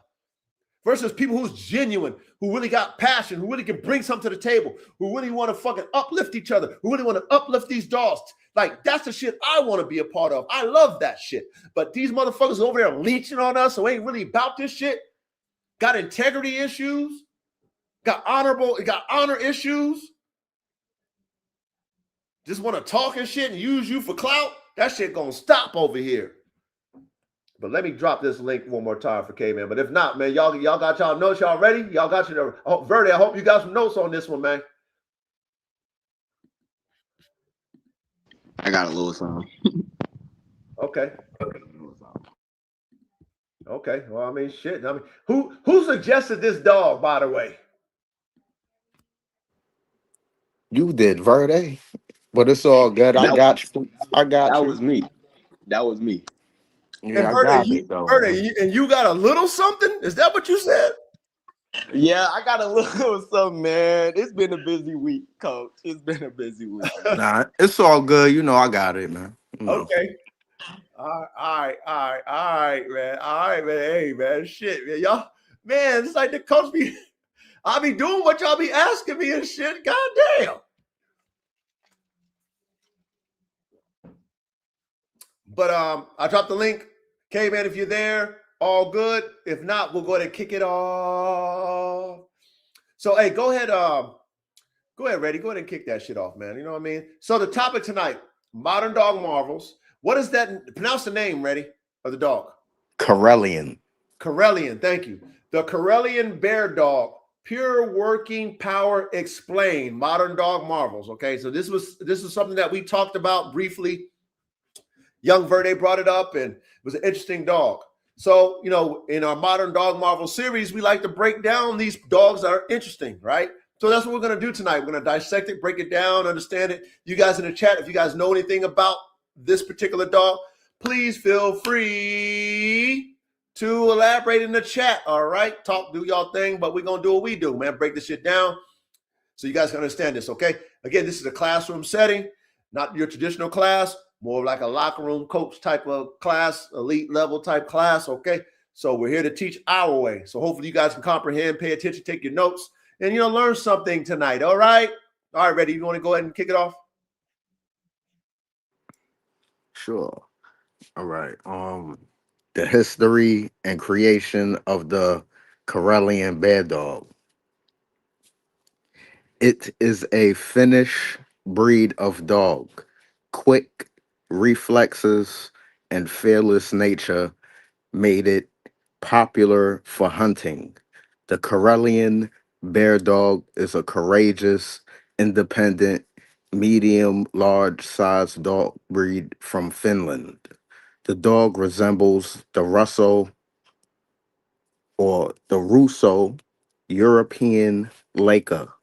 Speaker 3: Versus people who's genuine, who really got passion, who really can bring something to the table, who really want to fucking uplift each other, who really want to uplift these dogs. Like, that's the shit I want to be a part of. I love that shit. But these motherfuckers over there leeching on us who ain't really about this shit, got integrity issues, got honor issues, just want to talk and shit and use you for clout. That shit gonna stop over here. But let me drop this link one more time for K-Man. But if not, man, y'all got y'all notes. Y'all ready? Y'all got your Verde. I hope you got some notes on this one, man.
Speaker 7: I got a little something.
Speaker 3: Okay. Okay. Well, I mean, shit. I mean, who suggested this dog, by the way?
Speaker 6: You did, Verde. But it's all good. I got you. I got
Speaker 7: That
Speaker 6: you.
Speaker 7: was me. That was me.
Speaker 6: Yeah,
Speaker 3: And
Speaker 6: I got it, though.
Speaker 3: Verde, and you got a little something? Is that what you said?
Speaker 7: Yeah, I got a little something, man. It's been a busy week, Coach. It's been a busy week.
Speaker 6: Nah, it's all good. You know, I got it, man. You know.
Speaker 3: Okay. All right, man. All right, man. Hey, man. Shit, man. Y'all, man, it's like the coach be, I be doing what y'all be asking me and shit. God damn. But I dropped the link. Okay, man, if you're there, all good. If not, we'll go ahead and kick it off. So, hey, go ahead, Reddy. Go ahead and kick that shit off, man. You know what I mean? So the topic tonight, modern dog marvels. What is that? Pronounce the name, Reddy, of the dog.
Speaker 6: Karelian.
Speaker 3: Karelian, thank you. The Karelian Bear Dog, pure working power explained, modern dog marvels. Okay, so this is something that we talked about briefly. Young Verde brought it up, and it was an interesting dog. So, you know, in our modern dog marvel series, we like to break down these dogs that are interesting, right? So that's what we're going to do tonight. We're going to dissect it, break it down, understand it. You guys in the chat, if you guys know anything about this particular dog, please feel free to elaborate in the chat. All right, do y'all thing, but we're going to do what we do, man. Break this shit down so you guys can understand this, okay? Again, this is a classroom setting, not your traditional class. More like a locker room coach type of class, elite level type class, okay? So we're here to teach our way. So hopefully you guys can comprehend, pay attention, take your notes, and, you know, learn something tonight, all right? All right, ready? You want to go ahead and kick it off?
Speaker 6: Sure. All right. The history and creation of the Karelian Bear Dog. It is a Finnish breed of dog. Quick reflexes and fearless nature made it popular for hunting. The Karelian Bear Dog is a courageous, independent, medium large sized dog breed from Finland. The dog resembles the Russo or the Russo European Laker,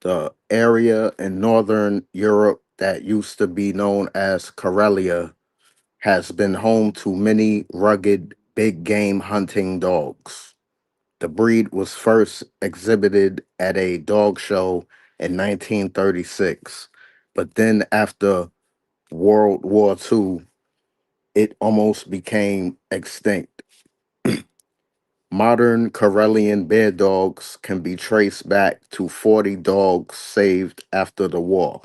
Speaker 6: the area in northern Europe that used to be known as Karelia has been home to many rugged big game hunting dogs. The breed was first exhibited at a dog show in 1936 But then after World War II, it almost became extinct. Modern Karelian Bear Dogs can be traced back to 40 dogs saved after the war.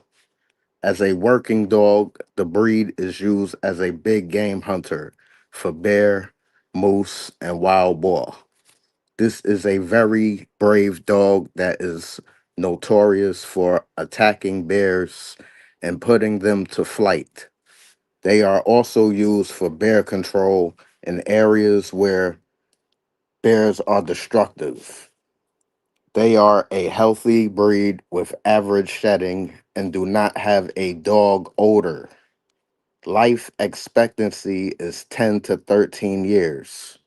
Speaker 6: As a working dog, the breed is used as a big game hunter for bear, moose, and wild boar. This is a very brave dog that is notorious for attacking bears and putting them to flight. They are also used for bear control in areas where bears are destructive. They are a healthy breed with average shedding and do not have a dog odor. Life expectancy is 10 to 13 years.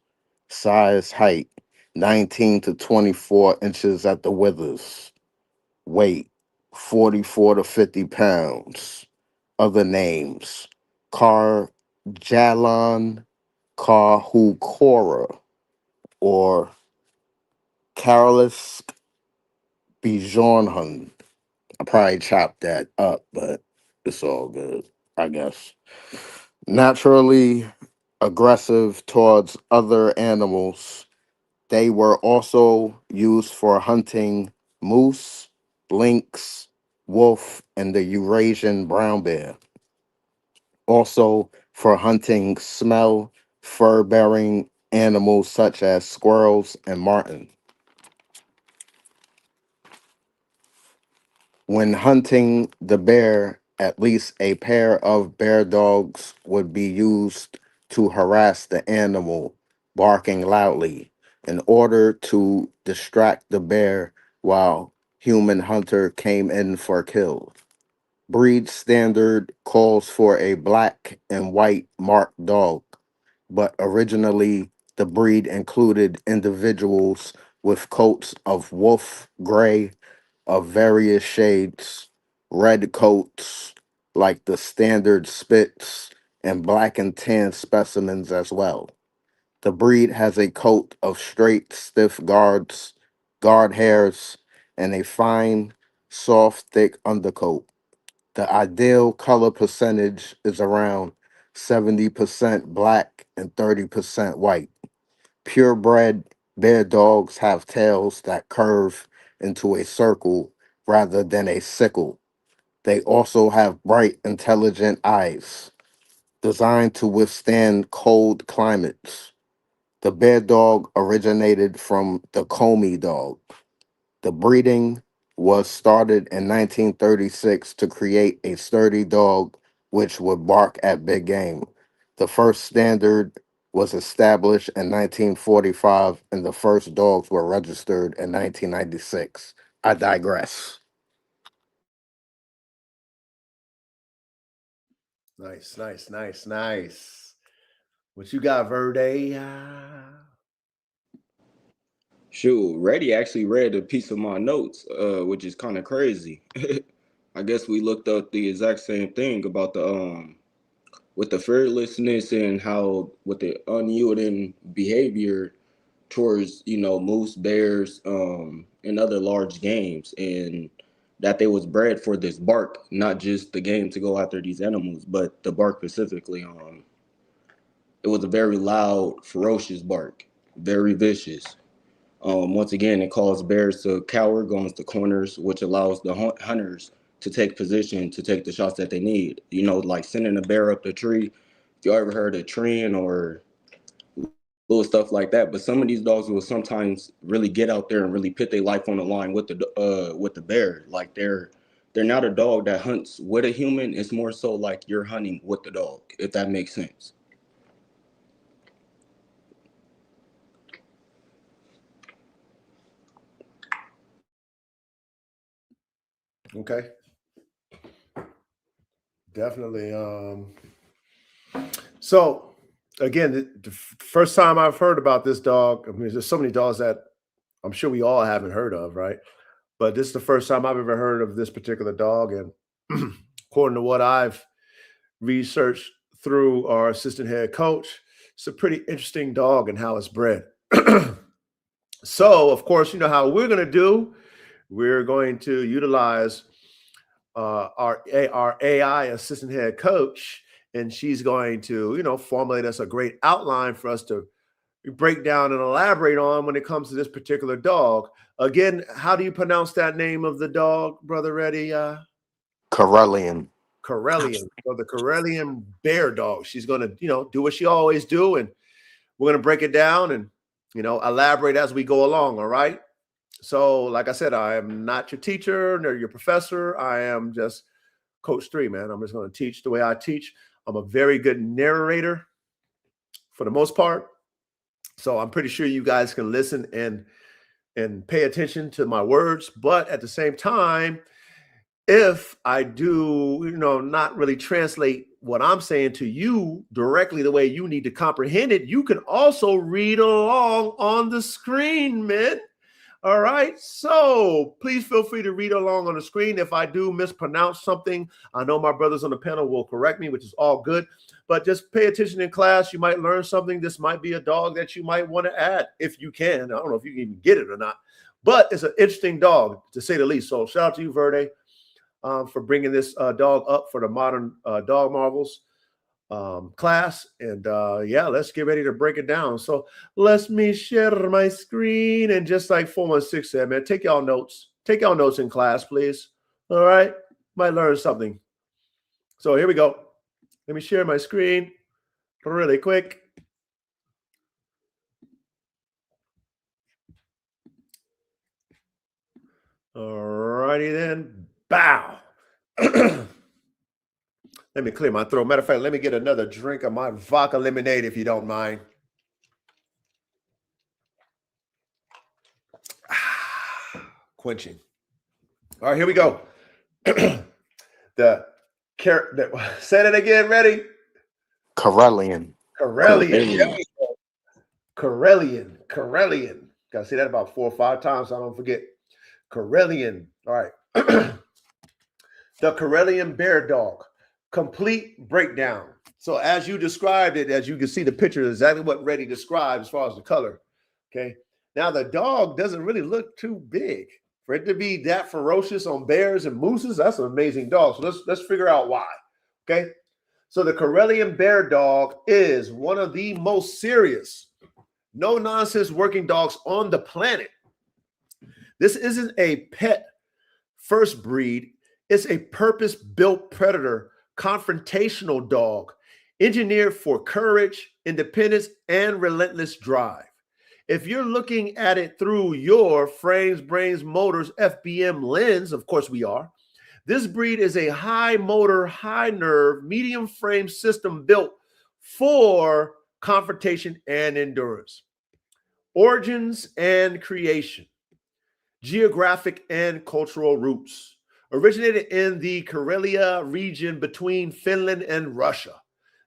Speaker 6: Size, height, 19 to 24 inches at the withers. Weight, 44 to 50 pounds. Other names, Jalan Kahukora or Careless Bijonhun. I probably chopped that up, but it's all good, I guess. Naturally aggressive towards other animals, they were also used for hunting moose, lynx, wolf, and the Eurasian brown bear. Also for hunting smell, fur-bearing animals such as squirrels and marten. When hunting the bear, at least a pair of bear dogs would be used to harass the animal, barking loudly, in order to distract the bear while human hunter came in for kill. Breed standard calls for a black and white marked dog, but originally the breed included individuals with coats of wolf gray of various shades, red coats like the standard Spitz, and black and tan specimens as well. The breed has a coat of straight, stiff guard hairs, and a fine, soft, thick undercoat. The ideal color percentage is around 70% black and 30% white. Purebred bear dogs have tails that curve into a circle rather than a sickle. They also have bright, intelligent eyes, designed to withstand cold climates. The bear dog originated from the Comey dog. The breeding was started in 1936 to create a sturdy dog which would bark at big game. The first standard was established in 1945 and the first dogs were registered in 1996. I digress.
Speaker 3: Nice, nice, nice, nice. What you got, Verde?
Speaker 7: Shoot, Reddy actually read a piece of my notes, which is kind of crazy. I guess we looked up the exact same thing about the with the fearlessness and how with the unyielding behavior towards moose, bears, and other large games, and that they was bred for this bark, not just the game to go after these animals, but the bark specifically. It was a very loud, ferocious bark, very vicious. Once again, it calls bears to cower, go into corners, which allows the hunters to take position to take the shots that they need. Like sending a bear up the tree. If you ever heard of treeing or little stuff like that, but some of these dogs will sometimes really get out there and really put their life on the line with the bear. Like they're not a dog that hunts with a human. It's more so like you're hunting with the dog, if that makes sense.
Speaker 3: Okay. Definitely. So again, the first time I've heard about this dog, I mean, there's so many dogs that I'm sure we all haven't heard of, right? But this is the first time I've ever heard of this particular dog. And according to what I've researched through our assistant head coach, it's a pretty interesting dog and how it's bred. So, of course, you know how we're going to do. We're going to utilize our AI assistant head coach, and she's going to, formulate us a great outline for us to break down and elaborate on when it comes to this particular dog. Again, how do you pronounce that name of the dog, Brother Reddy?
Speaker 6: Karelian.
Speaker 3: Karelian. So the Karelian Bear Dog. She's going to, do what she always do, and we're going to break it down and, elaborate as we go along. All right. So, like I said, I am not your teacher nor your professor. I am just Coach 3, man. I'm just going to teach the way I teach. I'm a very good narrator for the most part. So I'm pretty sure you guys can listen and pay attention to my words. But at the same time, if I do, not really translate what I'm saying to you directly the way you need to comprehend it, you can also read along on the screen, man. All right. So please feel free to read along on the screen. If I do mispronounce something, I know my brothers on the panel will correct me, which is all good. But just pay attention in class. You might learn something. This might be a dog that you might want to add if you can. I don't know if you can even get it or not, but it's an interesting dog to say the least. So shout out to you, Verde, for bringing this dog up for the Modern Dog Marvels class. And yeah, let's get ready to break it down. So let me share my screen. And just like 416 said, man, take y'all notes. Take y'all notes in class, please. All right. Might learn something. So here we go. Let me share my screen really quick. All righty then. Bow. Let me clear my throat. Matter of fact, let me get another drink of my vodka lemonade, if you don't mind. Quenching. All right, here we go. Say it again. Ready?
Speaker 6: Karelian.
Speaker 3: Karelian. Karelian. Got to say that about 4 or 5 times so I don't forget. Karelian. All right. The Karelian Bear Dog. Complete breakdown. So as you described it, as you can see the picture, is exactly what Reddy described as far as the color. Okay. Now the dog doesn't really look too big. For it to be that ferocious on bears and mooses, that's an amazing dog. So let's figure out why. Okay. So the Karelian Bear Dog is one of the most serious, no-nonsense working dogs on the planet. This isn't a pet first breed. It's a purpose-built predator, confrontational dog, engineered for courage, independence, and relentless drive. If you're looking at it through your frames, brains, motors, FBM lens, of course we are, this breed is a high motor, high nerve, medium frame system built for confrontation and endurance. Origins and creation. Geographic and cultural roots. Originated in the Karelia region between Finland and Russia.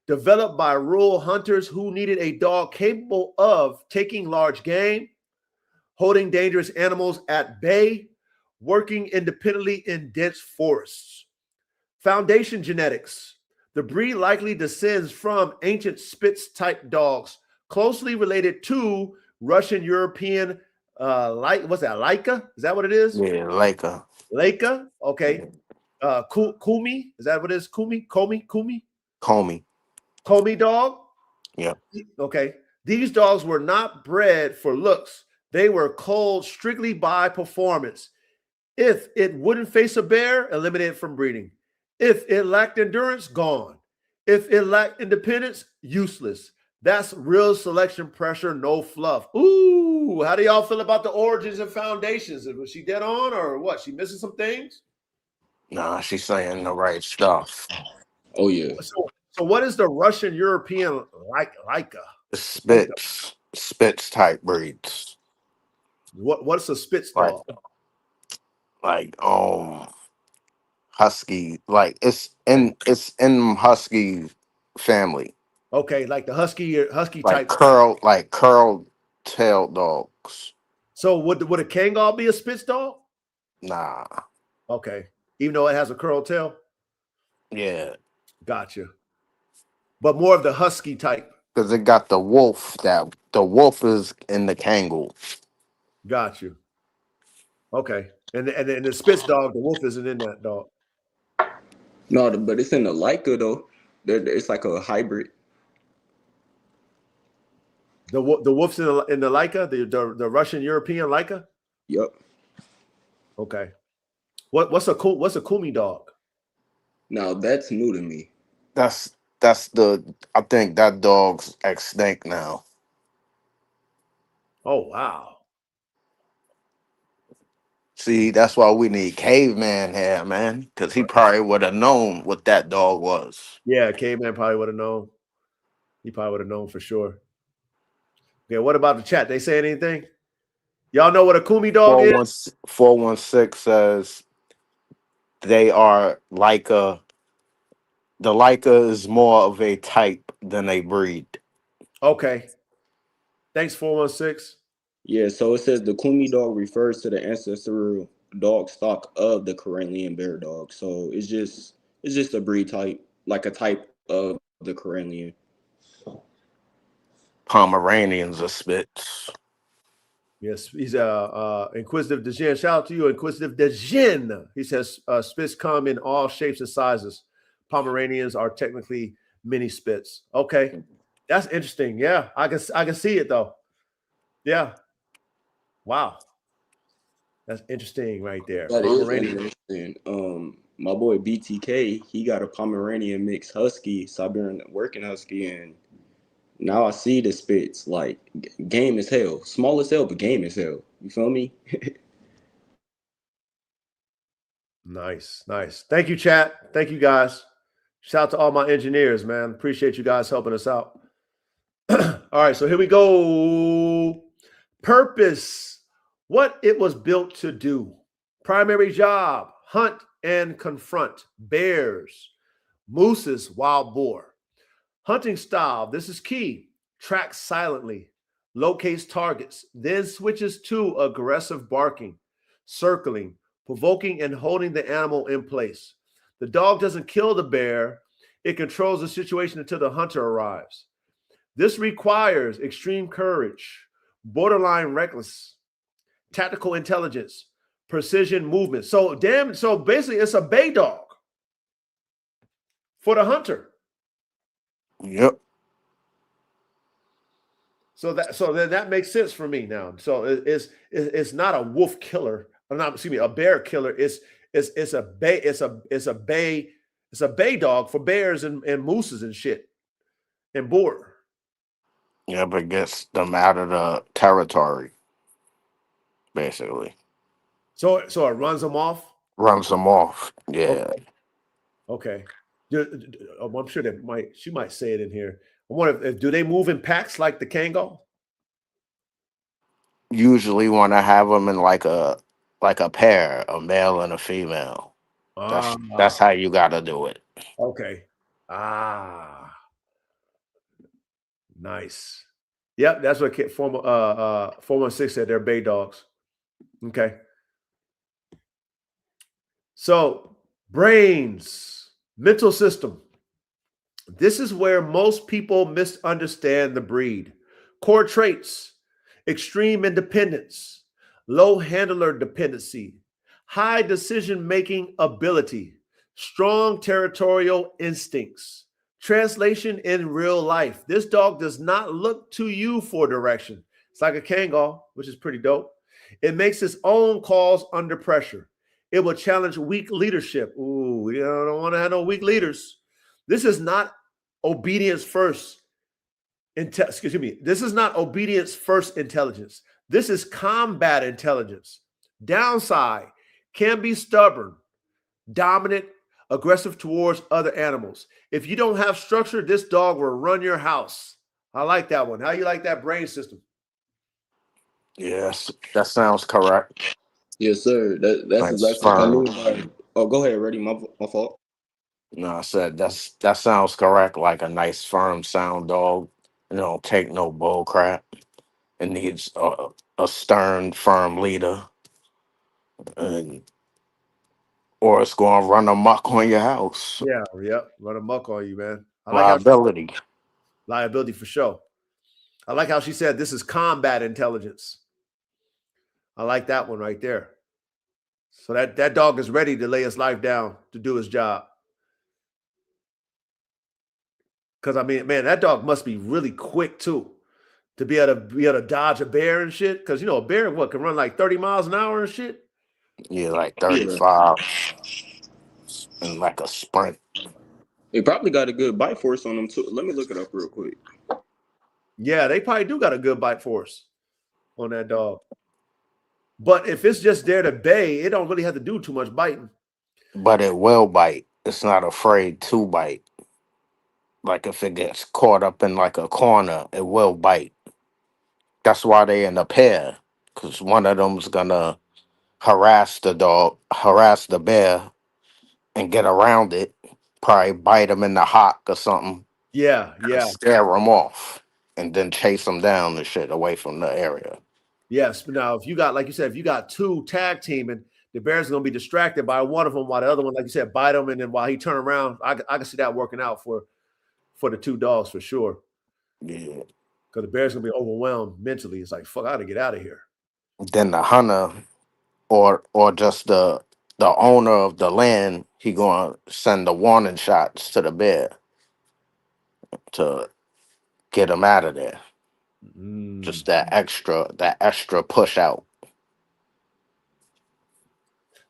Speaker 3: Developed by rural hunters who needed a dog capable of taking large game, holding dangerous animals at bay, working independently in dense forests. Foundation genetics. The breed likely descends from ancient Spitz-type dogs, closely related to Russian European, what's that, Laika? Is that what it is?
Speaker 6: Yeah, Laika.
Speaker 3: Laika, okay. Kumi, is that what it is? Kumi? Comey dog?
Speaker 6: Yeah.
Speaker 3: Okay. These dogs were not bred for looks. They were culled strictly by performance. If it wouldn't face a bear, eliminate it from breeding. If it lacked endurance, gone. If it lacked independence, useless. That's real selection pressure, no fluff. Ooh, how do y'all feel about the origins and foundations? Was she dead on or what? She missing some things?
Speaker 6: Nah, she's saying the right stuff.
Speaker 7: Oh yeah.
Speaker 3: So what is the Russian European Laika?
Speaker 6: Spitz type breeds.
Speaker 3: What's a Spitz dog?
Speaker 6: Like husky, like it's in husky family.
Speaker 3: Okay, like the husky
Speaker 6: Like
Speaker 3: type.
Speaker 6: curl tailed dogs.
Speaker 3: So would a Kangal be a Spitz dog?
Speaker 6: Nah.
Speaker 3: Okay. Even though it has a curled tail?
Speaker 6: Yeah.
Speaker 3: Gotcha. But more of the husky type.
Speaker 6: Because it got the wolf, that the wolf is in the Kangal.
Speaker 3: Got you. Okay. And the Spitz dog, the wolf isn't in that dog.
Speaker 7: No, but it's in the Leica though. It's like a hybrid.
Speaker 3: The wolf's in the Leica, the Russian European Leica.
Speaker 7: Yep.
Speaker 3: Okay. What's a Kumi dog?
Speaker 7: Now that's new to me.
Speaker 6: That's I think that dog's extinct now.
Speaker 3: Oh wow.
Speaker 6: See, that's why we need caveman here, man, because he probably would have known what that dog was.
Speaker 3: Yeah, caveman probably would have known. He probably would have known for sure. Okay, what about the chat? They say anything? Y'all know what a Kumi dog is?
Speaker 6: 416 says they are Leica. The Leica is more of a type than a breed.
Speaker 3: Okay. Thanks, 416.
Speaker 7: Yeah, so it says the Kumi dog refers to the ancestral dog stock of the Karelian Bear Dog. So it's just a breed type, like a type of the Karelian.
Speaker 6: Pomeranians are spits.
Speaker 3: Yes, he's Inquisitive Dejin. Shout out to you, Inquisitive Dejin. He says spits come in all shapes and sizes. Pomeranians are technically mini spits. Okay, that's interesting. Yeah, I can see it though. Yeah, wow, that's interesting right there.
Speaker 7: That is interesting. My boy BTK, he got a Pomeranian mixed husky, Siberian working husky, and now I see the spits like game as hell, small as hell, but game as hell. You feel me?
Speaker 3: Nice. Thank you, chat. Thank you, guys. Shout out to all my engineers, man. Appreciate you guys helping us out. All right, so here we go. Purpose. What it was built to do. Primary job, hunt and confront bears, mooses, wild boar. Hunting style, this is key. Tracks silently, locates targets, then switches to aggressive barking, circling, provoking and holding the animal in place. The dog doesn't kill the bear. It controls the situation until the hunter arrives. This requires extreme courage, borderline reckless, tactical intelligence, precision movement. So basically it's a bay dog for the hunter.
Speaker 6: Yep.
Speaker 3: So then that makes sense for me now. So it's not a wolf killer. A bear killer. It's a bay dog for bears and mooses and shit and boar.
Speaker 6: Yeah, but gets them out of the territory, basically.
Speaker 3: So it runs them off.
Speaker 6: Runs them off. Yeah.
Speaker 3: Okay. I'm sure she might say it in here. I wonder if do they move in packs like the Kango?
Speaker 6: Usually want to have them in like a pair, a male and a female. That's how you got to do it.
Speaker 3: Okay. Nice. Yep, that's what 416 said. They're bay dogs. Okay. So brains, mental system. This is where most people misunderstand the breed. Core traits: extreme independence, low handler dependency, high decision-making ability, strong territorial instincts. Translation in real life: this dog does not look to you for direction. It's like a Kangal, which is pretty dope. It makes its own calls under pressure. It will challenge weak leadership. Ooh, we don't want to have no weak leaders. This is not obedience first. This is not obedience first intelligence. This is combat intelligence. Downside: can be stubborn, dominant, aggressive towards other animals. If you don't have structure, this dog will run your house. I like that one. How you like that brain system?
Speaker 6: Yes, that sounds correct.
Speaker 7: Yes, sir. That's exactly what I mean by. Oh, go ahead, ready. My fault.
Speaker 6: No, I said that sounds correct. Like a nice, firm, sound dog. You don't take no bull crap. It needs a stern, firm leader, or it's going to run amok on your house.
Speaker 3: Yeah, run amok on you, man. I like liability for sure. I like how she said this is combat intelligence. I like that one right there. So that dog is ready to lay his life down to do his job. Because I mean, man, that dog must be really quick too, to be able to dodge a bear and shit. Because a bear can run like 30 miles an hour and shit.
Speaker 6: Yeah, like
Speaker 7: Yeah.
Speaker 6: 35 and like a sprint.
Speaker 7: They probably got a good bite force on them too. Let me look it up real quick.
Speaker 3: Yeah, they probably do got a good bite force on that dog. But if it's just there to bay, it don't really have to do too much biting.
Speaker 6: But it will bite. It's not afraid to bite. Like if it gets caught up in like a corner, it will bite. That's why they in a pair. Because one of them's gonna harass the bear and get around it. Probably bite him in the hock or something.
Speaker 3: Yeah,
Speaker 6: And
Speaker 3: yeah.
Speaker 6: scare him off. And then chase him down and shit away from the area.
Speaker 3: Yes. But now if you got, like you said, if you got two tag teaming, the bear's gonna be distracted by one of them while the other one, like you said, bite him, and then while he turn around, I can see that working out for the two dogs for sure.
Speaker 6: Yeah.
Speaker 3: Because the bear's gonna be overwhelmed mentally. It's like, fuck, I gotta get out of here.
Speaker 6: Then the hunter or just the owner of the land, he gonna send the warning shots to the bear to get him out of there. Just that extra push out.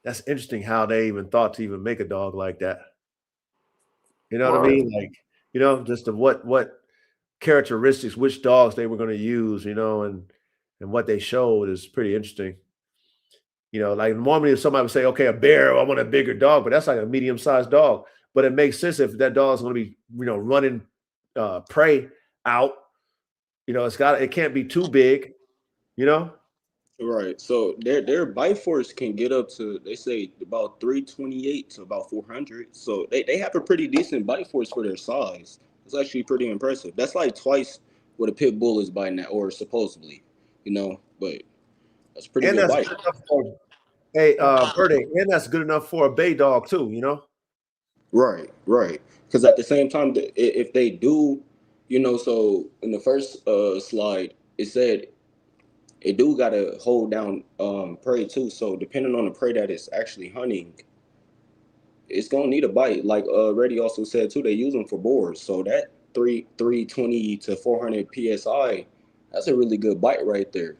Speaker 3: That's interesting how they even thought to even make a dog like that. You know what I
Speaker 6: Word.
Speaker 3: mean? Like, just of what characteristics, which dogs they were going to use, and what they showed is pretty interesting. Like normally if somebody would say, okay, a bear, I want a bigger dog, but that's like a medium-sized dog. But it makes sense if that dog's going to be, running prey out. It can't be too big,
Speaker 7: Right. So their bite force can get up to, they say, about 328 to about 400. So they have a pretty decent bite force for their size. It's actually pretty impressive. That's like twice what a pit bull is biting at, or supposedly, but that's a pretty
Speaker 3: and
Speaker 7: good
Speaker 3: that's
Speaker 7: bite.
Speaker 3: good enough for Verde, and that's good enough for a bay dog too.
Speaker 7: Right, right. Because at the same time, if they do, so in the first slide, it said it do gotta hold down prey too. So depending on the prey that it's actually hunting, it's gonna need a bite. Like Reddy also said too, they use them for boars. So that 320 to 400 psi, that's a really good bite right there.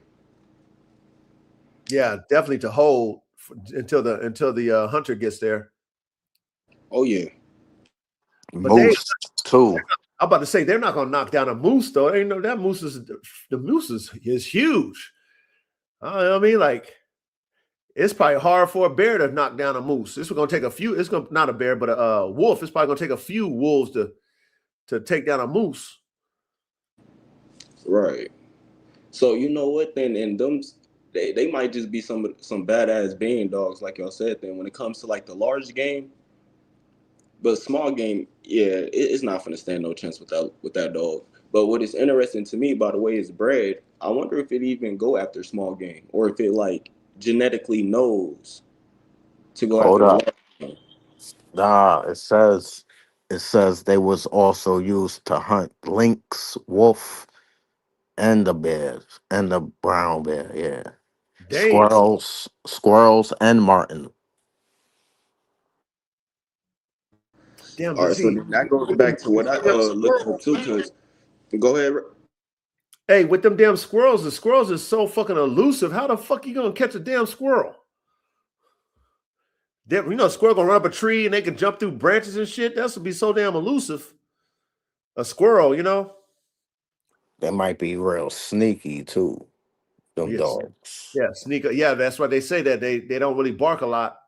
Speaker 3: Yeah, definitely to hold until the hunter gets there.
Speaker 7: Oh yeah.
Speaker 3: But
Speaker 6: Moose too.
Speaker 3: I'm about to say they're not gonna knock down a moose though. That moose is huge. You know what I mean? Like, it's probably hard for a bear to knock down a moose. This is gonna take a few. It's gonna not a bear, but a wolf. It's probably gonna take a few wolves to take down a moose.
Speaker 7: Right. So you know what then, and them they might just be some badass baying dogs, like y'all said. Then when it comes to like the large game, but small game, yeah, it's not gonna stand no chance with that dog. But what is interesting to me, by the way, is bred. I wonder if it even go after small game, or if it like genetically knows to go
Speaker 6: Hold
Speaker 7: after the
Speaker 6: up.
Speaker 7: large game.
Speaker 6: Nah, it says they was also used to hunt lynx, wolf, and the bears and the brown bear. Yeah.
Speaker 3: Damn.
Speaker 6: Squirrels and marten.
Speaker 3: Damn.
Speaker 7: All right, so
Speaker 3: See,
Speaker 7: then that goes back to what I looked up too. Cause go ahead.
Speaker 3: hey, with them damn squirrels, the squirrels is so fucking elusive. How the fuck you gonna catch a damn squirrel? A squirrel gonna run up a tree and they can jump through branches and shit. That's would be so damn elusive. A squirrel.
Speaker 6: They might be real sneaky too. Them
Speaker 3: Yes.
Speaker 6: dogs.
Speaker 3: Yeah, sneaker. Yeah, that's why they say that they don't really bark a lot.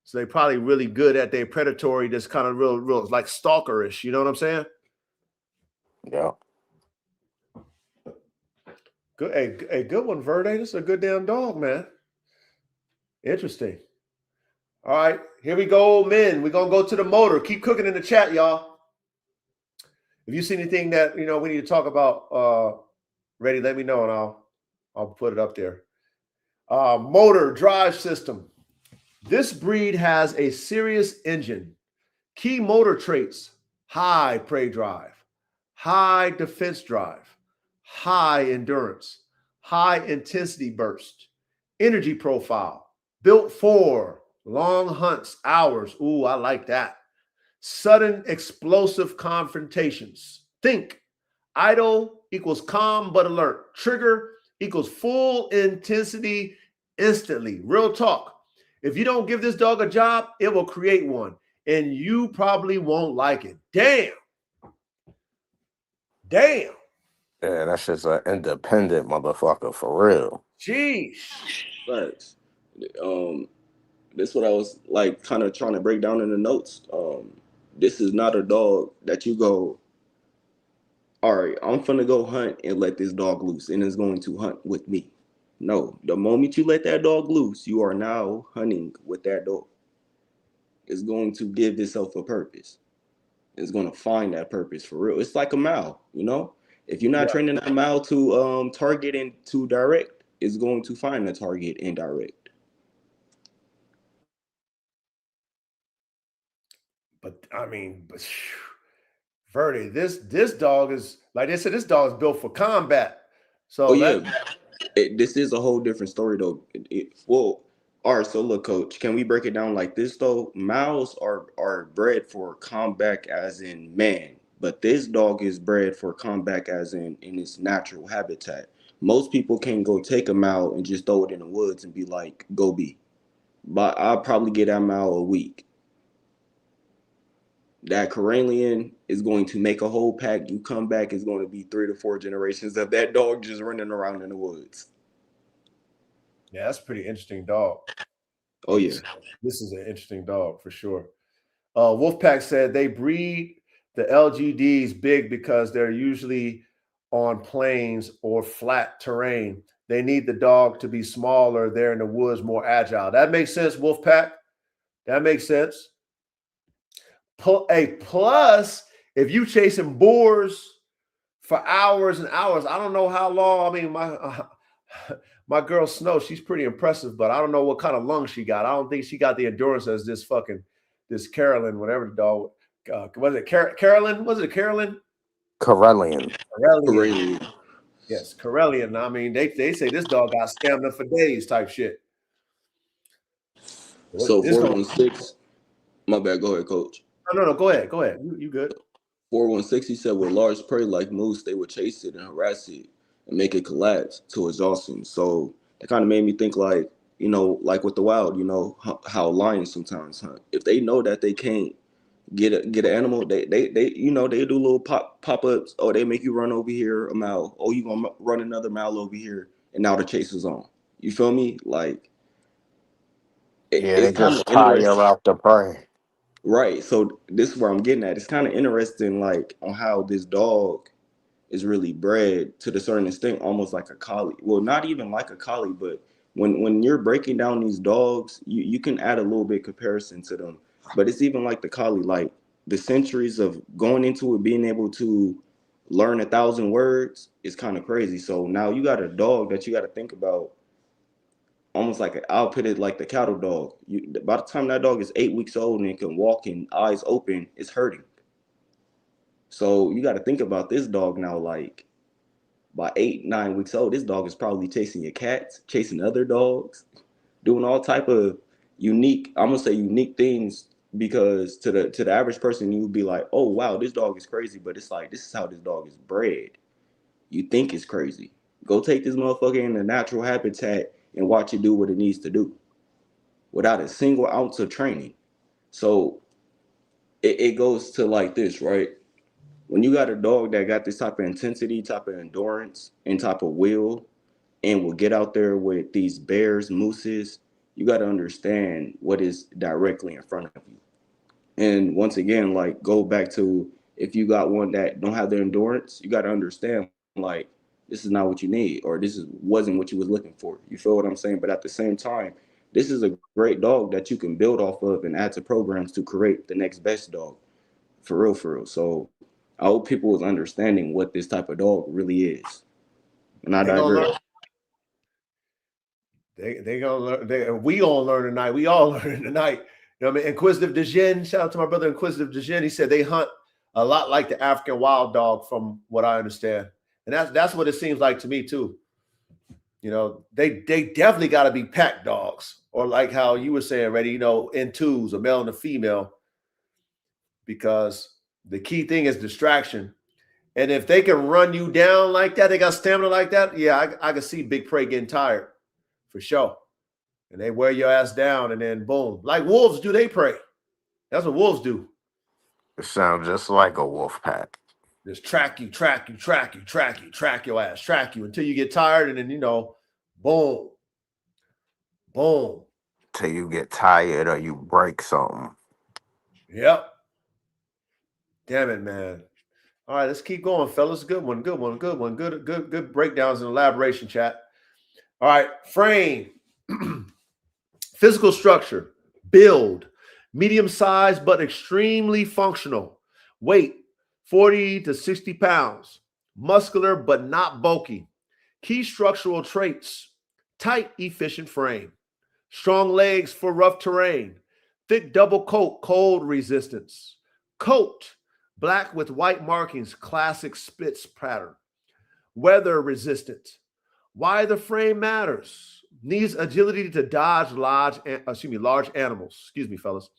Speaker 3: So they probably really good at their predatory, just kind of real like stalkerish. You know what I'm saying?
Speaker 6: Yeah.
Speaker 3: Good, a good one, Verde. This is a good damn dog, man. Interesting. All right, here we go, men. We're gonna go to the motor. Keep cooking in the chat, y'all. If you see anything that we need to talk about, ready, let me know and I'll put it up there. Motor drive system. This breed has a serious engine. Key motor traits: high prey drive, high defense drive, high endurance, high intensity burst, energy profile, built for long hunts, hours. Ooh, I like that. Sudden explosive confrontations. Think. Idle equals calm but alert. Trigger equals full intensity instantly. Real talk. If you don't give this dog a job, it will create one. And you probably won't like it. Damn. Damn.
Speaker 6: Yeah, that's just an independent motherfucker for real.
Speaker 3: Jeez.
Speaker 7: Facts. This what I was like kind of trying to break down in the notes. This is not a dog that you go, all right, I'm finna go hunt and let this dog loose and it's going to hunt with me. No, the moment you let that dog loose, you are now hunting with that dog. It's going to give itself a purpose. It's going to find that purpose for real. It's like a mile, you know? If you're not training that mile to target and to direct, it's going to find the target and direct.
Speaker 3: But I mean, Verdi, this dog is, like they said, this dog is built for combat. So
Speaker 7: this is a whole different story though. Well, all right, so look, coach, can we break it down like this though? Males are bred for combat as in man, but this dog is bred for combat as in its natural habitat. Most people can go take a male and just throw it in the woods and be like, go be. But I'll probably get that male a week. That Karelian is going to make a whole pack. You come back, it's going to be 3 to 4 generations of that dog just running around in the woods.
Speaker 3: Yeah, that's a pretty interesting dog.
Speaker 7: Oh, yeah.
Speaker 3: This is an interesting dog for sure. Wolfpack said they breed the LGDs big because they're usually on plains or flat terrain. They need the dog to be smaller. They're in the woods, more agile. That makes sense, Wolfpack. That makes sense. Plus, if you chasing boars for hours and hours, I don't know how long. I mean, my girl Snow, she's pretty impressive, but I don't know what kind of lungs she got. I don't think she got the endurance as this Carolyn, whatever the dog. Was it Carolyn? Was it Carolyn?
Speaker 6: Karelian.
Speaker 7: Karelian.
Speaker 3: Yes, Karelian. I mean, they say this dog got stamina for days type shit.
Speaker 7: So 416. My bad. Go ahead, coach.
Speaker 3: No. Go ahead. You good?
Speaker 7: 416. He said with large prey like moose, they would chase it and harass it and make it collapse to exhaustion. So that kind of made me think like, you know, like with the wild, you know, how lions sometimes hunt. If they know that they can't get an animal, they you know, they do little pop-ups. Oh, they make you run over here a mile. Oh, you gonna run another mile over here, and now the chase is on. You feel me? Like,
Speaker 6: they just tire out the prey.
Speaker 7: Right. So this is where I'm getting at. It's kind of interesting, like on how this dog is really bred to the certain extent, almost like a collie. Well, not even like a collie, but when you're breaking down these dogs, you can add a little bit comparison to them. But it's even like the collie, like the centuries of going into it, being able to learn 1,000 words is kind of crazy. So now you got a dog that you got to think about. Almost like I'll put it like the cattle dog. By the time that dog is 8 weeks old and it can walk and eyes open, it's hurting. So you got to think about this dog now. Like by 8, 9 weeks old, this dog is probably chasing your cats, chasing other dogs, doing all type of unique. I'm gonna say unique things because to the average person, you would be like, oh wow, this dog is crazy. But it's like this is how this dog is bred. You think it's crazy. Go take this motherfucker in a natural habitat and watch it do what it needs to do without a single ounce of training. So it goes to like this, right? When you got a dog that got this type of intensity, type of endurance, and type of will, and will get out there with these bears, mooses, you got to understand what is directly in front of you. And once again, like go back to if you got one that don't have the endurance, you got to understand like this is not what you need, or wasn't what you was looking for. You feel what I'm saying? But at the same time, this is a great dog that you can build off of and add to programs to create the next best dog. For real. So I hope people is understanding what this type of dog really is. And I digress.
Speaker 3: They gonna learn. We gonna learn tonight. We all learn tonight. You know what I mean? Inquisitive Dejen. Shout out to my brother Inquisitive Dejen. He said they hunt a lot like the African wild dog, from what I understand. And that's what it seems like to me too. You know, they definitely got to be pack dogs, or like how you were saying already, you know, in twos, a male and a female, because the key thing is distraction. And if they can run you down like that, they got stamina like that. Yeah, I can see big prey getting tired for sure. And they wear your ass down, and then boom, like wolves do, they prey. That's what wolves do.
Speaker 6: It sounds just like a wolf pack.
Speaker 3: Just track you your ass, track you until you get tired, and then boom, boom.
Speaker 6: Till you get tired or you break something.
Speaker 3: Yep. Damn it, man. All right, let's keep going, fellas. Good one. Good breakdowns and elaboration, chat. All right, frame. Physical structure. Build. Medium size, but extremely functional. Weight, 40 to 60 pounds. Muscular, but not bulky. Key structural traits. Tight, efficient frame. Strong legs for rough terrain. Thick double coat, cold resistance. Coat, black with white markings, classic Spitz pattern. Weather resistant. Why the frame matters. Needs agility to dodge large animals. Excuse me, fellas.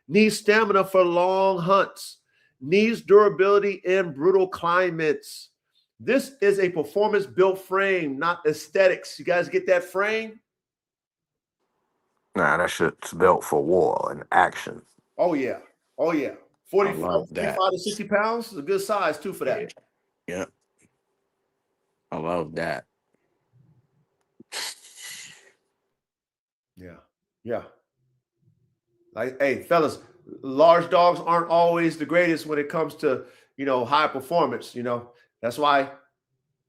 Speaker 3: Needs stamina for long hunts. Needs durability in brutal climates. This is a performance-built frame, not aesthetics. You guys get that frame?
Speaker 6: Nah, that shit's built for war and action.
Speaker 3: Oh, yeah. 45 to 60 pounds is a good size, too, for that.
Speaker 6: Yeah. I love that.
Speaker 3: Yeah. Like, hey, fellas, large dogs aren't always the greatest when it comes to, high performance, That's why,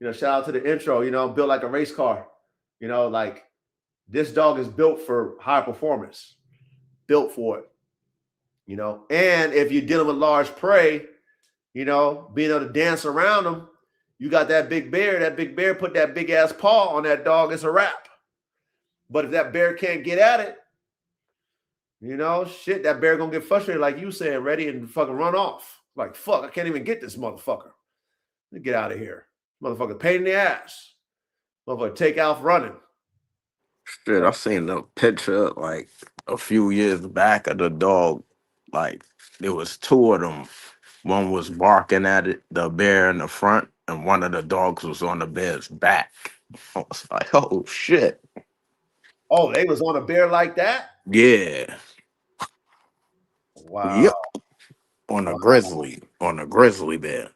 Speaker 3: shout out to the intro, built like a race car. Like this dog is built for high performance, built for it, And if you're dealing with large prey, being able to dance around them, you got that big bear put that big ass paw on that dog, it's a wrap. But if that bear can't get at it, that bear gonna get frustrated, like you saying, ready and fucking run off. Like, fuck, I can't even get this motherfucker. Let me get out of here. Motherfucker, pain in the ass. Motherfucker, take off running.
Speaker 6: Shit, I seen a picture like a few years back of the dog. Like, there was two of them. One was barking at it, the bear in the front, and one of the dogs was on the bear's back. I was like, oh shit.
Speaker 3: Oh, they was on a bear like that?
Speaker 6: Yeah.
Speaker 3: Wow.
Speaker 6: Yep. On a grizzly bear.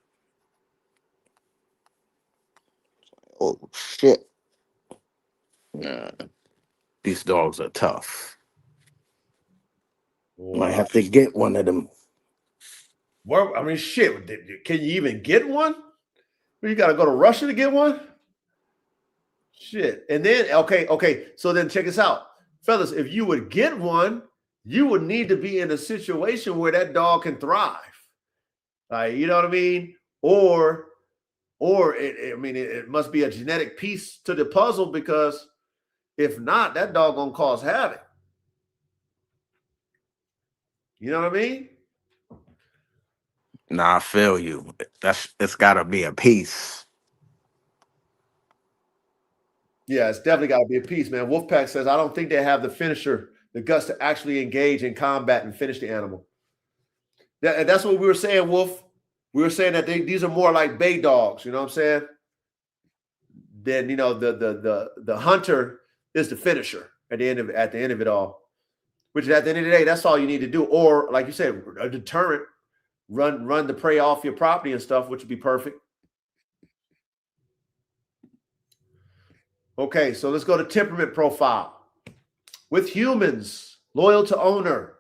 Speaker 6: Oh shit. Nah. These dogs are tough.
Speaker 3: Wow.
Speaker 6: Might have to get one of them.
Speaker 3: Well, I mean, shit. Can you even get one? You got to go to Russia to get one? Shit. And then, okay. So then check this out. Fellas, if you would get one, you would need to be in a situation where that dog can thrive. Like, you know what I mean? Or it must be a genetic piece to the puzzle, because if not, that dog gonna cause havoc. You know what I mean?
Speaker 6: Nah, I feel you. It's gotta be a piece.
Speaker 3: Yeah, it's definitely got to be a piece, man. Wolfpack says, I don't think they have the finisher, the guts to actually engage in combat and finish the animal. That's what we were saying, Wolf. We were saying that these are more like bay dogs, you know what I'm saying? Then, the hunter is the finisher at the end of it all. Which at the end of the day, that's all you need to do. Or, like you said, a deterrent, run the prey off your property and stuff, which would be perfect. Okay, so let's go to temperament profile. With humans, loyal to owner,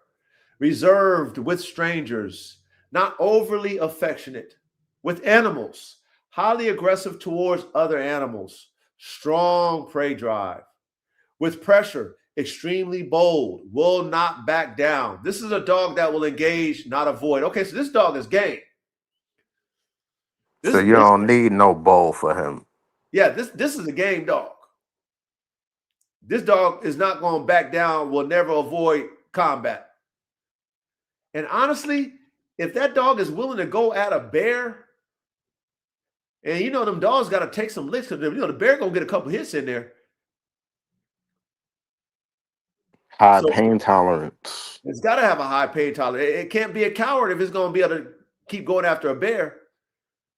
Speaker 3: reserved with strangers, not overly affectionate. With animals, highly aggressive towards other animals, strong prey drive. With pressure, extremely bold, will not back down. This is a dog that will engage, not avoid. Okay, so this dog is game.
Speaker 6: So you don't need no bowl for him.
Speaker 3: Yeah, this is a game dog. This dog is not going to back down, will never avoid combat. And honestly, if that dog is willing to go at a bear, and them dogs got to take some licks, because the bear going to get a couple hits in there.
Speaker 6: High pain tolerance.
Speaker 3: It's got to have a high pain tolerance. It can't be a coward if it's going to be able to keep going after a bear.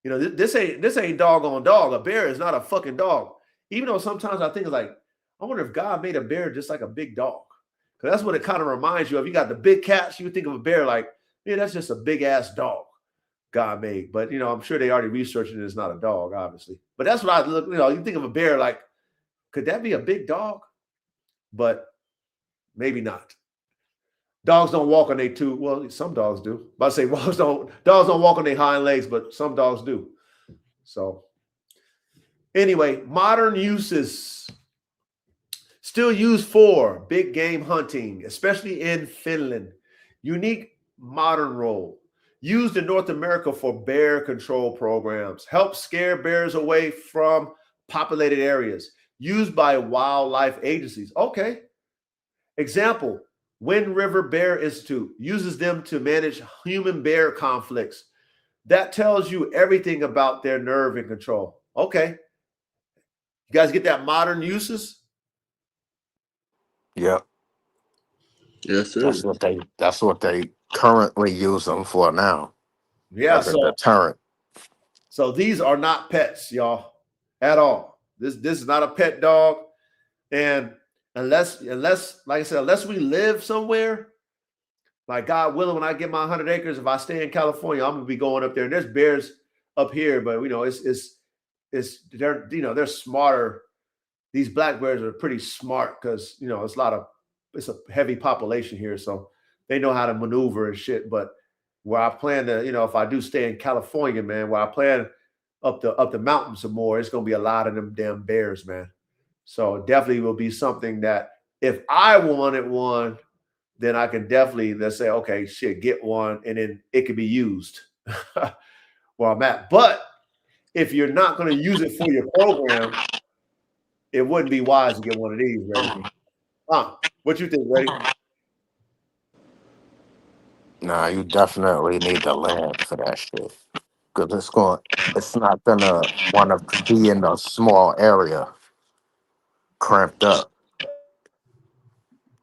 Speaker 3: You know, this ain't dog on dog. A bear is not a fucking dog. Even though sometimes I think it's like, I wonder if God made a bear just like a big dog. Because that's what it kind of reminds you of. You got the big cats, you think of a bear like, yeah, that's just a big ass dog God made. But you know, I'm sure they already researched it. It's not a dog, obviously. But that's what I look. You know, you think of a bear like, could that be a big dog? But maybe not. Dogs don't walk on their two. Well, some dogs do. But I say dogs don't walk on their hind legs, but some dogs do. So anyway, modern uses still used for big game hunting, especially in Finland. Unique modern role used in North America for bear control programs. Help scare bears away from populated areas. Used by wildlife agencies. Okay. Example. Wind River Bear Institute uses them to manage human-bear conflicts. That tells you everything about their nerve and control. Okay. You guys get that modern uses?
Speaker 6: Yep.
Speaker 7: Yes, sir.
Speaker 6: That's what they currently use them for now.
Speaker 3: Yeah.
Speaker 6: As a deterrent.
Speaker 3: So these are not pets, y'all, at all. This is not a pet dog. And unless, like I said, unless we live somewhere, like God willing, when I get my 100 acres, if I stay in California, I'm gonna be going up there. And there's bears up here, but you know, they're smarter. These black bears are pretty smart because you know it's a heavy population here, so they know how to maneuver and shit. But where I plan to, you know, if I do stay in California, man, where I plan up the mountains some more, it's gonna be a lot of them damn bears, man. So definitely will be something that if I wanted one, then I can definitely, let's say, okay, shit, get one, and then it can be used where I'm at. But if you're not going to use it for your program, it wouldn't be wise to get one of these, Ready. What you think, Ready?
Speaker 6: Nah, you definitely need the land for that shit. Because it's not gonna want to be in a small area, cramped up.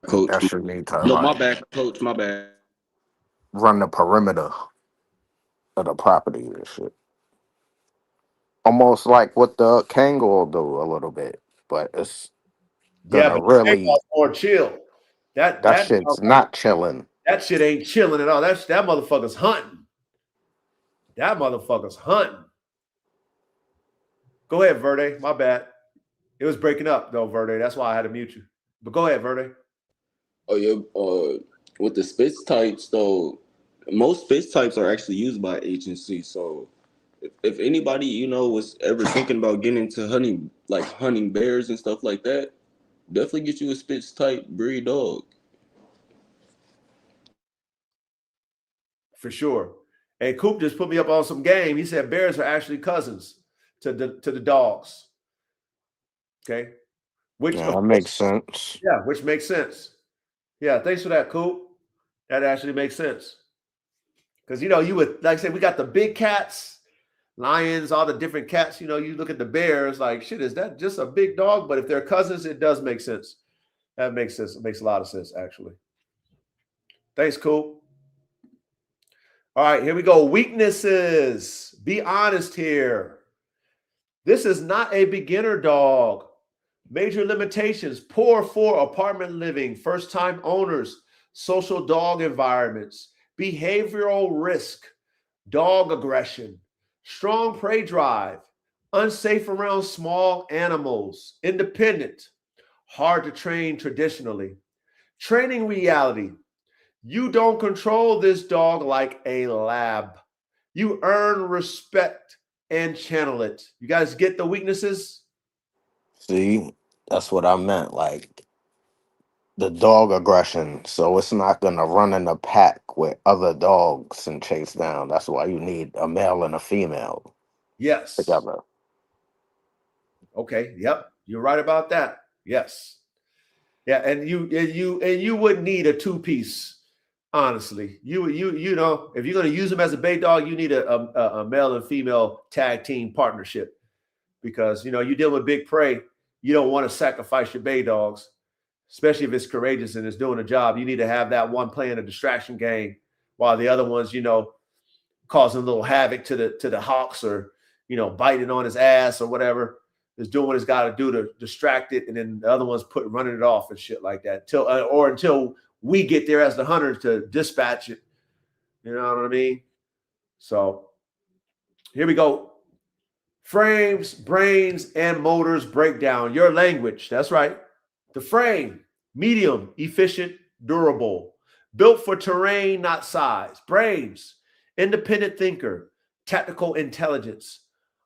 Speaker 7: Coach.
Speaker 6: That should need to
Speaker 7: No, my
Speaker 6: like
Speaker 7: bad, coach. My bad.
Speaker 6: run the perimeter of the property and shit. Almost like what the Kangol do a little bit, but it's
Speaker 3: Yeah,
Speaker 6: gonna
Speaker 3: but
Speaker 6: really
Speaker 3: more chill.
Speaker 6: that shit's not chilling.
Speaker 3: That shit ain't chilling at all. That motherfucker's hunting. That motherfucker's hunting. Go ahead, Verde. My bad. It was breaking up though, Verde. That's why I had to mute you. But go ahead, Verde.
Speaker 7: Oh yeah. With the space types though, most space types are actually used by agencies. So if anybody you know was ever thinking about getting into hunting bears and stuff like that, definitely get you a Spitz type breed dog.
Speaker 3: For sure. Hey, Coop just put me up on some game. He said bears are actually cousins to the dogs. Okay. Which
Speaker 6: makes sense.
Speaker 3: Yeah, which makes sense. Yeah, thanks for that, Coop. That actually makes sense. Because you know, you would like I said, we got the big cats, lions, all the different cats. You know, you look at the bears, like shit, is that just a big dog? But if they're cousins, it does make sense. That makes sense. It makes a lot of sense, actually. Thanks, Coop. All right, here we go. Weaknesses. Be honest here. This is not a beginner dog. Major limitations: poor for apartment living, first-time owners, social dog environments, behavioral risk, dog aggression, strong prey drive, unsafe around small animals, independent, hard to train traditionally. Training reality: you don't control this dog like a lab. You earn respect and channel it. You guys get the weaknesses?
Speaker 6: See, that's what I meant. Like the dog aggression. So it's not gonna run in a pack with other dogs and chase down. That's why you need a male and a female
Speaker 3: Yes.
Speaker 6: together.
Speaker 3: Okay. Yep. You're right about that. Yes. Yeah. And you wouldn't need a two-piece. Honestly, you know, if you're going to use them as a bait dog, you need a male and female tag team partnership because, you know, you deal with big prey. You don't want to sacrifice your bay dogs, especially if it's courageous and it's doing a job. You need to have that one playing a distraction game while the other ones, you know, causing a little havoc to the hawks, or biting on his ass or whatever. Is doing what it's got to do to distract it, and then the other one's running it off and shit like that until we get there as the hunters to dispatch it. You know what I mean? So here we go. Frames, brains, and motors breakdown. Your language. That's right. The frame, medium, efficient, durable. Built for terrain, not size. Brains, independent thinker, tactical intelligence.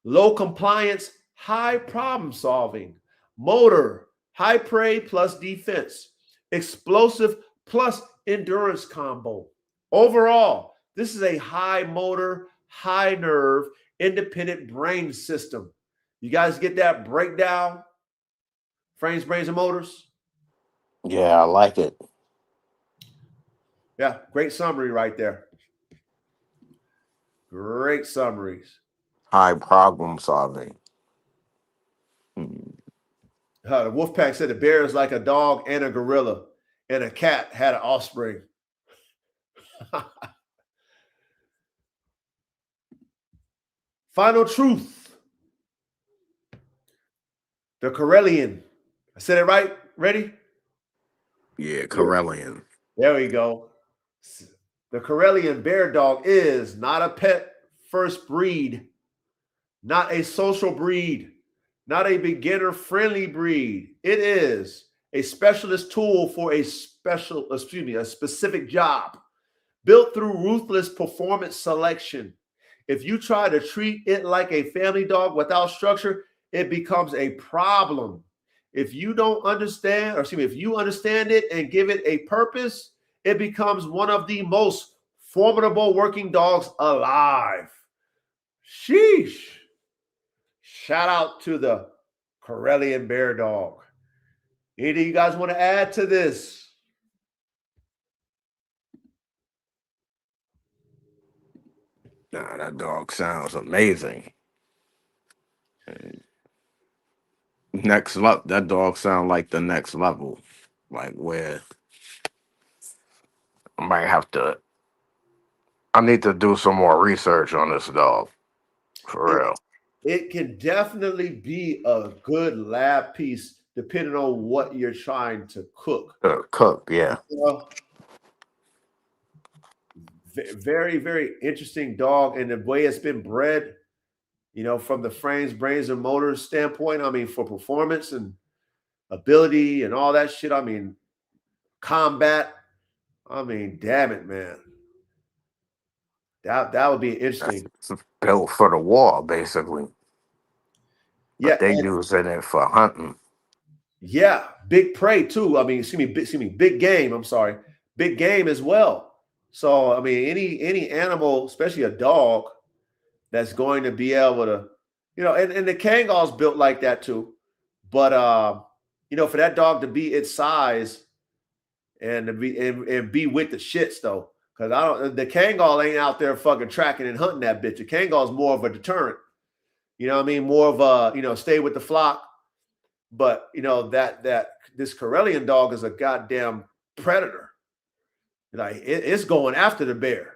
Speaker 3: Low compliance, high problem solving. Motor, high prey plus defense. Explosive plus endurance combo. Overall, this is a high motor, high nerve, independent brain system. You guys get that breakdown? Frames, brains, and motors?
Speaker 6: Yeah, I like it.
Speaker 3: Yeah, great summary right there. Great summaries.
Speaker 6: High problem solving.
Speaker 3: The Wolfpack said the bear is like a dog and a gorilla, and a cat had an offspring. Final truth. The Karelian. I said it right? Ready?
Speaker 6: Yeah, Karelian.
Speaker 3: There we go. The Karelian Bear Dog is not a pet first breed, not a social breed, not a beginner-friendly breed. It is a specialist tool for a specific job, built through ruthless performance selection. If you try to treat it like a family dog without structure, it becomes a problem. If you don't understand, if you understand it and give it a purpose, it becomes one of the most formidable working dogs alive. Sheesh. Shout out to the Karelian Bear Dog. Anything you guys want to add to this?
Speaker 6: Nah, that dog sounds amazing. Next level, that dog sounds like the next level, like where I need to do some more research on this dog, for real.
Speaker 3: It can definitely be a good lab piece depending on what you're trying to cook.
Speaker 6: Yeah.
Speaker 3: Very, very interesting dog, and the way it's been bred, from the frames, brains, and motors standpoint, for performance and ability and all that shit, combat, damn it, man. That would be interesting.
Speaker 6: It's built for the war, basically. But
Speaker 3: Yeah,
Speaker 6: they using it for hunting.
Speaker 3: Yeah, big prey too. Big game. I'm sorry, big game as well. So any animal, especially a dog, that's going to be able to, and the Kangal's built like that too. But for that dog to be its size and to be with the shits though, because the Kangal ain't out there fucking tracking and hunting that bitch. The Kangal's more of a deterrent. More of a stay with the flock. But that this Karelian dog is a goddamn predator. Like it's going after the bear.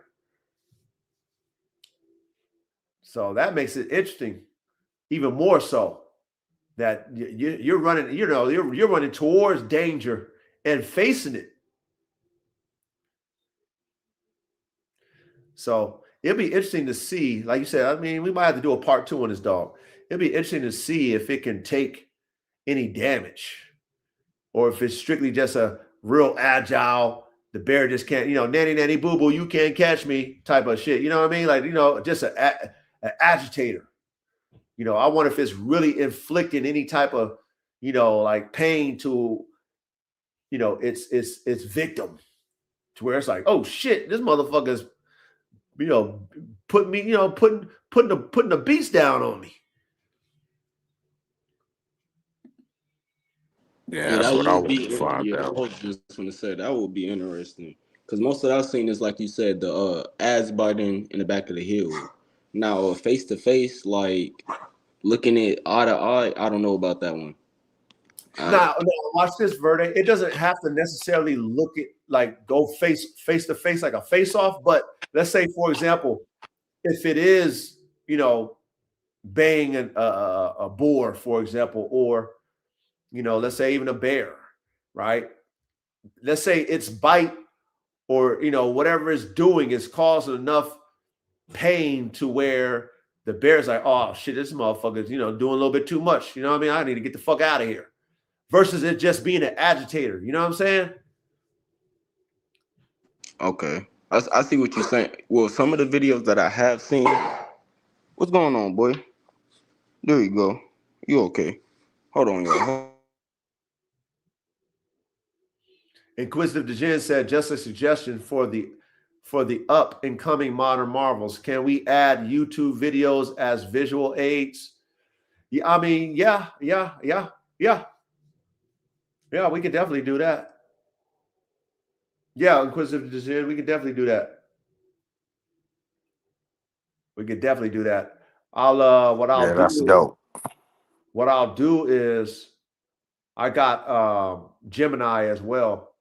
Speaker 3: So that makes it interesting, even more so that you're running. You're running towards danger and facing it. So it'll be interesting to see. Like you said, we might have to do a part 2 on this dog. It'll be interesting to see if it can take any damage, or if it's strictly just a real agile, the bear just can't, nanny nanny boo boo, you can't catch me type of shit. You know what I mean? Like, just an agitator. I wonder if it's really inflicting any type of, like pain to, its victim, to where it's like, oh shit, this motherfucker's, putting me, putting the beast down on me.
Speaker 6: Yeah, that's what I want to find
Speaker 7: I
Speaker 6: out.
Speaker 7: was just going to say that would be interesting, because most of that I've seen is, like you said, the ass biting in the back of the heel. Now, face to face, like looking at eye to eye, I don't know about that one.
Speaker 3: Now, watch this, Verde. It doesn't have to necessarily look at, like, go face to face like a face off. But let's say, for example, if it is, you know, baying a boar, for example, or, you know, let's say even a bear, right? Let's say its bite or, you know, whatever it's doing is causing enough pain to where the bear's like, oh shit, this motherfucker's, you know, doing a little bit too much. You know what I mean? I need to get the fuck out of here. Versus it just being an agitator. You know what I'm saying?
Speaker 7: Okay. I see what you're saying. Well, some of the videos that I have seen. What's going on, boy? There you go. You okay? Hold on, y'all.
Speaker 3: Inquisitive Degen said, just a suggestion for the up and coming modern marvels. Can we add YouTube videos as visual aids? Yeah, I mean, yeah. Yeah, we could definitely do that. Yeah, Inquisitive Degen, we could definitely do that. We could definitely do that.
Speaker 6: That's dope.
Speaker 3: What I'll do is I got Gemini as well.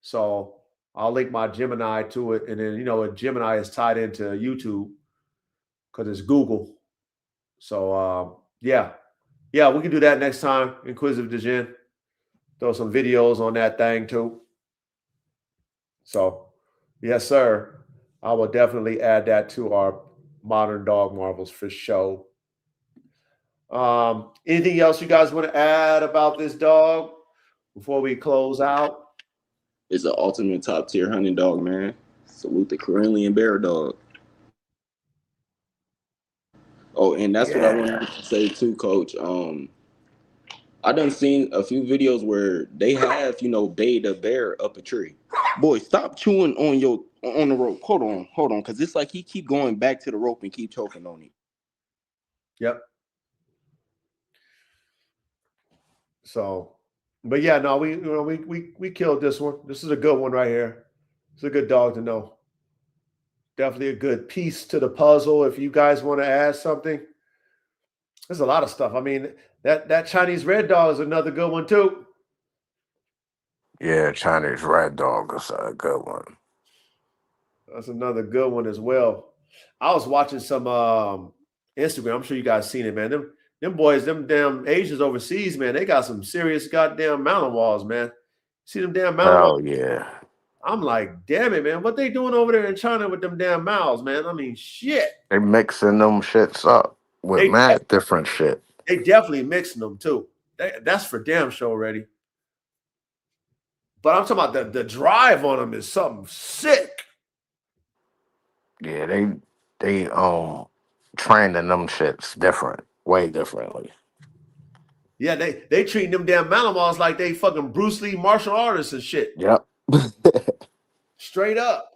Speaker 3: So I'll link my Gemini to it. And then, you know, Gemini is tied into YouTube because it's Google. So yeah, we can do that next time. Inquisitive Degen. Throw some videos on that thing too. So yes, sir. I will definitely add that to our modern dog marvels for sure. Anything else you guys want to add about this dog before we close out?
Speaker 7: It's the ultimate top tier hunting dog, man. Salute the Karelian Bear Dog. Oh, and that's what I wanted to say too, Coach. I done seen a few videos where they have, you know, bayed a bear up a tree. Boy, stop chewing on the rope. Hold on, because it's like he keep going back to the rope and keep choking on it.
Speaker 3: Yep. So, but yeah, no, we killed this one. This is a good one right here. It's a good dog to know. Definitely a good piece to the puzzle. If you guys want to add something, there's a lot of stuff. I mean, that Chinese red dog is another good one too.
Speaker 6: Yeah, Chinese red dog is a good one.
Speaker 3: That's another good one as well. I was watching some Instagram. I'm sure you guys seen it, man. Them boys, them damn Asians overseas, man, they got some serious goddamn mountain walls, man. See them damn mountain walls?
Speaker 6: Oh, yeah.
Speaker 3: I'm like, damn it, man. What they doing over there in China with them damn mouths, man? I mean, shit.
Speaker 6: They mixing them shits up with mad different shit.
Speaker 3: They definitely mixing them too. That's for damn sure already. But I'm talking about the drive on them is something sick.
Speaker 6: Yeah, they training them shits different, way differently.
Speaker 3: Yeah, they treating them damn mountain walls like they fucking Bruce Lee martial artists and shit.
Speaker 6: Yep.
Speaker 3: Straight up.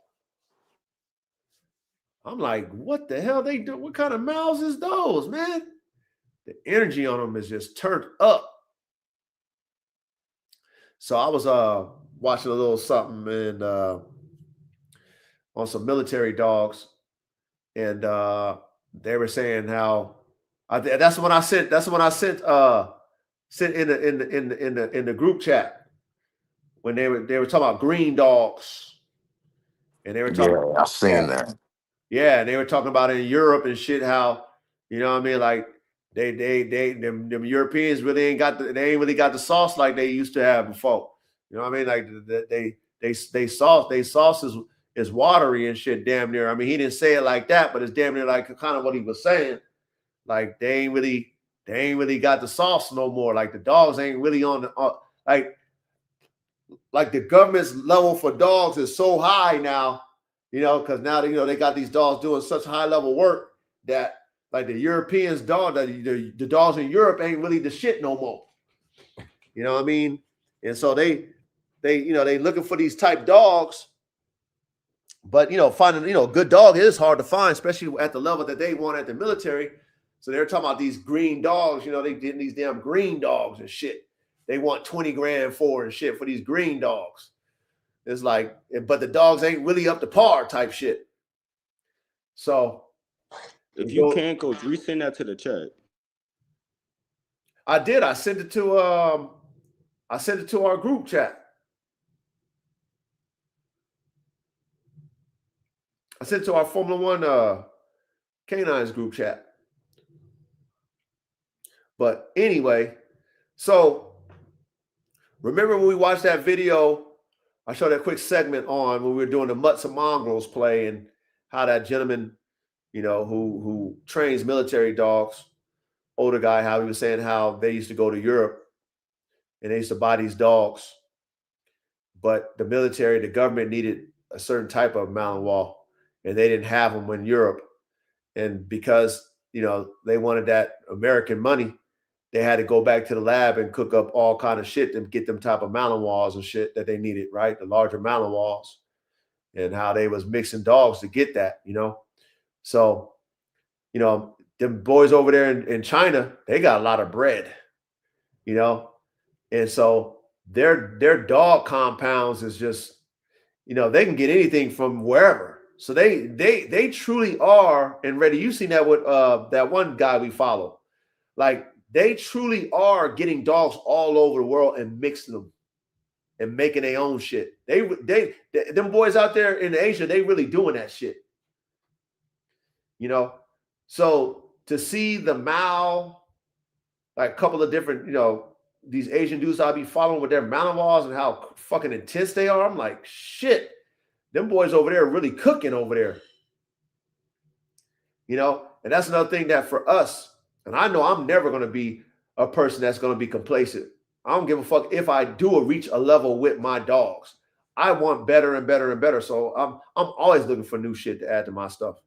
Speaker 3: I'm like, what the hell they do? What kind of mouths is those, man? The energy on them is just turned up. So I was watching a little something and on some military dogs, and they were saying how that's when I sent in the group chat when they were talking about green dogs, and they were talking.
Speaker 6: Yeah, I seen that.
Speaker 3: Yeah, and they were talking about in Europe and shit how, you know what I mean, like them Europeans really ain't really got the sauce like they used to have before. You know what I mean? Like they sauce is watery and shit, damn near. I mean, he didn't say it like that, but it's damn near like kind of what he was saying. Like they ain't really got the sauce no more. Like the dogs ain't really on the like the government's level for dogs is so high now, you know, because now they got these dogs doing such high level work that like the Europeans the dogs in Europe ain't really the shit no more. You know what I mean? And so they looking for these type dogs, but finding a good dog is hard to find, especially at the level that they want at the military. So they're talking about these green dogs, they getting these damn green dogs and shit. They want 20 grand for and shit for these green dogs. It's like, but the dogs ain't really up to par type shit. So
Speaker 7: if you can, Coach, resend that to the chat.
Speaker 3: I did. I sent it to our group chat. I sent it to our Formula One Canines group chat. But anyway, so remember when we watched that video, I showed that quick segment on when we were doing the Mutts and Mongrels play and how that gentleman, you know, who trains military dogs, older guy, how he was saying how they used to go to Europe and they used to buy these dogs. But the military, the government needed a certain type of Malinois, and they didn't have them in Europe. And because, you know, they wanted that American money, they had to go back to the lab and cook up all kind of shit to get them type of Malinois and shit that they needed, right? The larger Malinois, and how they was mixing dogs to get that, you know? So, you know, them boys over there in China, they got a lot of bread, you know? And so their dog compounds is just, you know, they can get anything from wherever. So they truly are, and Reddy, you've seen that with that one guy we follow. Like, they truly are getting dogs all over the world and mixing them and making their own shit. Them boys out there in Asia, they really doing that shit. You know? So to see the Mao, like a couple of different, you know, these Asian dudes I'll be following with their Malinois and how fucking intense they are, I'm like, shit, them boys over there are really cooking over there. You know? And that's another thing that for us, and I know I'm never going to be a person that's going to be complacent. I don't give a fuck if I do reach a level with my dogs. I want better and better and better. So I'm always looking for new shit to add to my stuff.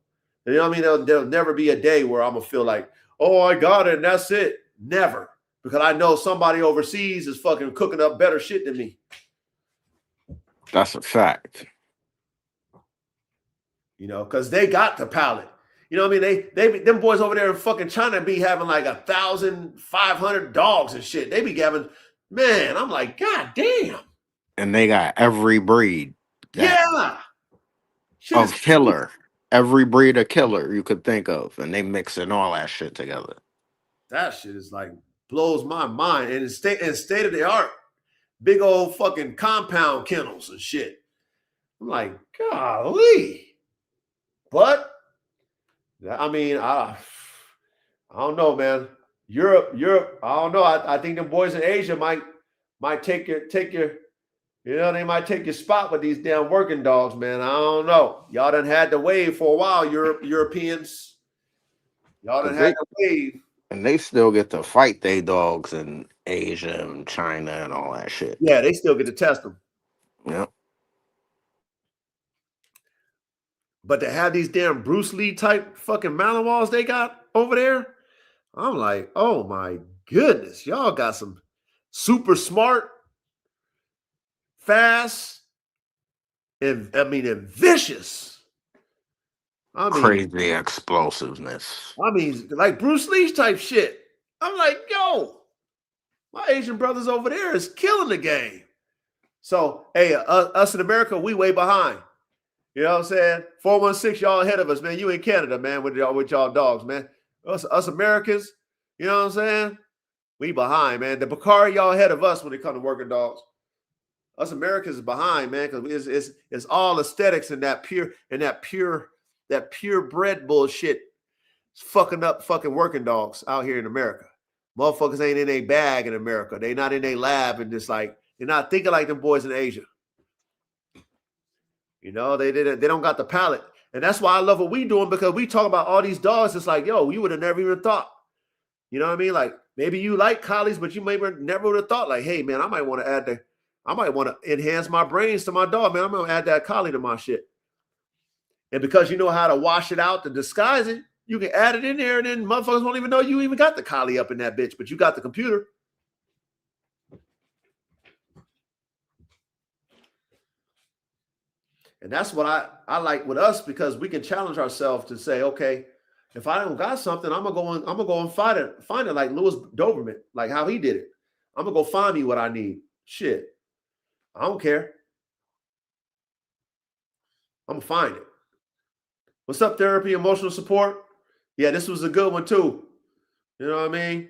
Speaker 3: You know what I mean? There'll never be a day where I'm going to feel like, oh, I got it and that's it. Never. Because I know somebody overseas is fucking cooking up better shit than me.
Speaker 6: That's a fact.
Speaker 3: You know, because they got the palate. You know what I mean? Them boys over there in fucking China be having like 1,500 dogs and shit. They be having, man, I'm like, God damn.
Speaker 6: And they got every breed.
Speaker 3: Yeah.
Speaker 6: Of killer. Every breed of killer you could think of. And they mixing all that shit together.
Speaker 3: That shit is like, blows my mind. And it's state of the art. Big old fucking compound kennels and shit. I'm like, golly. But I mean, I don't know, man. Europe, I don't know. I think the boys in Asia might take your, you know, they might take your spot with these damn working dogs, man. I don't know. Y'all done had the wave for a while, Europeans. Y'all done had the wave.
Speaker 6: And they still get to fight their dogs in Asia and China and all that shit.
Speaker 3: Yeah, they still get to test them.
Speaker 6: Yep.
Speaker 3: But to have these damn Bruce Lee type fucking Malinois they got over there, I'm like, oh my goodness, y'all got some super smart, fast, and vicious. I mean,
Speaker 6: Crazy explosiveness.
Speaker 3: I mean, like Bruce Lee type shit. I'm like, yo, my Asian brothers over there is killing the game. So, hey, us in America, we way behind. You know what I'm saying? 416, y'all ahead of us, man. You in Canada, man, with y'all dogs, man. Us Americans, you know what I'm saying? We behind, man. The Bakari, y'all ahead of us when it comes to working dogs. Us Americans is behind, man, because it's all aesthetics and that purebred bullshit. It's fucking up fucking working dogs out here in America. Motherfuckers ain't in a bag in America. They not in a lab and just like, they're not thinking like them boys in Asia. You know, they don't got the palate. And that's why I love what we doing, because we talk about all these dogs. It's like, yo, you would have never even thought. You know what I mean? Like, maybe you like collies, but you maybe never would have thought, like, hey, man, I might want to enhance my brains to my dog, man. I'm going to add that collie to my shit. And because you know how to wash it out, to disguise it, you can add it in there, and then motherfuckers won't even know you even got the collie up in that bitch, but you got the computer. And that's what I like with us, because we can challenge ourselves to say, okay, if I don't got something, I'm gonna go and find it like Louis Doberman, like how he did it. I'm gonna go find me what I need. Shit. I don't care. I'm gonna find it. What's up, therapy, emotional support? Yeah, this was a good one too. You know what I mean?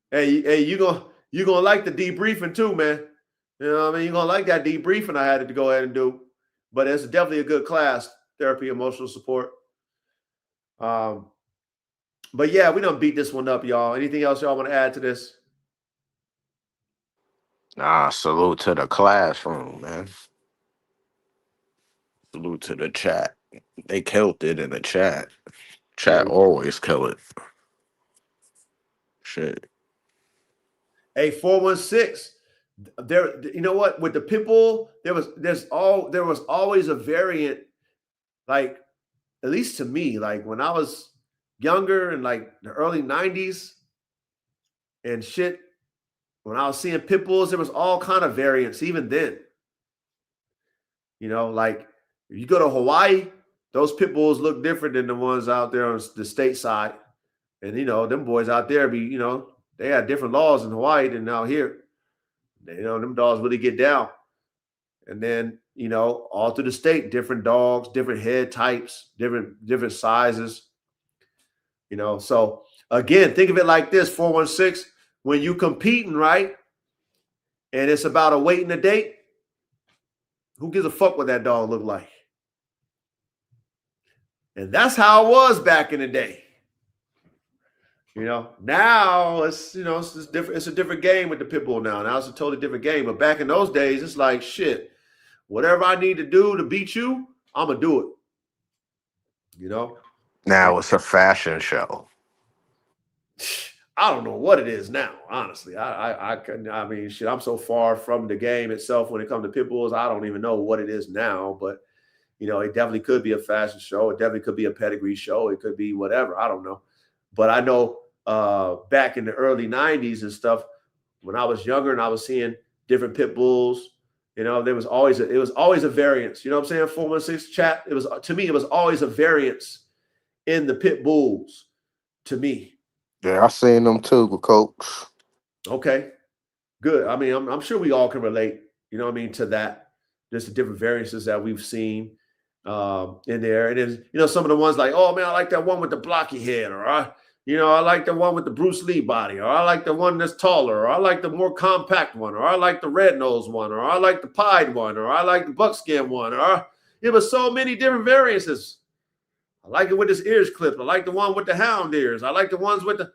Speaker 3: Hey, you gonna like the debriefing too, man. You know what I mean? You're gonna like that debriefing I had to go ahead and do. But it's definitely a good class, therapy, emotional support. But yeah, we done beat this one up, y'all. Anything else y'all want to add to this?
Speaker 6: Nah, salute to the classroom, man. Salute to the chat. They killed it in the chat. Chat always kill it. Shit.
Speaker 3: Hey, 416. There, you know what? With the pit bull, there was always a variant, like, at least to me, like when I was younger in like the early 90s and shit, when I was seeing pit bulls, there was all kind of variants even then. You know, like if you go to Hawaii, those pit bulls look different than the ones out there on the state side. And, you know, them boys out there they had different laws in Hawaii than out here. You know, them dogs really get down. And then, you know, all through the state, different dogs, different head types, different sizes. You know, so again, think of it like this, 416, when you competing, right? And it's about a weight and a date, who gives a fuck what that dog look like? And that's how it was back in the day. You know, now it's different. It's a different game with the pit bull now. Now it's a totally different game. But back in those days, it's like, shit, whatever I need to do to beat you, I'm going to do it. You know?
Speaker 6: Now it's a fashion show.
Speaker 3: I don't know what it is now, honestly. I mean, shit, I'm so far from the game itself when it comes to pit bulls. I don't even know what it is now. But, you know, it definitely could be a fashion show. It definitely could be a pedigree show. It could be whatever. I don't know. But I know back in the early 90s and stuff, when I was younger and I was seeing different pit bulls, you know, it was always a variance. You know what I'm saying? 416 chat. To me, it was always a variance in the pit bulls to me.
Speaker 6: Yeah, I seen them too, Coach.
Speaker 3: Okay, good. I mean, I'm sure we all can relate, you know what I mean, to that. Just the different variances that we've seen in there. And then, you know, some of the ones like, oh man, I like that one with the blocky head, or I like the one with the Bruce Lee body, or I like the one that's taller, or I like the more compact one, or I like the red nose one, or I like the pied one, or I like the buckskin one, or it was so many different variances. I like it with his ears clipped. I like the one with the hound ears. I like the ones with the,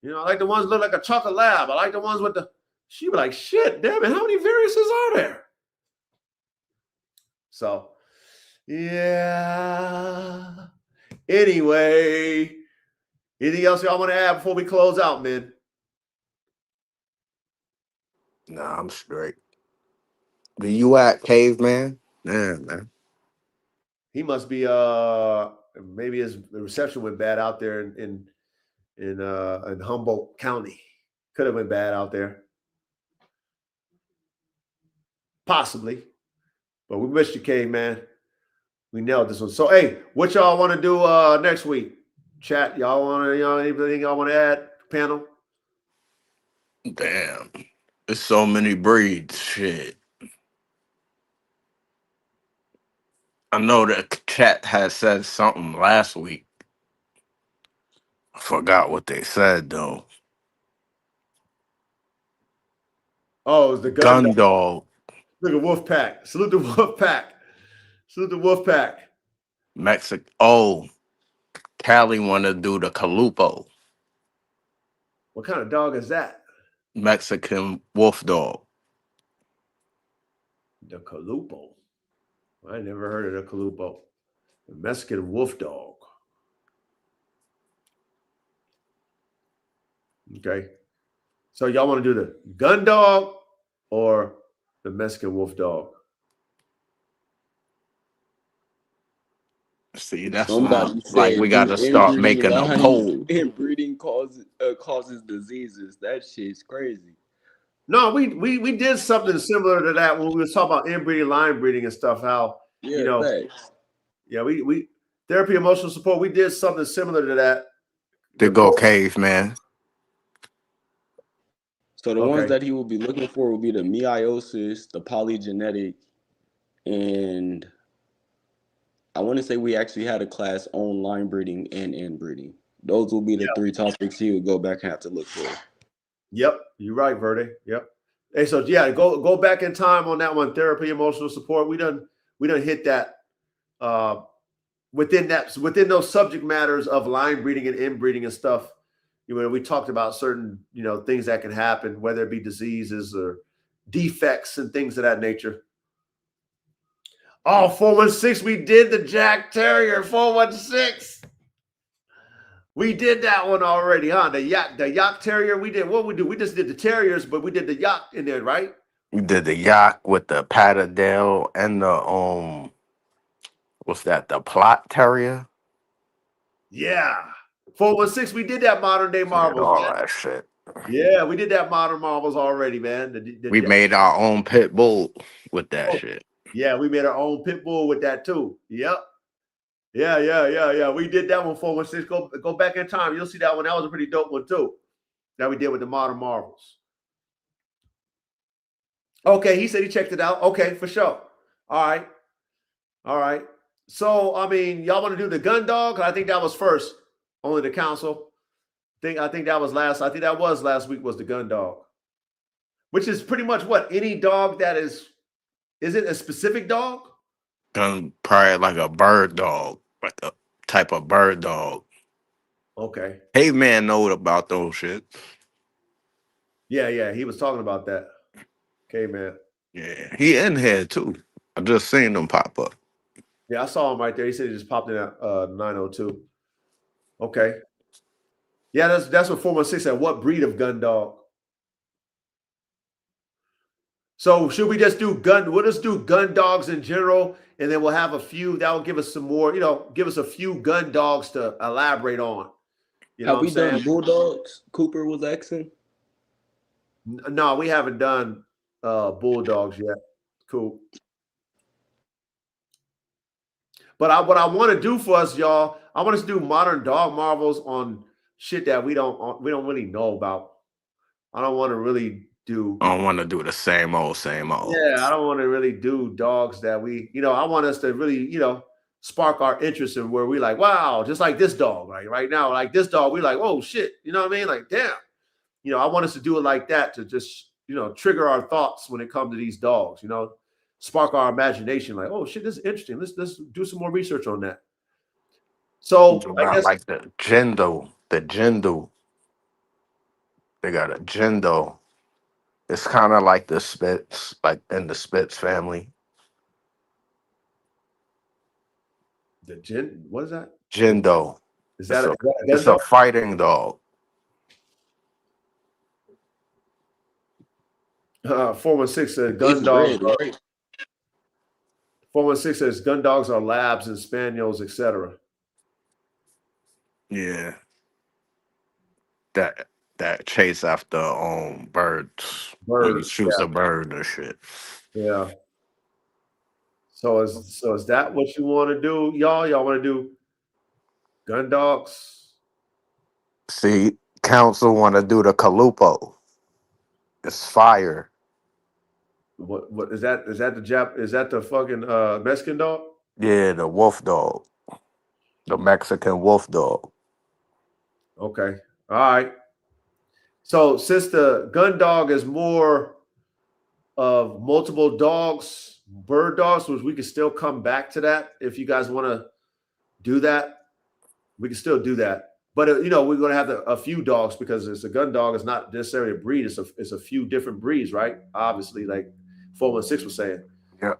Speaker 3: I like the ones that look like a chocolate lab. I like the ones with the, she be like, shit, damn it, how many variances are there? So, yeah. Anyway, anything else y'all want to add before we close out, man?
Speaker 6: Nah, I'm straight. Where you at, caveman? Damn, man.
Speaker 3: He must be maybe the reception went bad out there in Humboldt County. Could have went bad out there. Possibly. But we missed you, caveman. We nailed this one. So hey, what y'all want to do next week? Chat, anything y'all want to add? Panel?
Speaker 6: Damn. There's so many breeds. Shit. I know that chat had said something last week. I forgot what they said though.
Speaker 3: Oh, it was the
Speaker 6: Gun dog.
Speaker 3: Look at Wolfpack. Salute the Wolfpack. Salute the Wolfpack.
Speaker 6: Mexico. Oh, Cali want to do the Calupo.
Speaker 3: What kind of dog is that?
Speaker 6: Mexican wolf dog.
Speaker 3: The Calupo. I never heard of the Calupo. The Mexican wolf dog. Okay. So y'all want to do the gun dog or the Mexican wolf dog?
Speaker 6: See, that's like we got to start making a poll.
Speaker 7: Inbreeding causes diseases. That shit's crazy.
Speaker 3: No, we did something similar to that when we was talking about inbreeding, line breeding and stuff. How
Speaker 7: thanks.
Speaker 3: Yeah, we therapy, emotional support. We did something similar to that.
Speaker 6: To go caveman.
Speaker 7: So the ones that he will be looking for will be the meiosis, the polygenetic, and I want to say we actually had a class on line breeding and inbreeding. Those will be the three topics he would go back and have to look for.
Speaker 3: Yep, you're right, Verde. Yep. Hey, so yeah, go back in time on that one. Therapy, emotional support. We done hit that within those subject matters of line breeding and inbreeding and stuff, we talked about certain, things that can happen, whether it be diseases or defects and things of that nature. Oh, 416, we did the Jack Terrier 416. We did that one already, huh? The Yak Terrier. We did what we do. We just did the Terriers, but we did the Yak in there, right?
Speaker 6: We did the Yak with the Patterdale and the what's that? The Plot Terrier.
Speaker 3: Yeah, 416. We did that modern day marbles.
Speaker 6: All that shit.
Speaker 3: Yeah, we did that modern marbles already, man.
Speaker 6: We made our own pit bull with that shit.
Speaker 3: Yeah, we made our own pit bull with that too. Yep. Yeah. We did that one 416. Go back in time. You'll see that one. That was a pretty dope one too. That we did with the modern marbles. Okay, he said he checked it out. Okay, for sure. All right. So, I mean, y'all want to do the gun dog? I think that was first. Only the council. I think that was last. I think that was last week was the gun dog. Which is pretty much what? Any dog that is it a specific dog?
Speaker 6: Probably like a bird dog, like a type of bird dog.
Speaker 3: Okay.
Speaker 6: Hey, man, know about those shit.
Speaker 3: Yeah. He was talking about that. Okay, man.
Speaker 6: Yeah, he in here too. I just seen him pop up.
Speaker 3: Yeah, I saw him right there. He said he just popped in at 902. Okay. Yeah, that's what 416 said. What breed of gun dog? So should we just do we'll just do gun dogs in general, and then we'll have a few that will give us some more, give us a few gun dogs to elaborate on.
Speaker 7: Have we done bulldogs? Cooper was asking.
Speaker 3: No, we haven't done bulldogs yet. Cool. But what I want to do for us, y'all, I want us to do modern dog marvels on shit that we don't really know about. I don't want to really do.
Speaker 6: I don't want to do the same old.
Speaker 3: Yeah, I don't want to really do dogs that I want us to really, spark our interest in where we like, wow, just like this dog, like right now, like this dog, we like, oh shit, you know what I mean? Like, damn, I want us to do it like that to just, trigger our thoughts when it comes to these dogs, spark our imagination, like, oh shit, this is interesting. Let's do some more research on that. So I guess
Speaker 6: like the Jendo. They got a Jendo. It's kind of like the Spitz, like in the Spitz family.
Speaker 3: What is that?
Speaker 6: Jendo.
Speaker 3: Is that
Speaker 6: it's a fighting dog.
Speaker 3: 416 says gun dogs. 416 says gun dogs are labs and spaniels, etc.
Speaker 6: Yeah. That chase after birds. When you shoot a bird or shit.
Speaker 3: Yeah. So is that what you want to do, y'all? Y'all want to do gun dogs?
Speaker 6: See, council want to do the Calupo. It's fire.
Speaker 3: What is that? Is that the fucking Mexican dog?
Speaker 6: Yeah, the wolf dog. The Mexican wolf dog.
Speaker 3: Okay. All right. So since the gun dog is more of multiple dogs, bird dogs, which we can still come back to that if you guys want to do that, we can still do that. But we're going to have a few dogs because it's a gun dog. It's not necessarily a breed. It's a few different breeds, right? Obviously, like 416 was saying.
Speaker 6: Yeah.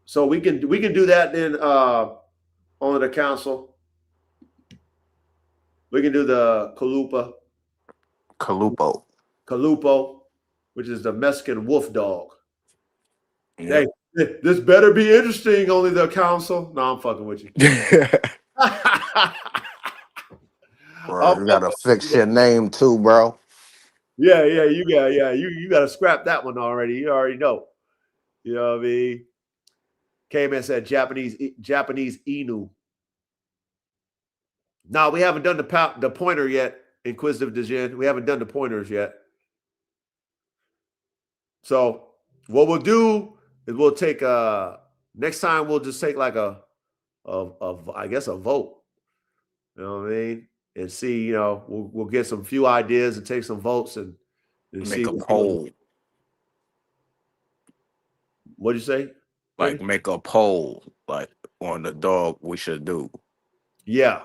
Speaker 3: So we can do that then on the council. We can do the Calupo, which is the Mexican wolf dog. Yeah. Hey, this better be interesting. Only the council. No, I'm fucking with you.
Speaker 6: Bro, you gotta fix your name too, bro.
Speaker 3: Yeah, you gotta scrap that one already. You already know. You know what I mean? K-Man said Japanese Inu. No, we haven't done the pointer yet. Inquisitive Dejin. We haven't done the pointers yet. So what we'll do is we'll take next time we'll just take like a I guess a vote. You know what I mean? And see, we'll get some few ideas and take some votes and
Speaker 6: make a poll.
Speaker 3: What'd you say?
Speaker 6: like make a poll like on the dog we should do.
Speaker 3: Yeah.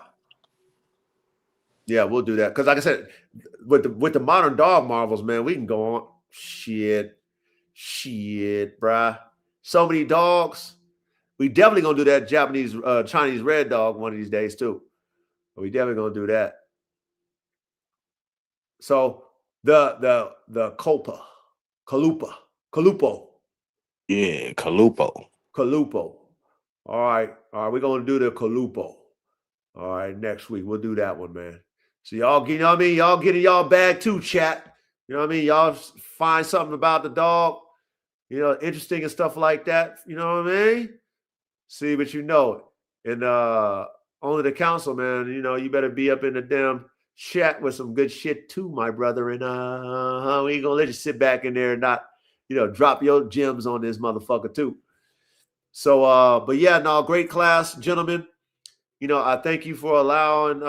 Speaker 3: Yeah, we'll do that. Because like I said, with the modern dog marvels, man, we can go on. Shit, bruh. So many dogs. We definitely gonna do that Japanese Chinese red dog one of these days too. We definitely gonna do that. So the Kalupo.
Speaker 6: Yeah, Kalupo.
Speaker 3: All right, we're gonna do the Kalupo. All right, next week we'll do that one, man. So y'all get, you know what I mean? Y'all get in y'all bag too, chat. You know what I mean? Y'all find something about the dog, you know, interesting and stuff like that. You know what I mean? See, but you know it. And only the council, man, you know, you better be up in the damn chat with some good shit too, my brother. And we ain't gonna let you sit back in there and not, you know, drop your gems on this motherfucker too. So but yeah, no, great class, gentlemen. You know, I thank you for allowing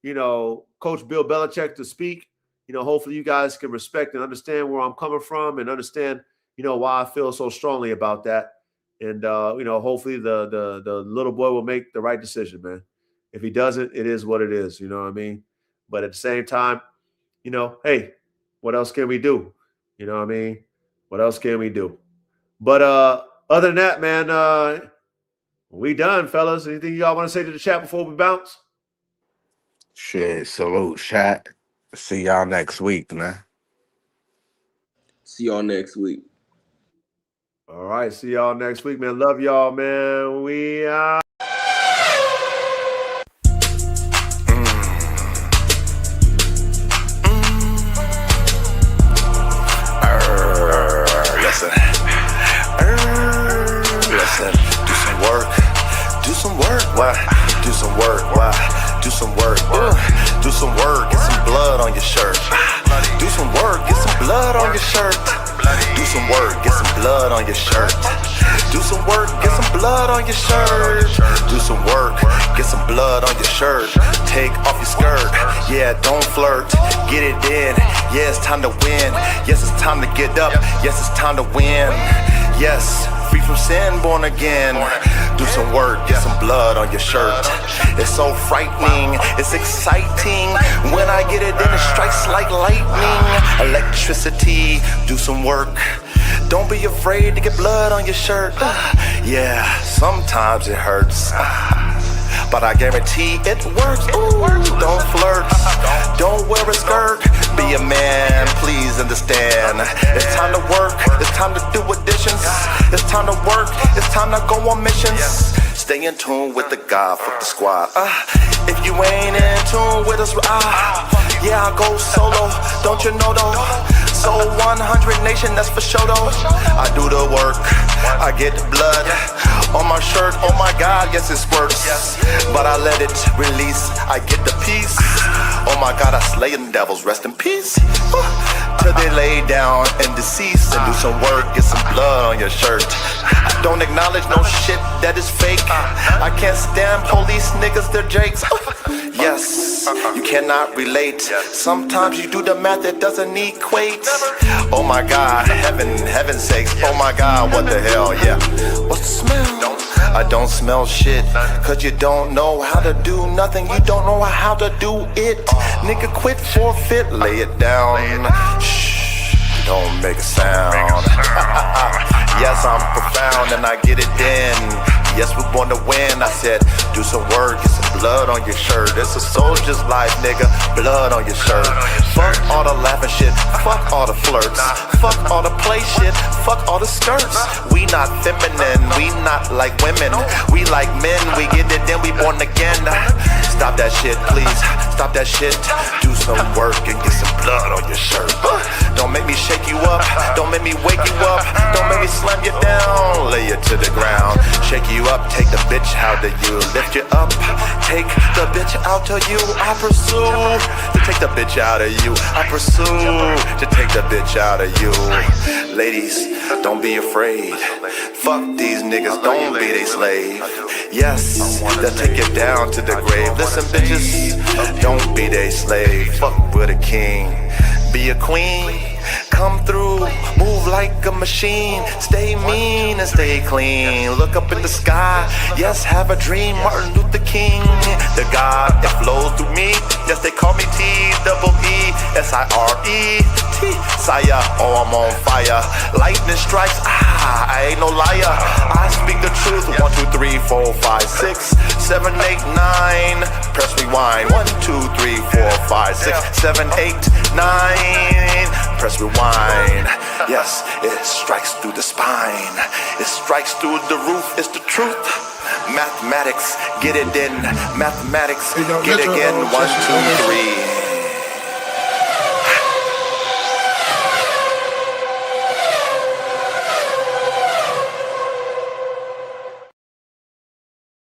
Speaker 3: you know, Coach Bill Belichick to speak. You know, hopefully you guys can respect and understand where I'm coming from and understand, you know, why I feel so strongly about that. And you know, hopefully the little boy will make the right decision, man. If he doesn't, it is what it is, you know what I mean? But at the same time, you know, hey, what else can we do? You know what I mean? What else can we do? But other than that, man, we done, fellas. Anything y'all want to say to the chat before we bounce?
Speaker 6: Shit, salute, chat. See y'all next week, man.
Speaker 7: See y'all next week.
Speaker 3: All right, see y'all next week, man. Love y'all, man. We out.
Speaker 4: Listen, do some work. Do some work, why? Do some work, why? Do some work, do some work, get some blood on your shirt. Do some work, get some blood on your shirt. Do some work, get some blood on your shirt. Do some work, get some blood on your shirt. Do some work, get some blood on your shirt. Take off your skirt, yeah, don't flirt. Get it in, yeah, it's time to win. Yes, it's time to get up, yes, it's time to win. Yes, free from sin, born again. Do some work, get some blood on your shirt. It's so frightening, it's exciting. When I get it in, it strikes like lightning. Electricity, do some work. Don't be afraid to get blood on your shirt. Yeah, sometimes it hurts, but I guarantee it works. Ooh, don't flirt, don't wear a skirt. Be a man, please understand. It's time to work, it's time to do additions. It's time to work, it's time to go on missions. Stay in tune with the God, fuck the squad. If you ain't in tune with us, yeah, I go solo, don't you know though? So 100 nation, that's for sure though. I do the work, I get the blood on my shirt, oh my God, yes it squirts. But I let it release, I get the peace. Oh my God, I slay them devils, rest in peace. Till they lay down and deceased. And do some work, get some blood on your shirt. I don't acknowledge no shit that is fake. I can't stand police niggas, they're jakes. Yes, you cannot relate. Sometimes you do the math that doesn't equate. Oh my God, heaven's sakes. Oh my God, what the hell, yeah. What's the smell? I don't smell shit, cause you don't know how to do nothing. You don't know how to do it. Nigga, quit, forfeit, lay it down. Shh, don't make a sound. Yes, I'm profound and I get it in. Yes, we want to win. I said, do some work, get some blood on your shirt. It's a soldier's life, nigga, blood on your shirt. Fuck all the laughing shit, fuck all the flirts. Fuck all the play shit, fuck all the skirts. We not feminine, we not like women. We like men, we get it, then we born again. Stop that shit, please, stop that shit. Do some work and get some blood on your shirt. Don't make me shake you up, don't make me wake you up. Don't make me slam you down, lay you to the ground. Shake you up, take the bitch out of you. Lift you up, take the bitch out of you. I pursue to take the bitch out of you. I pursue to take the bitch out of you. Ladies, don't be afraid. Fuck these niggas, don't be they slave. Yes, they'll take you down to the grave. Listen, bitches, don't be they slave. Fuck with a king, be a queen. Come through, move like a machine. Stay mean and stay clean. Look up in the sky, yes, have a dream. Martin Luther King, the God that flows through me. Yes, they call me T-E-E-S-I-R-E. Sire, oh, I'm on fire. Lightning strikes, I ain't no liar. I speak the truth. 1, 2, 3, 4, 5, 6, 7, 8, 9. Press rewind. 1, 2, 3, 4, 5, 6, 7, 8, 9. Press rewind. Yes, it strikes through the spine. It strikes through the roof. It's the truth. Mathematics, get it in. Mathematics, get again. 1, 2, 3.